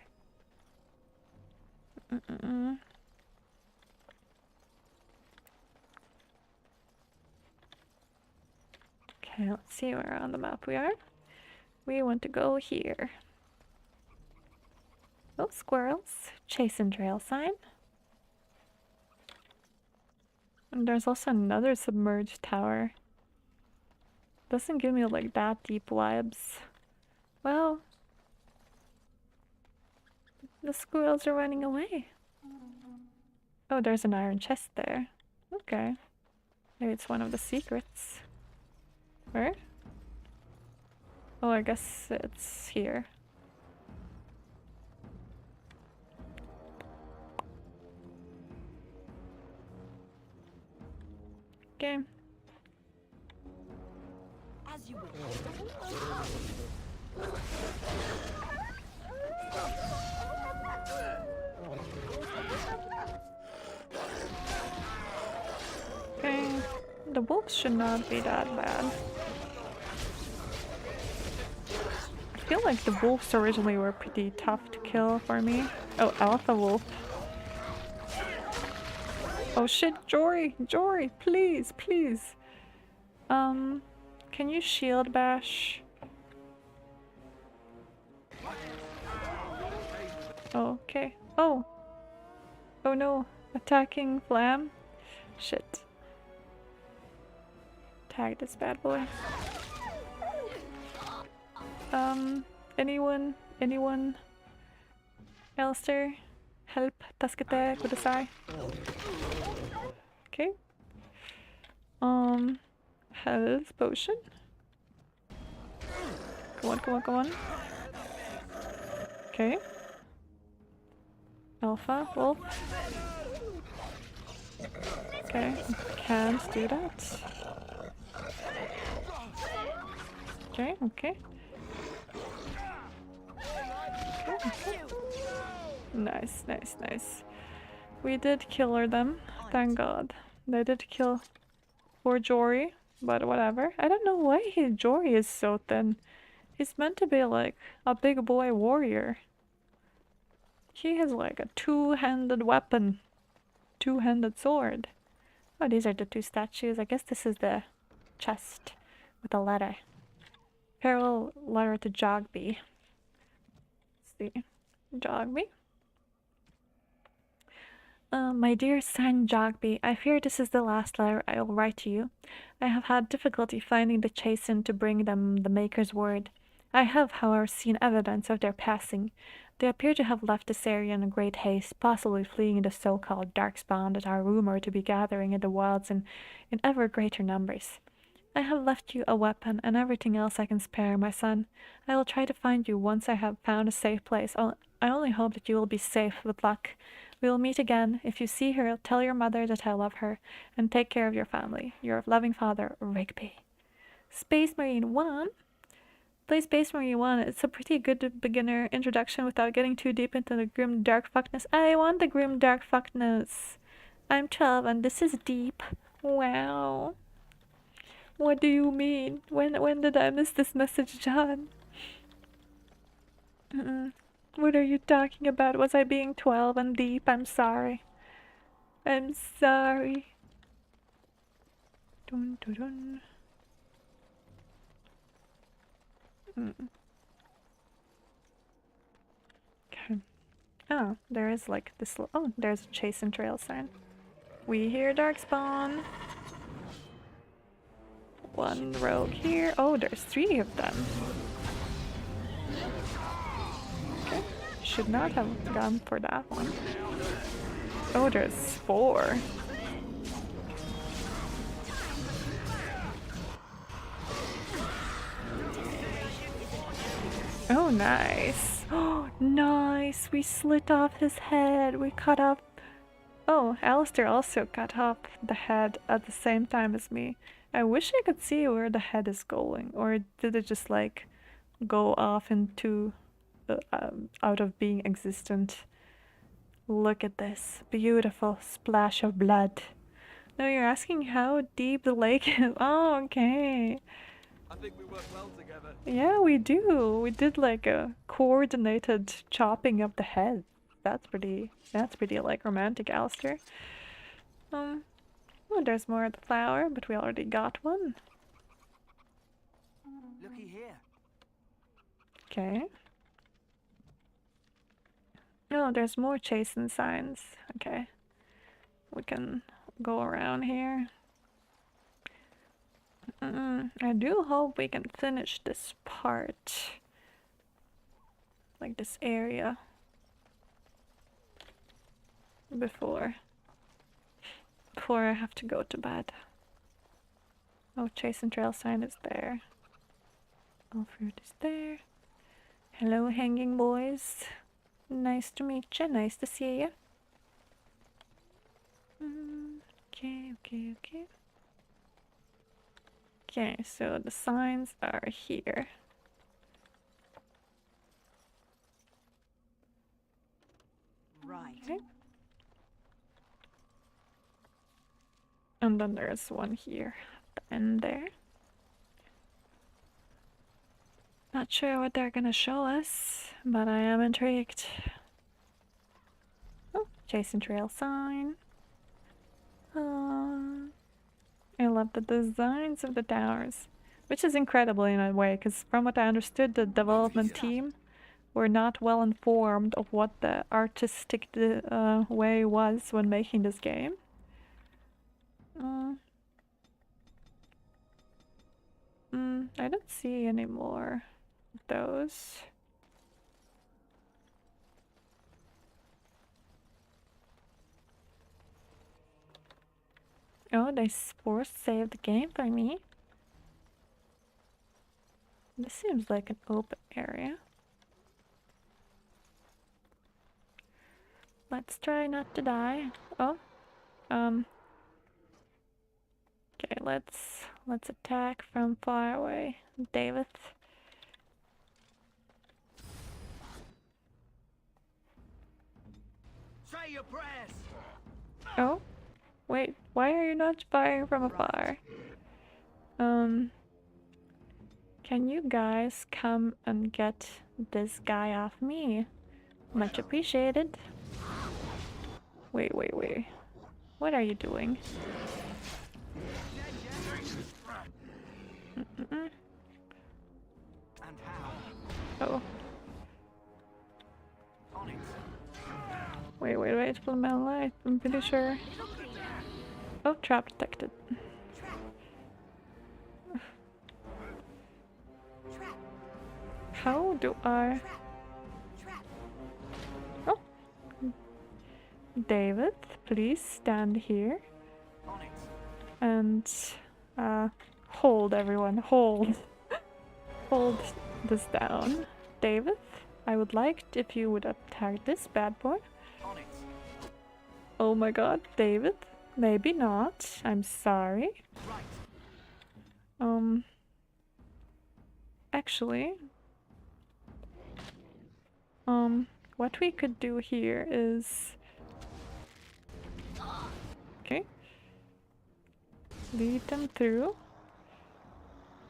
Okay, let's see where on the map we are. We want to go here. Oh, squirrels. Chase and trail sign. And there's also another submerged tower. Doesn't give me like that deep vibes. Well, the squirrels are running away. Oh, there's an iron chest there. Okay. Maybe it's one of the secrets. Where? Oh, I guess it's here. Okay. As you wish. Okay. The wolves should not be that bad. I feel like the wolves originally were pretty tough to kill for me. Oh, alpha wolf. Oh shit, Jory! Jory, please, please! Can you shield bash? Oh, okay. Oh! Oh no! Attacking Flam? Shit. Tag this bad boy. Anyone? Anyone? Alistair? Help! Taskete kudasai. Okay. Health potion. Come on, come on, come on. Okay. Alpha, wolf. Okay, can't do that. Okay, okay. Okay, okay. Nice, nice, nice. We did kill them, thank god. They did kill poor Jory, but whatever. I don't know why Jory is so thin. He's meant to be like a big boy warrior. He has like a two-handed weapon. Two-handed sword. Oh, these are the two statues. I guess this is the chest with a letter. Parallel letter to Jogby. Let's see. Jogby? My dear son Jogby, I fear this is the last letter I will write to you. I have had difficulty finding the chastened to bring them the Maker's word. I have, however, seen evidence of their passing. They appear to have left this area in great haste, possibly fleeing the so-called darkspawn that are rumored to be gathering in the wilds in ever greater numbers. I have left you a weapon and everything else I can spare, my son. I will try to find you once I have found a safe place. I only hope that you will be safe with luck. We will meet again. If you see her, tell your mother that I love her, and take care of your family. Your loving father, Rigby. Space Marine 1? Play Space Marine 1. It's a pretty good beginner introduction without getting too deep into the grim dark fuckness. I want the grim dark fuckness. I'm 12 and this is deep. Wow. What do you mean? When did I miss this message, John? What are you talking about? Was I being 12 and deep? I'm sorry. I'm sorry. Dun, dun, dun. Okay. Oh, there is like this. Oh, there's a chase and trail sign. We hear Darkspawn. One rogue here. Oh, there's 3 of them. Okay. Should not have gone for that one. Oh, there's 4. Oh, nice. Oh, nice. We slit off his head. We cut off. Oh, Alistair also cut off the head at the same time as me. I wish I could see where the head is going. Or did it just like go off into out of being existent? Look at this beautiful splash of blood. No, you're asking how deep the lake is. Oh, okay. I think we work well together. Yeah, we do. We did like a coordinated chopping of the head. That's pretty like romantic, Alistair. Oh, there's more of the flower, but we already got one. Looky here. Okay. Oh, there's more chastened signs. Okay. We can go around here. I do hope we can finish this part. Like this area. Before I have to go to bed. Oh, chase and trail sign is there. All fruit is there. Hello, hanging boys. Nice to meet you. Nice to see you. Okay. Okay, so the signs are here. Right. Okay. And then there's one here at the end there. Not sure what they're gonna show us, but I am intrigued. Oh, chase and trail sign. I love the designs of the towers, which is incredible in a way, because from what I understood, the development team were not well informed of what the artistic way was when making this game. I don't see any more of those. Oh, they forced save the game for me. This seems like an open area. Let's try not to die. Oh, okay, let's attack from far away. David. Say your prayers. Oh, wait, why are you not firing from afar? Can you guys come and get this guy off me? Much appreciated. Wait. What are you doing? Oh. Wait, for my life, I'm pretty sure. Oh, trap detected. How do I... Oh. David, please stand here. And, hold everyone, hold. Hold this down. David, I would like if you would attack this bad boy. Oh my god, David. Maybe not. I'm sorry. Actually, what we could do here is... Okay. Lead them through.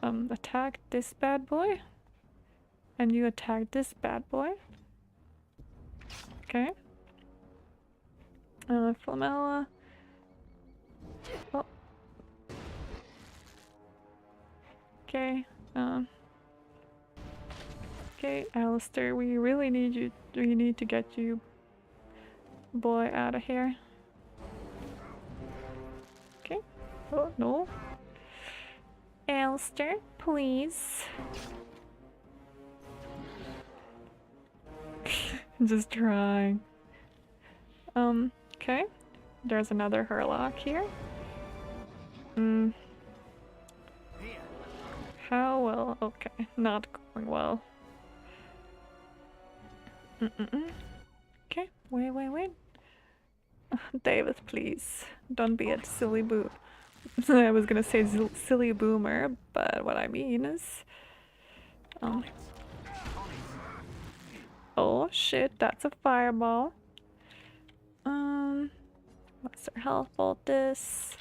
Attack this bad boy. And you attack this bad boy. Okay. Flamella. Oh. Okay. Okay, Alistair, we really need you. We need to get you, boy, out of here. Okay. Oh no. Alistair, please. Just trying. Okay. There's another Herlock here. How well? Okay, not going well. Okay, wait. David, please. Don't be a silly boo. I was gonna say silly boomer, but what I mean is... Oh shit, that's a fireball. What's our health poultice?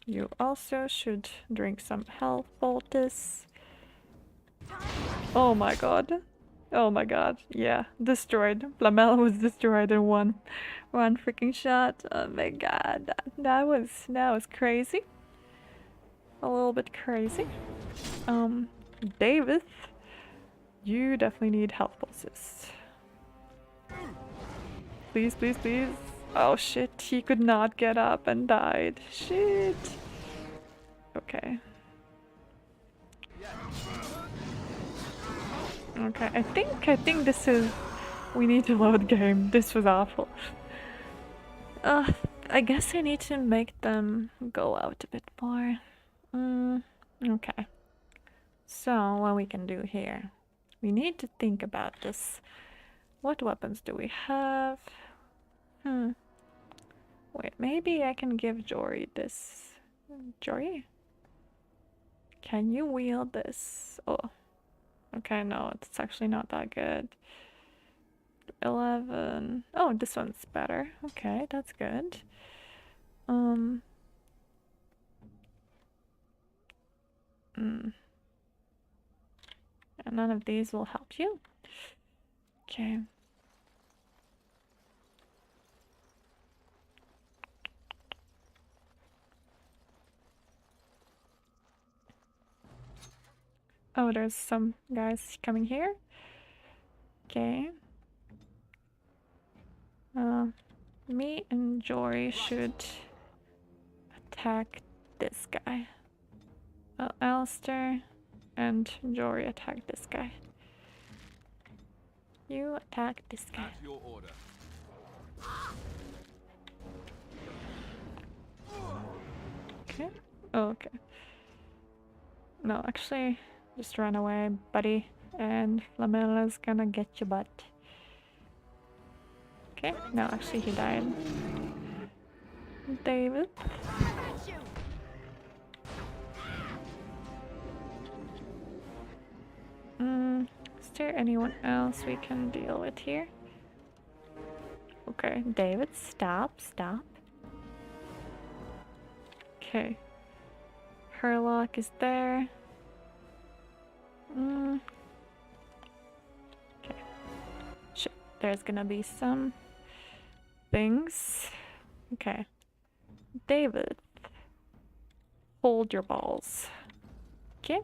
You also should drink some health poultice. Oh my god. Oh my god. Yeah, destroyed. Flamella was destroyed in one freaking shot. Oh my god. That was crazy. A little bit crazy. David, you definitely need health pulses. Please. Oh shit, he could not get up and died. Shit. Okay. Okay, I think this is... We need to load game. This was awful. I guess I need to make them go out a bit more. Okay. So, what we can do here. We need to think about this. What weapons do we have? Wait, maybe I can give Jory this. Jory? Can you wield this? Oh. Okay, no, it's actually not that good. 11. Oh, this one's better. Okay, that's good. And none of these will help you. Okay. Oh, there's some guys coming here. Okay. Me and Jory should attack this guy. Well, Alistair and Jory attack this guy. You attack this guy. At your order. Okay. Oh, okay. No, actually, just run away, buddy. And Lamella's gonna get your butt. Okay, no, actually he died. David. Is there anyone else we can deal with here? Okay, David, stop. Okay. Herlock is there. Okay. Shit, there's gonna be some things. Okay. David, hold your balls. Okay.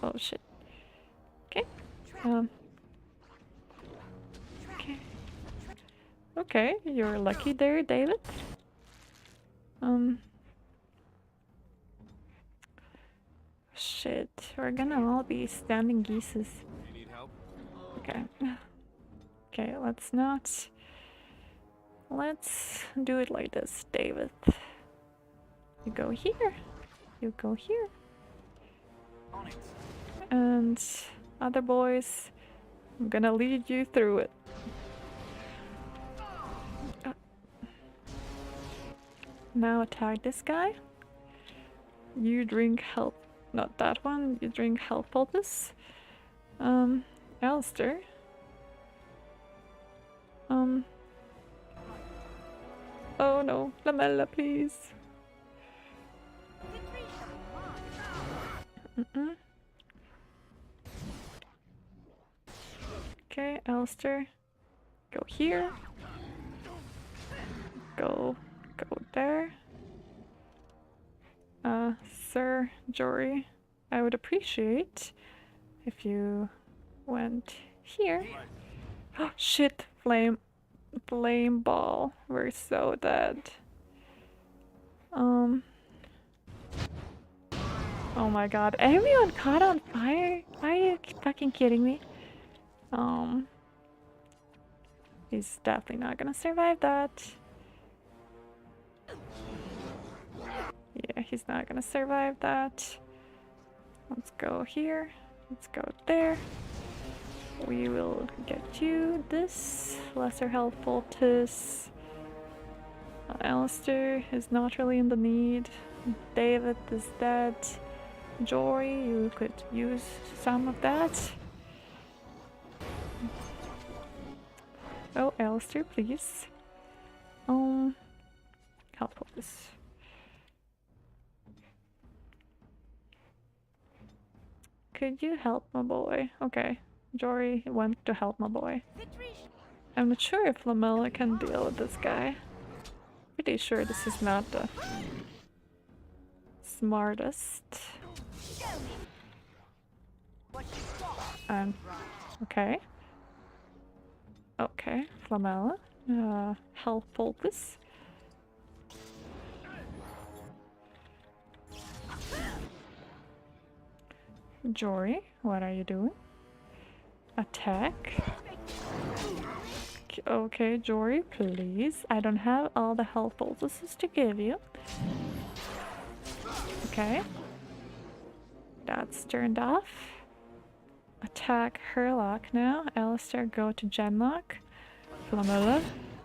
Oh shit. Okay. Okay. Okay, you're lucky there, David. Shit, we're gonna all be standing geeses. You need help? Okay. Okay, let's not. Let's do it like this, David. You go here. You go here. And other boys, I'm gonna lead you through it. Now attack this guy. You drink health. Not that one. You drink health poultice. Alistair. Oh no, Lamella, please. Okay, Alistair. Go here. Go there. Sir Jory, I would appreciate if you went here. Oh shit, flame ball. We're so dead. Oh my god, everyone caught on fire? Are you fucking kidding me? He's definitely not gonna survive that. Yeah, he's not gonna survive that. Let's go here. Let's go there. We will get you this. Lesser health poultice. Alistair is not really in the need. David is dead. Jory, you could use some of that. Oh, Alistair, please. Health poultice. Could you help my boy? Okay. Jory went to help my boy. I'm not sure if Lamella can deal with this guy. Pretty sure this is not the smartest. Okay. Okay, Flamella. Health poultice. Jory, what are you doing? Attack. Okay, Jory, please. I don't have all the health poultices to give you. Okay. That's turned off. Attack Herlock now. Alistair, go to Genlock. Flamella,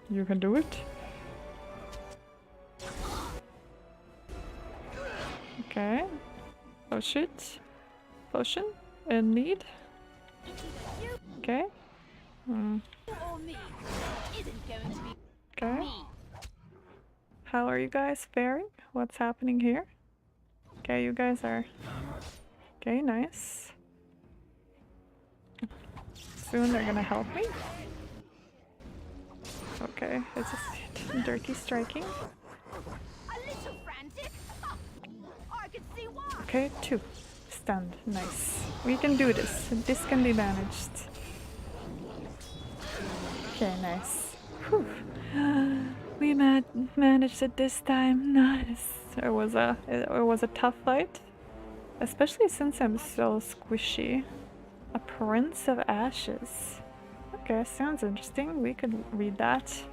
you can do it. Okay. Oh shit. Potion in need. Okay. Okay. How are you guys faring? What's happening here? Okay, you guys are... Okay, nice. Soon they're gonna help me. Okay, it's just dirty striking. Okay, 2. Stunned. Nice. We can do this. This can be managed. Okay, nice. Whew. We managed it this time. Nice. It was a tough fight, especially since I'm so squishy. A Prince of Ashes. Okay, sounds interesting. We could read that.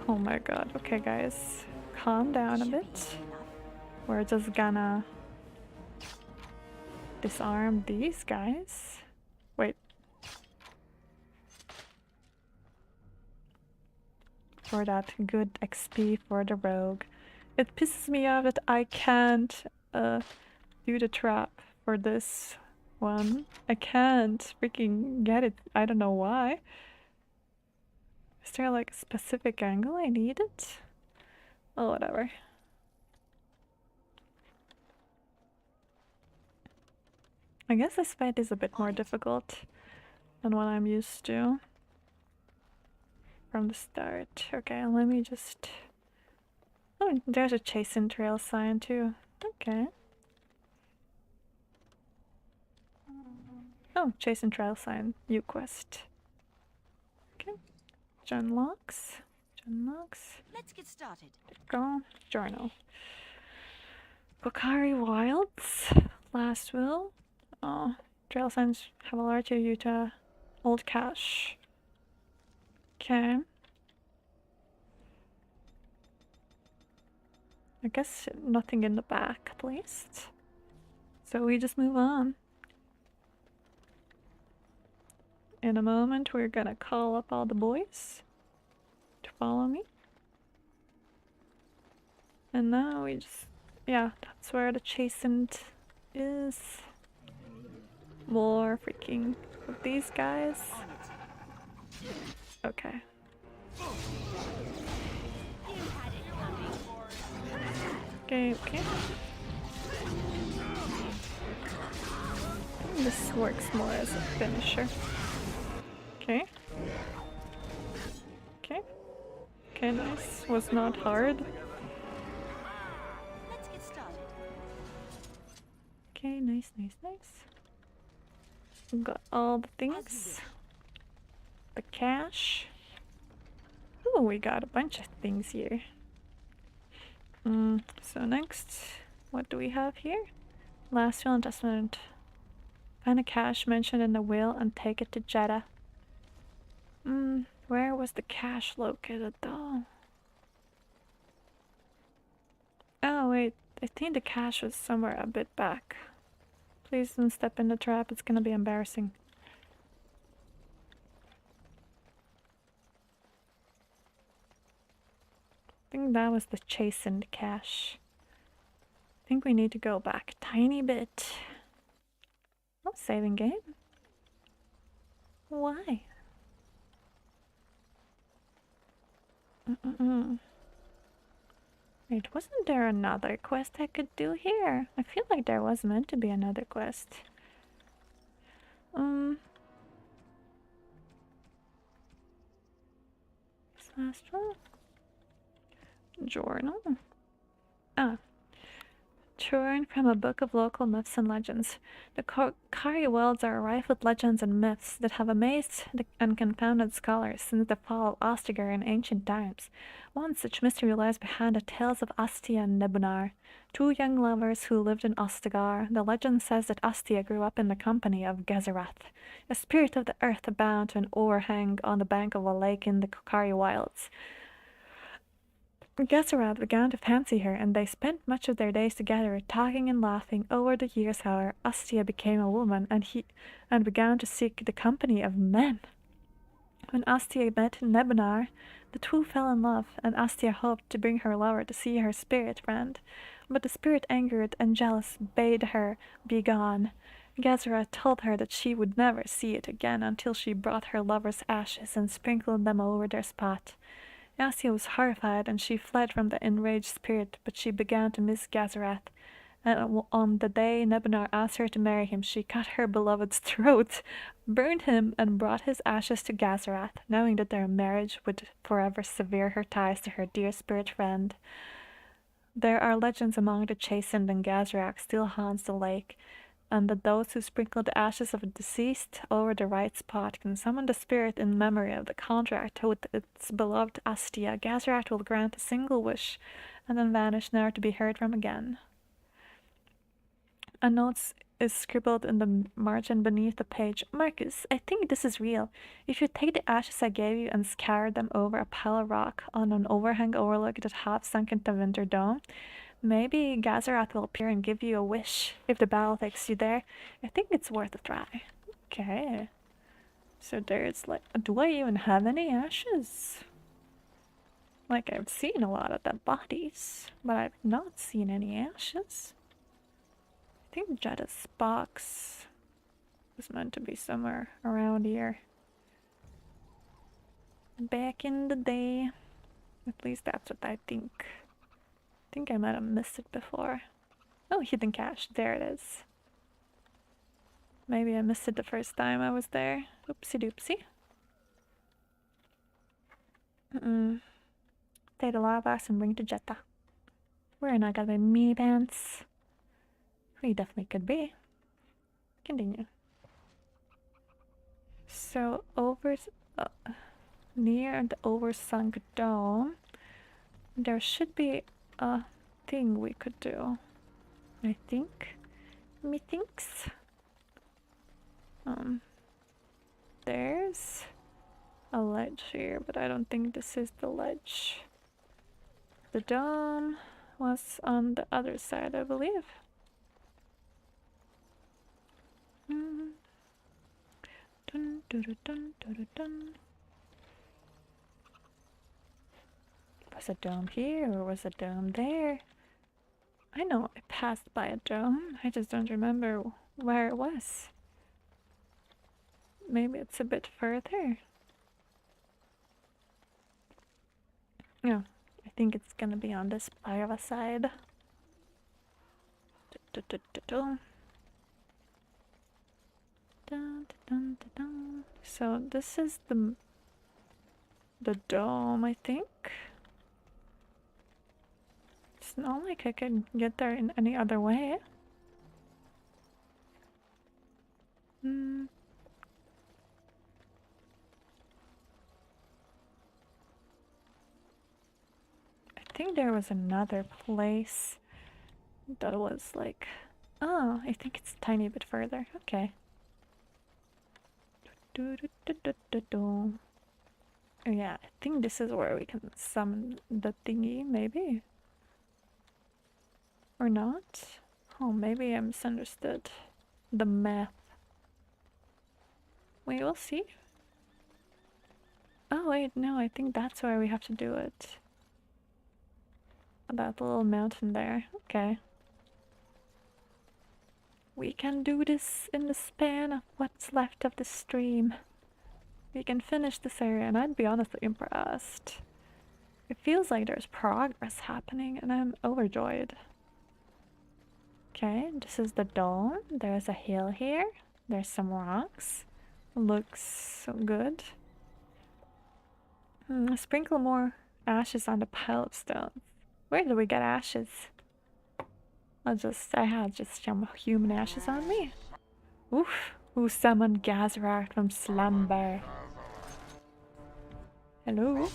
Oh my god. Okay, guys, calm down a bit. We're just gonna disarm these guys. Wait. For that good XP for the rogue. It pisses me off that I can't do the trap for this one. I can't freaking get it. I don't know why. Is there like a specific angle I need it? Oh, whatever. I guess this fight is a bit more difficult than what I'm used to from the start. Okay, let me just... Oh, there's a chasing trail sign too. Okay. Oh, chasing trail sign. New quest. Okay. Genlocks. Genlocks. Let's get started. Go. Journal. Pokari Wilds. Last will. Oh, trail signs have alerted you to old cache. Okay. I guess nothing in the back, at least. So we just move on. In a moment, we're gonna call up all the boys to follow me. And now we just... Yeah, that's where the chastened is. More freaking of these guys. Okay. Okay, okay. This works more as a finisher. Okay. Okay. Okay, nice. Was not hard. Let's get started. Okay, nice, nice, nice. Got all the things. The cash. Oh, we got a bunch of things here. So next, what do we have here? Last will adjustment. Find a cache mentioned in the will and take it to Jeddah. Where was the cache located though? Oh wait, I think the cache was somewhere a bit back. Please don't step in the trap, it's gonna be embarrassing. I think that was the chastened cache. I think we need to go back a tiny bit. Oh, saving game? Why? Wait, wasn't there another quest I could do here? I feel like there was meant to be another quest. This last one? Journal? Ah. Torn from a book of local myths and legends. The Kari Wilds are rife with legends and myths that have amazed and confounded scholars since the fall of Ostagar in ancient times. One such mystery lies behind the tales of Astia and Nebunar, two young lovers who lived in Ostagar. The legend says that Astia grew up in the company of Gezerath, a spirit of the earth bound to an overhang on the bank of a lake in the Kari Wilds. Gezerath began to fancy her, and they spent much of their days together, talking and laughing. Over the years, however, Astia became a woman, and began to seek the company of men. When Astia met Nebunar, the two fell in love, and Astia hoped to bring her lover to see her spirit friend. But the spirit, angered and jealous, bade her be gone. Gezerath told her that she would never see it again until she brought her lover's ashes and sprinkled them over their spot. Astia was horrified, and she fled from the enraged spirit, but she began to miss Gezerath, and on the day Nebunar asked her to marry him, she cut her beloved's throat, burned him, and brought his ashes to Gezerath, knowing that their marriage would forever sever her ties to her dear spirit friend. There are legends among the chastened, and Gezerath still haunts the lake, and that those who sprinkle the ashes of a deceased over the right spot can summon the spirit in memory of the contract with its beloved Astia. Gezerath will grant a single wish, and then vanish, never to be heard from again. A note is scribbled in the margin beneath the page. Marcus, I think this is real. If you take the ashes I gave you and scatter them over a pile of rock on an overhang overlook that half sunk into Winter Dome, maybe Gezerath will appear and give you a wish. If the battle takes you there, I think it's worth a try. Okay. So there's like, do I even have any ashes? Like, I've seen a lot of dead bodies, but I've not seen any ashes. I think Jetta's box was meant to be somewhere around here. Back in the day. At least that's what I think. I think I might have missed it before. Oh, hidden cache. There it is. Maybe I missed it the first time I was there. Oopsie doopsie. Take the lava box and bring it to Jetta. We're not gonna be mini pants. We definitely could be. Continue. So near the oversunk dome, there should be a thing we could do. I think. Methinks. There's a ledge here, but I don't think this is the ledge. The dome was on the other side, I believe. Dun, dun, dun, dun, dun, dun. Was a dome here or was a dome there? I know I passed by a dome, I just don't remember where it was. Maybe it's a bit further. No, I think it's gonna be on this Pyra side. So this is the dome, I think. It's not like I can get there in any other way. I think there was another place that was like, oh, I think it's a tiny bit further. Okay. Oh yeah, I think this is where we can summon the thingy, maybe? Or not? Oh, maybe I misunderstood the math. We will see. Oh wait, no, I think that's where we have to do it. That little mountain there. Okay. We can do this in the span of what's left of the stream. We can finish this area, and I'd be honestly impressed. It feels like there's progress happening, and I'm overjoyed. Okay, this is the dome. There's a hill here. There's some rocks. Looks so good. Sprinkle more ashes on the pile of stones. Where do we get ashes? I had just some human ashes on me. Oof. Who summoned Gazrak from slumber? Hello?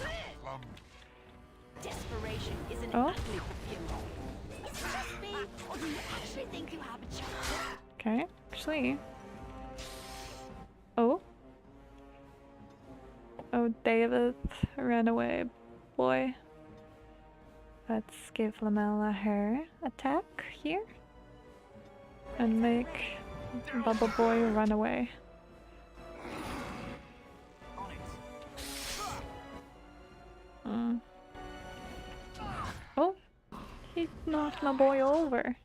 Desperation is an Oh. ugly perfume. Trust me, or do you actually think you have a chance? Okay, actually. Oh. Oh, David ran away, boy. Let's give Lamella her attack here. And make Bubble Boy run away. Oh, he knocked my boy over.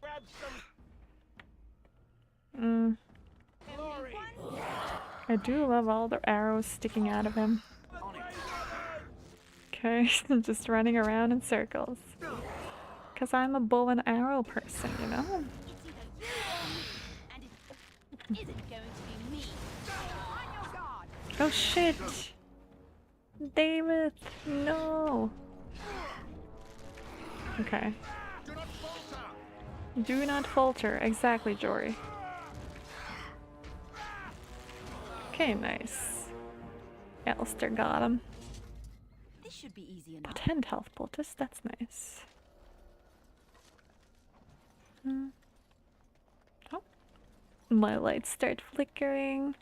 I do love all the arrows sticking out of him. Okay, just running around in circles. Cause I'm a bow and arrow person, you know? Oh shit! David, no! Okay. Do not falter, exactly, Jory. Okay, nice. Alistair got him. This should be easy enough. 10 health poultice, that's nice. Oh. My lights start flickering.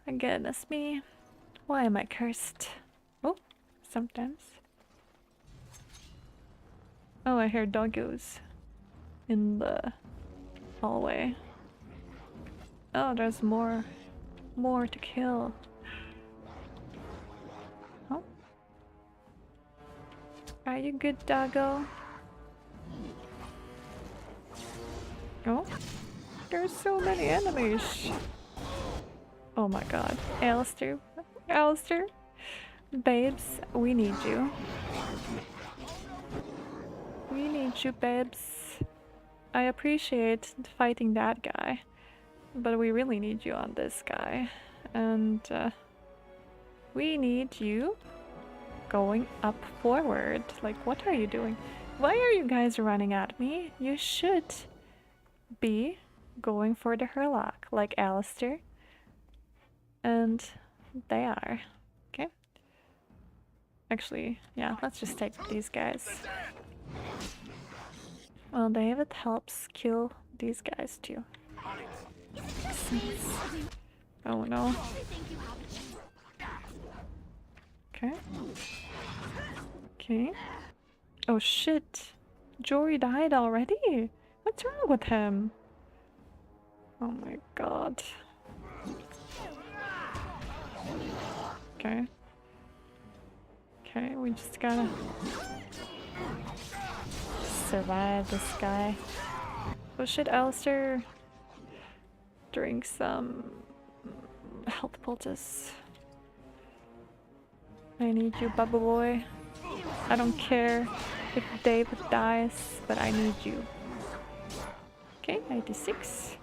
Again, that's me. Why am I cursed? Oh, sometimes. Oh, I hear doggos in the hallway. Oh, there's more to kill. Oh. Are you good, doggo? Oh, there's so many enemies. Oh my god. Alistair. Alistair. Babes, we need you. We need you, babes. I appreciate fighting that guy, but we really need you on this guy. And we need you going up forward. Like, what are you doing? Why are you guys running at me? You should be going for the Herlock, like Alistair. And they are. Okay. Actually, yeah, let's just take these guys. Well, David helps kill these guys too. Oh no. Okay. Okay. Oh shit. Jory died already? What's wrong with him? Oh my god. Okay. Okay, we just gotta survive this guy. Oh shit, Alistair. Drink some health poultice. I need you, Bubba Boy. I don't care if David dies, but I need you. Okay, 96.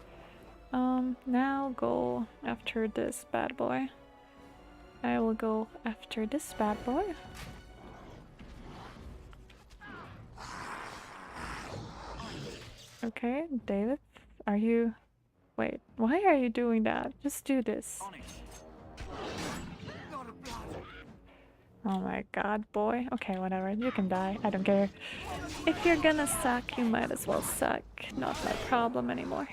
Now go after this bad boy. I will go after this bad boy. Okay, David, are you... Wait, why are you doing that? Just do this. Oh my god, boy. Okay, whatever. You can die. I don't care. If you're gonna suck, you might as well suck. Not my problem anymore.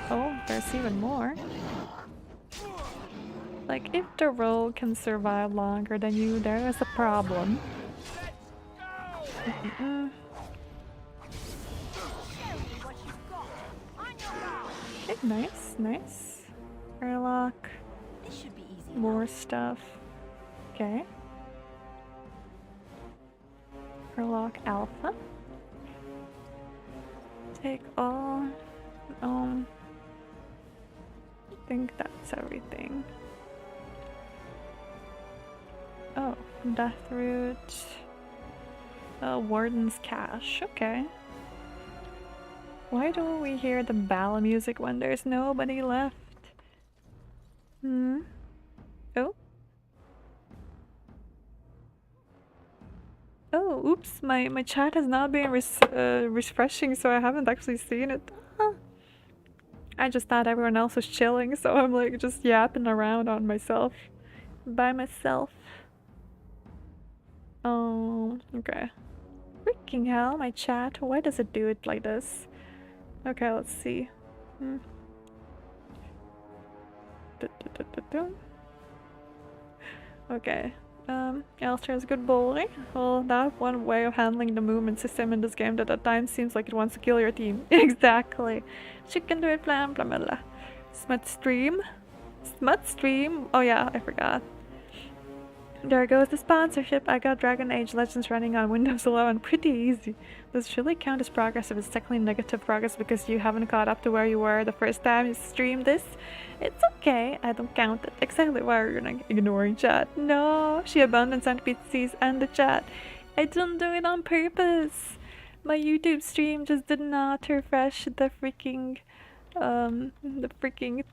Oh, there's even more. Like, if the rogue can survive longer than you, there is a problem. Okay, nice, nice. Airlock. More stuff. Okay. Airlock Alpha. Take all. I think that's everything. Oh, Deathroot. Warden's Cache. Okay. Why don't we hear the ballad music when there's nobody left? Oh. Oh, oops, my chat has not been refreshing, so I haven't actually seen it. I just thought everyone else was chilling, so I'm like just yapping around on myself. By myself. Oh, okay. Freaking hell, my chat. Why does it do it like this? Okay, let's see. Okay. Alistair is a good boy. Well, that one way of handling the movement system in this game that at times seems like it wants to kill your team. Exactly. She can do it, blah blah blah blah. Smut stream? Smut stream? Oh yeah, I forgot. There goes the sponsorship. I got Dragon Age Legends running on Windows 11 pretty easy. Does it really count as progress if it's technically negative progress because you haven't caught up to where you were the first time you streamed this? It's okay, I don't count it. Exactly why are you ignoring chat? No, she abandons NPCs and the chat. I didn't do it on purpose. My YouTube stream just did not refresh the freaking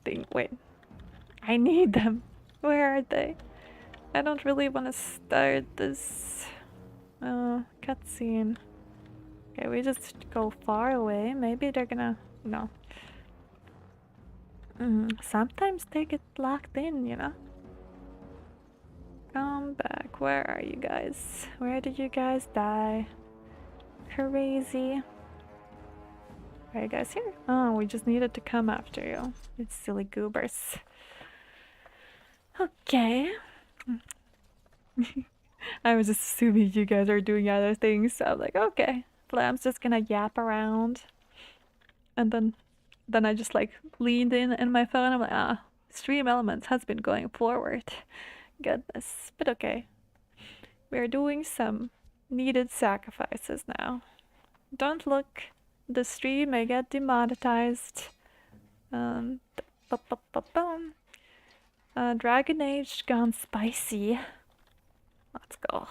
thing. Wait, I need them. Where are they? I don't really want to start this cutscene. Okay, we just go far away. Maybe they're gonna... No. Sometimes they get locked in, you know? Come back. Where are you guys? Where did you guys die? Crazy. Are you guys here? Oh, we just needed to come after you. You silly goobers. Okay. I was assuming you guys are doing other things, so I'm like, okay. Flam's just gonna yap around. And then I just like leaned in my phone. I'm like, Stream Elements has been going forward. Goodness. But okay. We're doing some needed sacrifices now. Don't look. The stream may get demonetized. Dragon Age gone spicy. Let's go.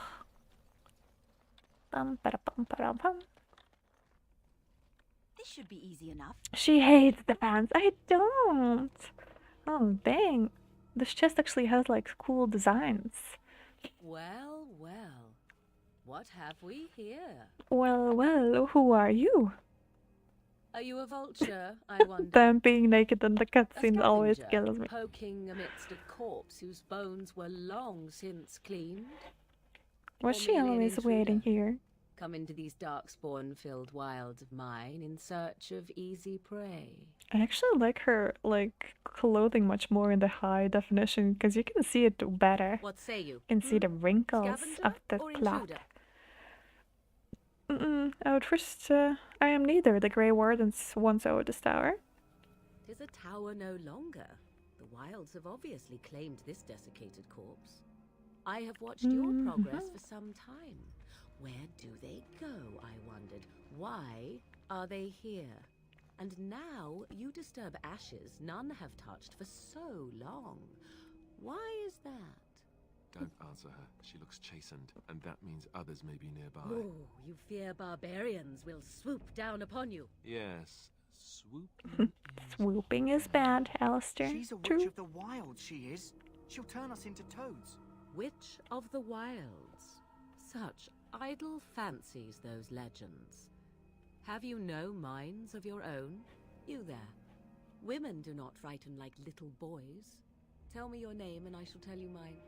This should be easy enough. She hates the fans. I don't. Oh, dang. This chest actually has like cool designs. Well, well. What have we here? Well, well, who are you? Are you a vulture, I wonder? Them being naked in the cutscenes always kills me. Poking amidst a corpse whose bones were long since cleaned? Was she always waiting here? Come into these darkspawn-filled wilds of mine in search of easy prey. I actually like her clothing much more in the high definition because you can see it better. What say you? You can see the wrinkles of the cloth. I would first. I am neither. The Grey Wardens once over this tower. 'Tis a tower no longer. The wilds have obviously claimed this desiccated corpse. I have watched your progress for some time. Where do they go, I wondered. Why are they here? And now you disturb ashes none have touched for so long. Why is that? Don't answer her. She looks chastened, and that means others may be nearby. Oh, you fear barbarians will swoop down upon you. Yes, swooping. Swooping is bad, Alistair. She's a witch of the wild, she is. She'll turn us into toads. Witch of the wilds. Such idle fancies, those legends. Have you no minds of your own? You there. Women do not frighten like little boys. Tell me your name and I shall tell you mine.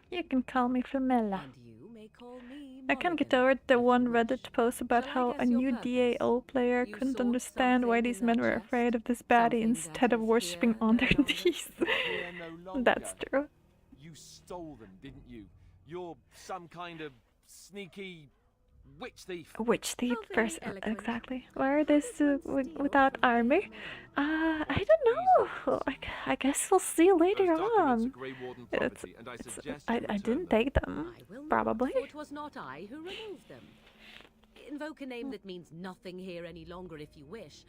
You can call me Flamella. And you may call me I can't get over the one Reddit post about how a new DAO player couldn't understand why these men were afraid of this baddie instead of worshipping on their knees. That's true. You stole them, didn't you? You're some kind of sneaky witch thief. Witch thief person, exactly. Why are they without armor? I don't know. I guess we'll see later on. I didn't take them, probably. For it was not I who removed them. Invoke a name that means nothing here any longer if you wish.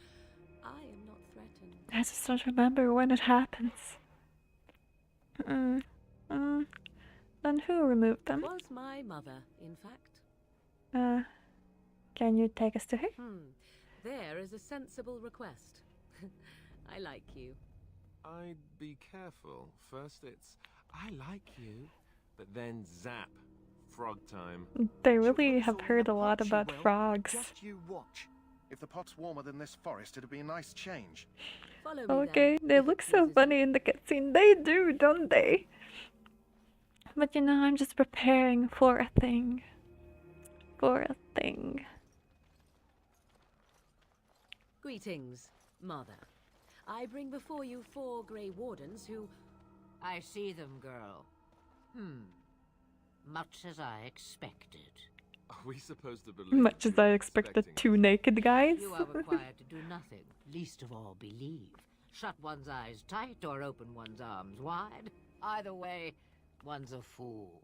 I am not threatened. I just don't remember when it happens. Then who removed them? It was my mother, in fact. Can you take us to her? There is a sensible request. I like you. I'd be careful. First it's, I like you, but then zap. Frog time. They really have heard a lot about frogs. Just you watch. If the pot's warmer than this forest, it'd be a nice change. Okay, they look so funny in the cutscene. They do, don't they? But you know, I'm just preparing for a thing. For a thing. Greetings, Mother. I bring before you 4 Grey Wardens who... I see them, girl. Much as I expected. Are we supposed to believe? Much as I expected, 2 naked guys. You are required to do nothing, least of all believe. Shut one's eyes tight or open one's arms wide. Either way, one's a fool.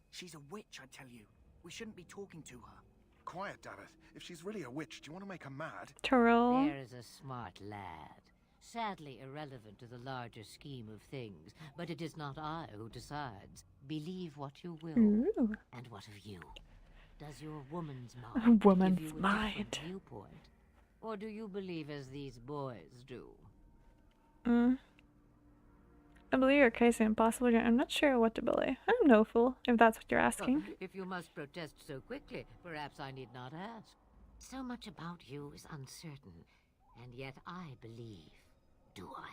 She's a witch, I tell you. We shouldn't be talking to her. Quiet, Davith. If she's really a witch, do you want to make her mad? Troll. There is a smart lad. Sadly irrelevant to the larger scheme of things, but it is not I who decides. Believe what you will. Ooh. And what of you? Does your woman's mind give you a different viewpoint? Or do you believe as these boys do? I believe you're crazy and possible. I'm not sure what to believe. I'm no fool, if that's what you're asking. If you must protest so quickly, perhaps I need not ask. So much about you is uncertain, and yet I believe. Do I?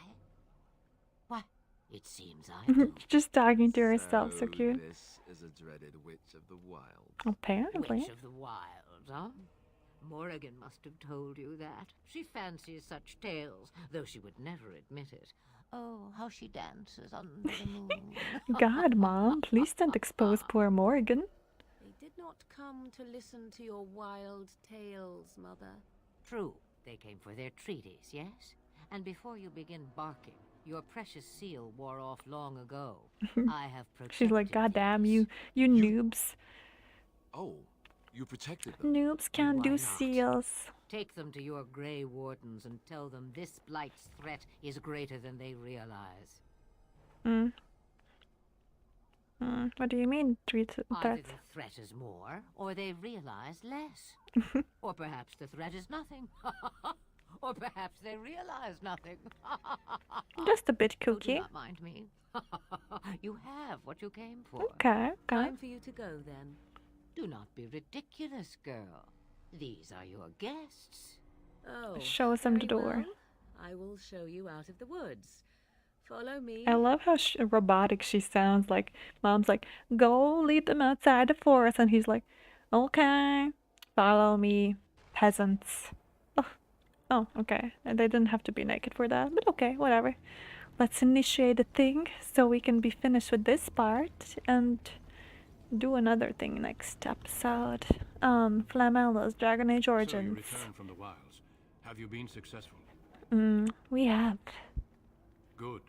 Why, it seems I do. Just talking to herself, so cute. This is a dreaded witch of the wild. Apparently. Witch of the wild, huh? Morrigan must have told you that. She fancies such tales, though she would never admit it. Oh, how she dances under the moon. God, Mom, please don't expose poor Morrigan. They did not come to listen to your wild tales, Mother. True, they came for their treaties, yes? And before you begin barking, your precious seal wore off long ago. I have protected. She's like, God damn you noobs. Oh, you protected them. Noobs can't do seals. Take them to your Grey Wardens and tell them this blight's threat is greater than they realize. What do you mean, Either threat? the threat is more, or they realize less. Or perhaps the threat is nothing. Or perhaps they realize nothing. Just a bit Oh, kooky. do not mind me. You have what you came for. Okay. Time for you to go, then. Do not be ridiculous, girl. These are your guests. Oh, Show us them the very door. well. I will show you out of the woods. Follow me. I love how robotic she sounds. Like, Mom's like, go lead them outside the forest. And he's like, okay, follow me, peasants. Oh, okay. And they didn't have to be naked for that, but okay, whatever. Let's initiate a thing so we can be finished with this part and do another thing next episode. Flamello's Dragon Age Origins. So you returned from the wilds. Have you been successful? We have. Good.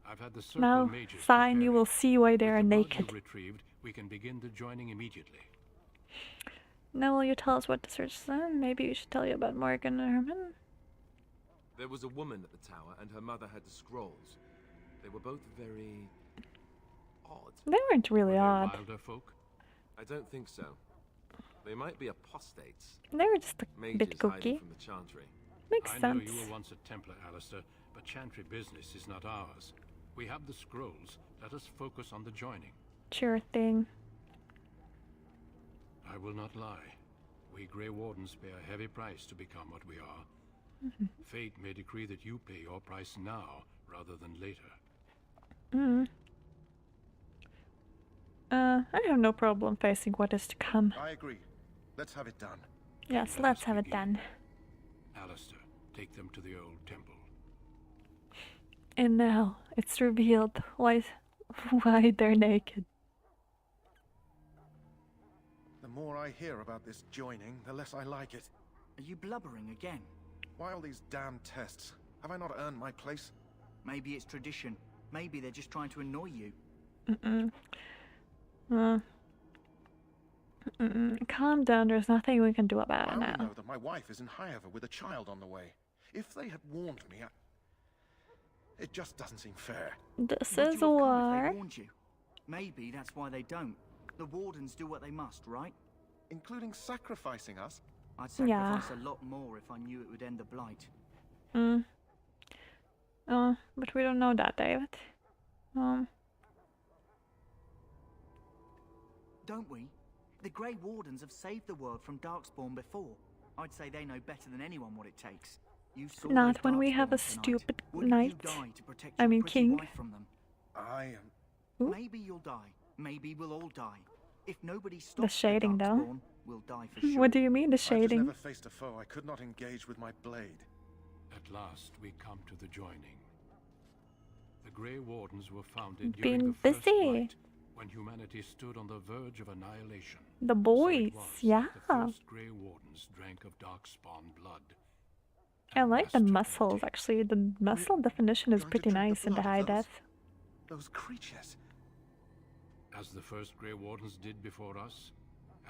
I've had the circle Now, mages fine, you will see why they are With the bug naked. you retrieved, we can begin the joining immediately. Now will you tell us what to search then? Maybe you should tell you about Morgan and Herman. There was a woman at the tower, and her mother had the scrolls. They were both very odd. They weren't really odd. Wilder folk? I don't think so. They might be apostates. They were just a Mages bit hiding cookie. from the chantry. Makes I sense. know you were once a Templar, Alistair, but chantry business is not ours. We have the scrolls. Let us focus on the joining. Sure thing. I will not lie. We Grey Wardens pay a heavy price to become what we are. Fate may decree that you pay your price now rather than later. I have no problem facing what is to come. I agree. Let's have it done. Yes, let's have it done. Alistair, take them to the old temple. And now it's revealed why they're naked. The more I hear about this joining, the less I like it. Are you blubbering again? Why all these damn tests? Have I not earned my place? Maybe it's tradition. Maybe they're just trying to annoy you. Calm down, there's nothing we can do about I it only now. know that my wife is in Highover with a child on the way. If they had warned me, it just doesn't seem fair. This Would is you have come if war. they warned you? Maybe that's why they don't. The Wardens do what they must, right? Including sacrificing us? I'd sacrifice a lot more if I knew it would end the blight. But we don't know that, David. Don't we? The Grey Wardens have saved the world from Darkspawn before. I'd say they know better than anyone what it takes. You saw Not those when we have a Darkspawn tonight. stupid Wouldn't knight. you die to protect I your mean pretty king. wife from them? I am... Ooh. Maybe you'll die. Maybe we'll all die. If nobody stops The shading, though. Darkspawn, we'll die for sure. What do you mean, the I just shading? never faced a foe I could not engage with my blade. At last, we come to the joining. The Grey Wardens were founded Been during the First busy. Light, when humanity stood on the verge of annihilation. The boys, yeah. The first Grey Wardens drank of Darkspawn blood. I like the muscles, actually. The muscle definition is pretty nice in the high def. Those creatures. As the first Grey Wardens did before us,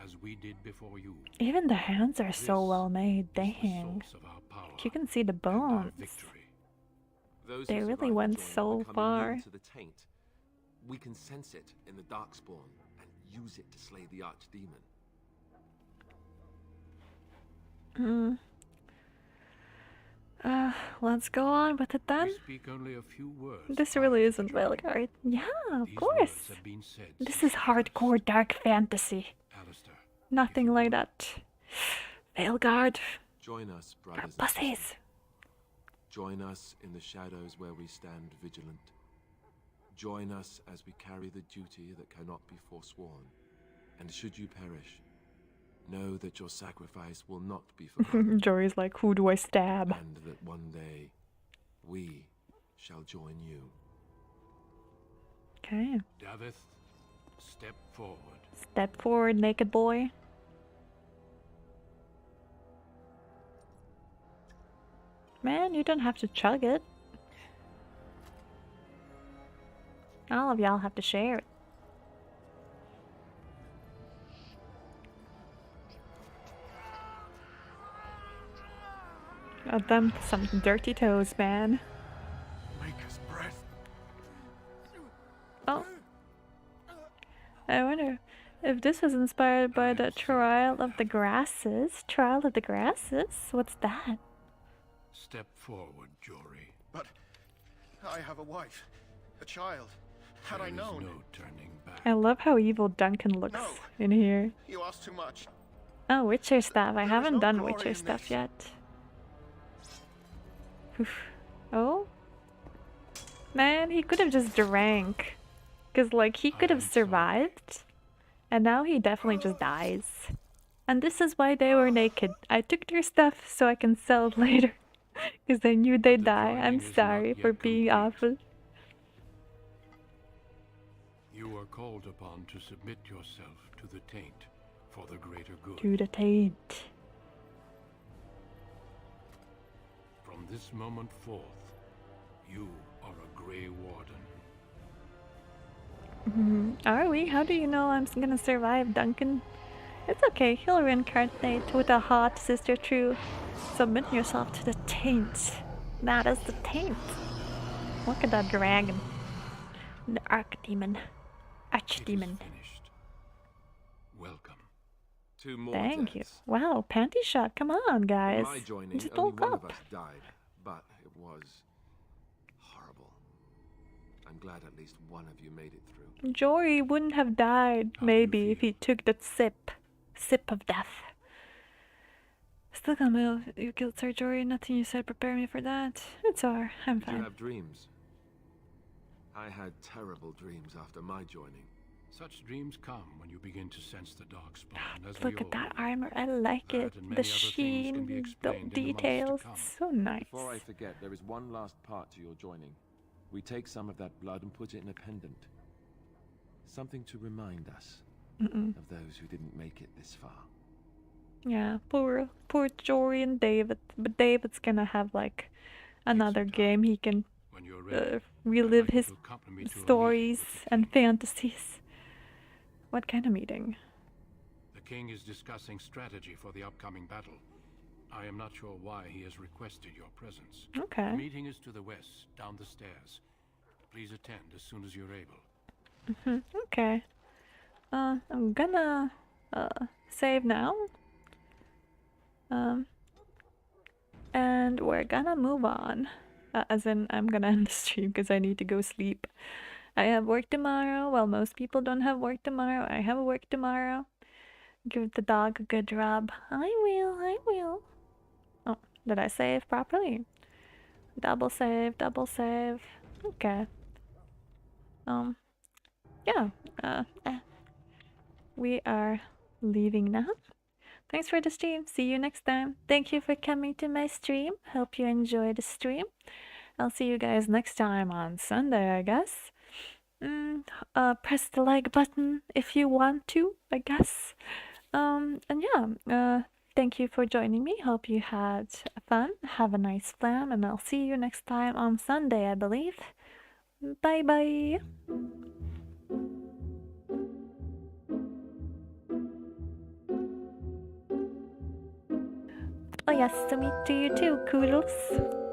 as we did before you. Even the hands are so well made, dang. You can see the bones. Those They who really survive went the joining so become far. immune to the taint. We can sense it in the Darkspawn and use it to slay the Archdemon. Let's go on with it then. We speak only a few words. This really isn't Veilguard. Yeah, of course. This is hardcore dark fantasy. Nothing like that. Veilguard. Join us, Are brothers. and pussies. sisters. Join us in the shadows where we stand vigilant. Join us as we carry the duty that cannot be forsworn. And should you perish, know that your sacrifice will not be forgotten. Jory's like, who do I stab? And that one day, we shall join you. Okay. Davith, step forward. Step forward, naked boy. Man, you don't have to chug it. All of y'all have to share it. Got them some dirty toes, man. Maker's breath. Oh. I wonder if this was inspired by the Trial of the Grasses. Trial of the Grasses? What's that? Step forward, Jory. But I have a wife, a child. Had I known. No turning back. I love how evil Duncan looks in here. You ask too much. Oh, Witcher stuff. I haven't no done glory Witcher in stuff this. yet. Oof. Oh? Man, he could have just drank. Because, like, he could have survived. And now he definitely just dies. And this is why they were naked. I took their stuff so I can sell it later. Because I knew they'd die. I'm sorry for being awful. You are called upon to submit yourself to the taint for the greater good. To the taint. From this moment forth, you are a Grey Warden. Are we? How do you know I'm gonna survive, Duncan? It's okay, he'll reincarnate with a hot sister true. Submit yourself to the taint. That is the taint. Look at that dragon. The Archdemon. Archdemon. Welcome. Two more Thank you. deaths. Wow, panty shot. Come on, guys. In my joining, Just only woke one up. of us died, but it was horrible. I'm glad at least one of you made it through. Jory wouldn't have died, maybe, if he took that sip of death. Still can't believe you killed Sir Jory. Nothing you said prepare me for that. It's alright. I'm Did you fine. have dreams? I had terrible dreams after my joining. Such dreams come when you begin to sense the Darkspawn. As Look we at that all armor. I like it. and many The other things can be sheen, the explained in the months to details. come. So nice. Before I forget, there is one last part to your joining. We take some of that blood and put it in a pendant. Something to remind us of those who didn't make it this far. Yeah, poor Jory and David. But David's gonna have like another game he can relive his stories and fantasies. What kind of meeting? The king is discussing strategy for the upcoming battle. I am not sure why he has requested your presence. Okay. The meeting is to the west, down the stairs. Please attend as soon as you're able. Okay. I'm gonna save now. And we're gonna move on. As in, I'm gonna end the stream because I need to go sleep. I have work tomorrow. Well, most people don't have work tomorrow. I have work tomorrow. Give the dog a good rub. I will. Oh, did I save properly? Double save, double save. Okay. Yeah. We are leaving now. Thanks for the stream. See you next time. Thank you for coming to my stream. Hope you enjoy the stream. I'll see you guys next time on Sunday, I guess. Press the like button if you want to, I guess. And yeah, thank you for joining me. Hope you had fun. Have a nice flam, and I'll see you next time on Sunday, I believe. Bye bye. Oh yes, to meet to you too, Kudos.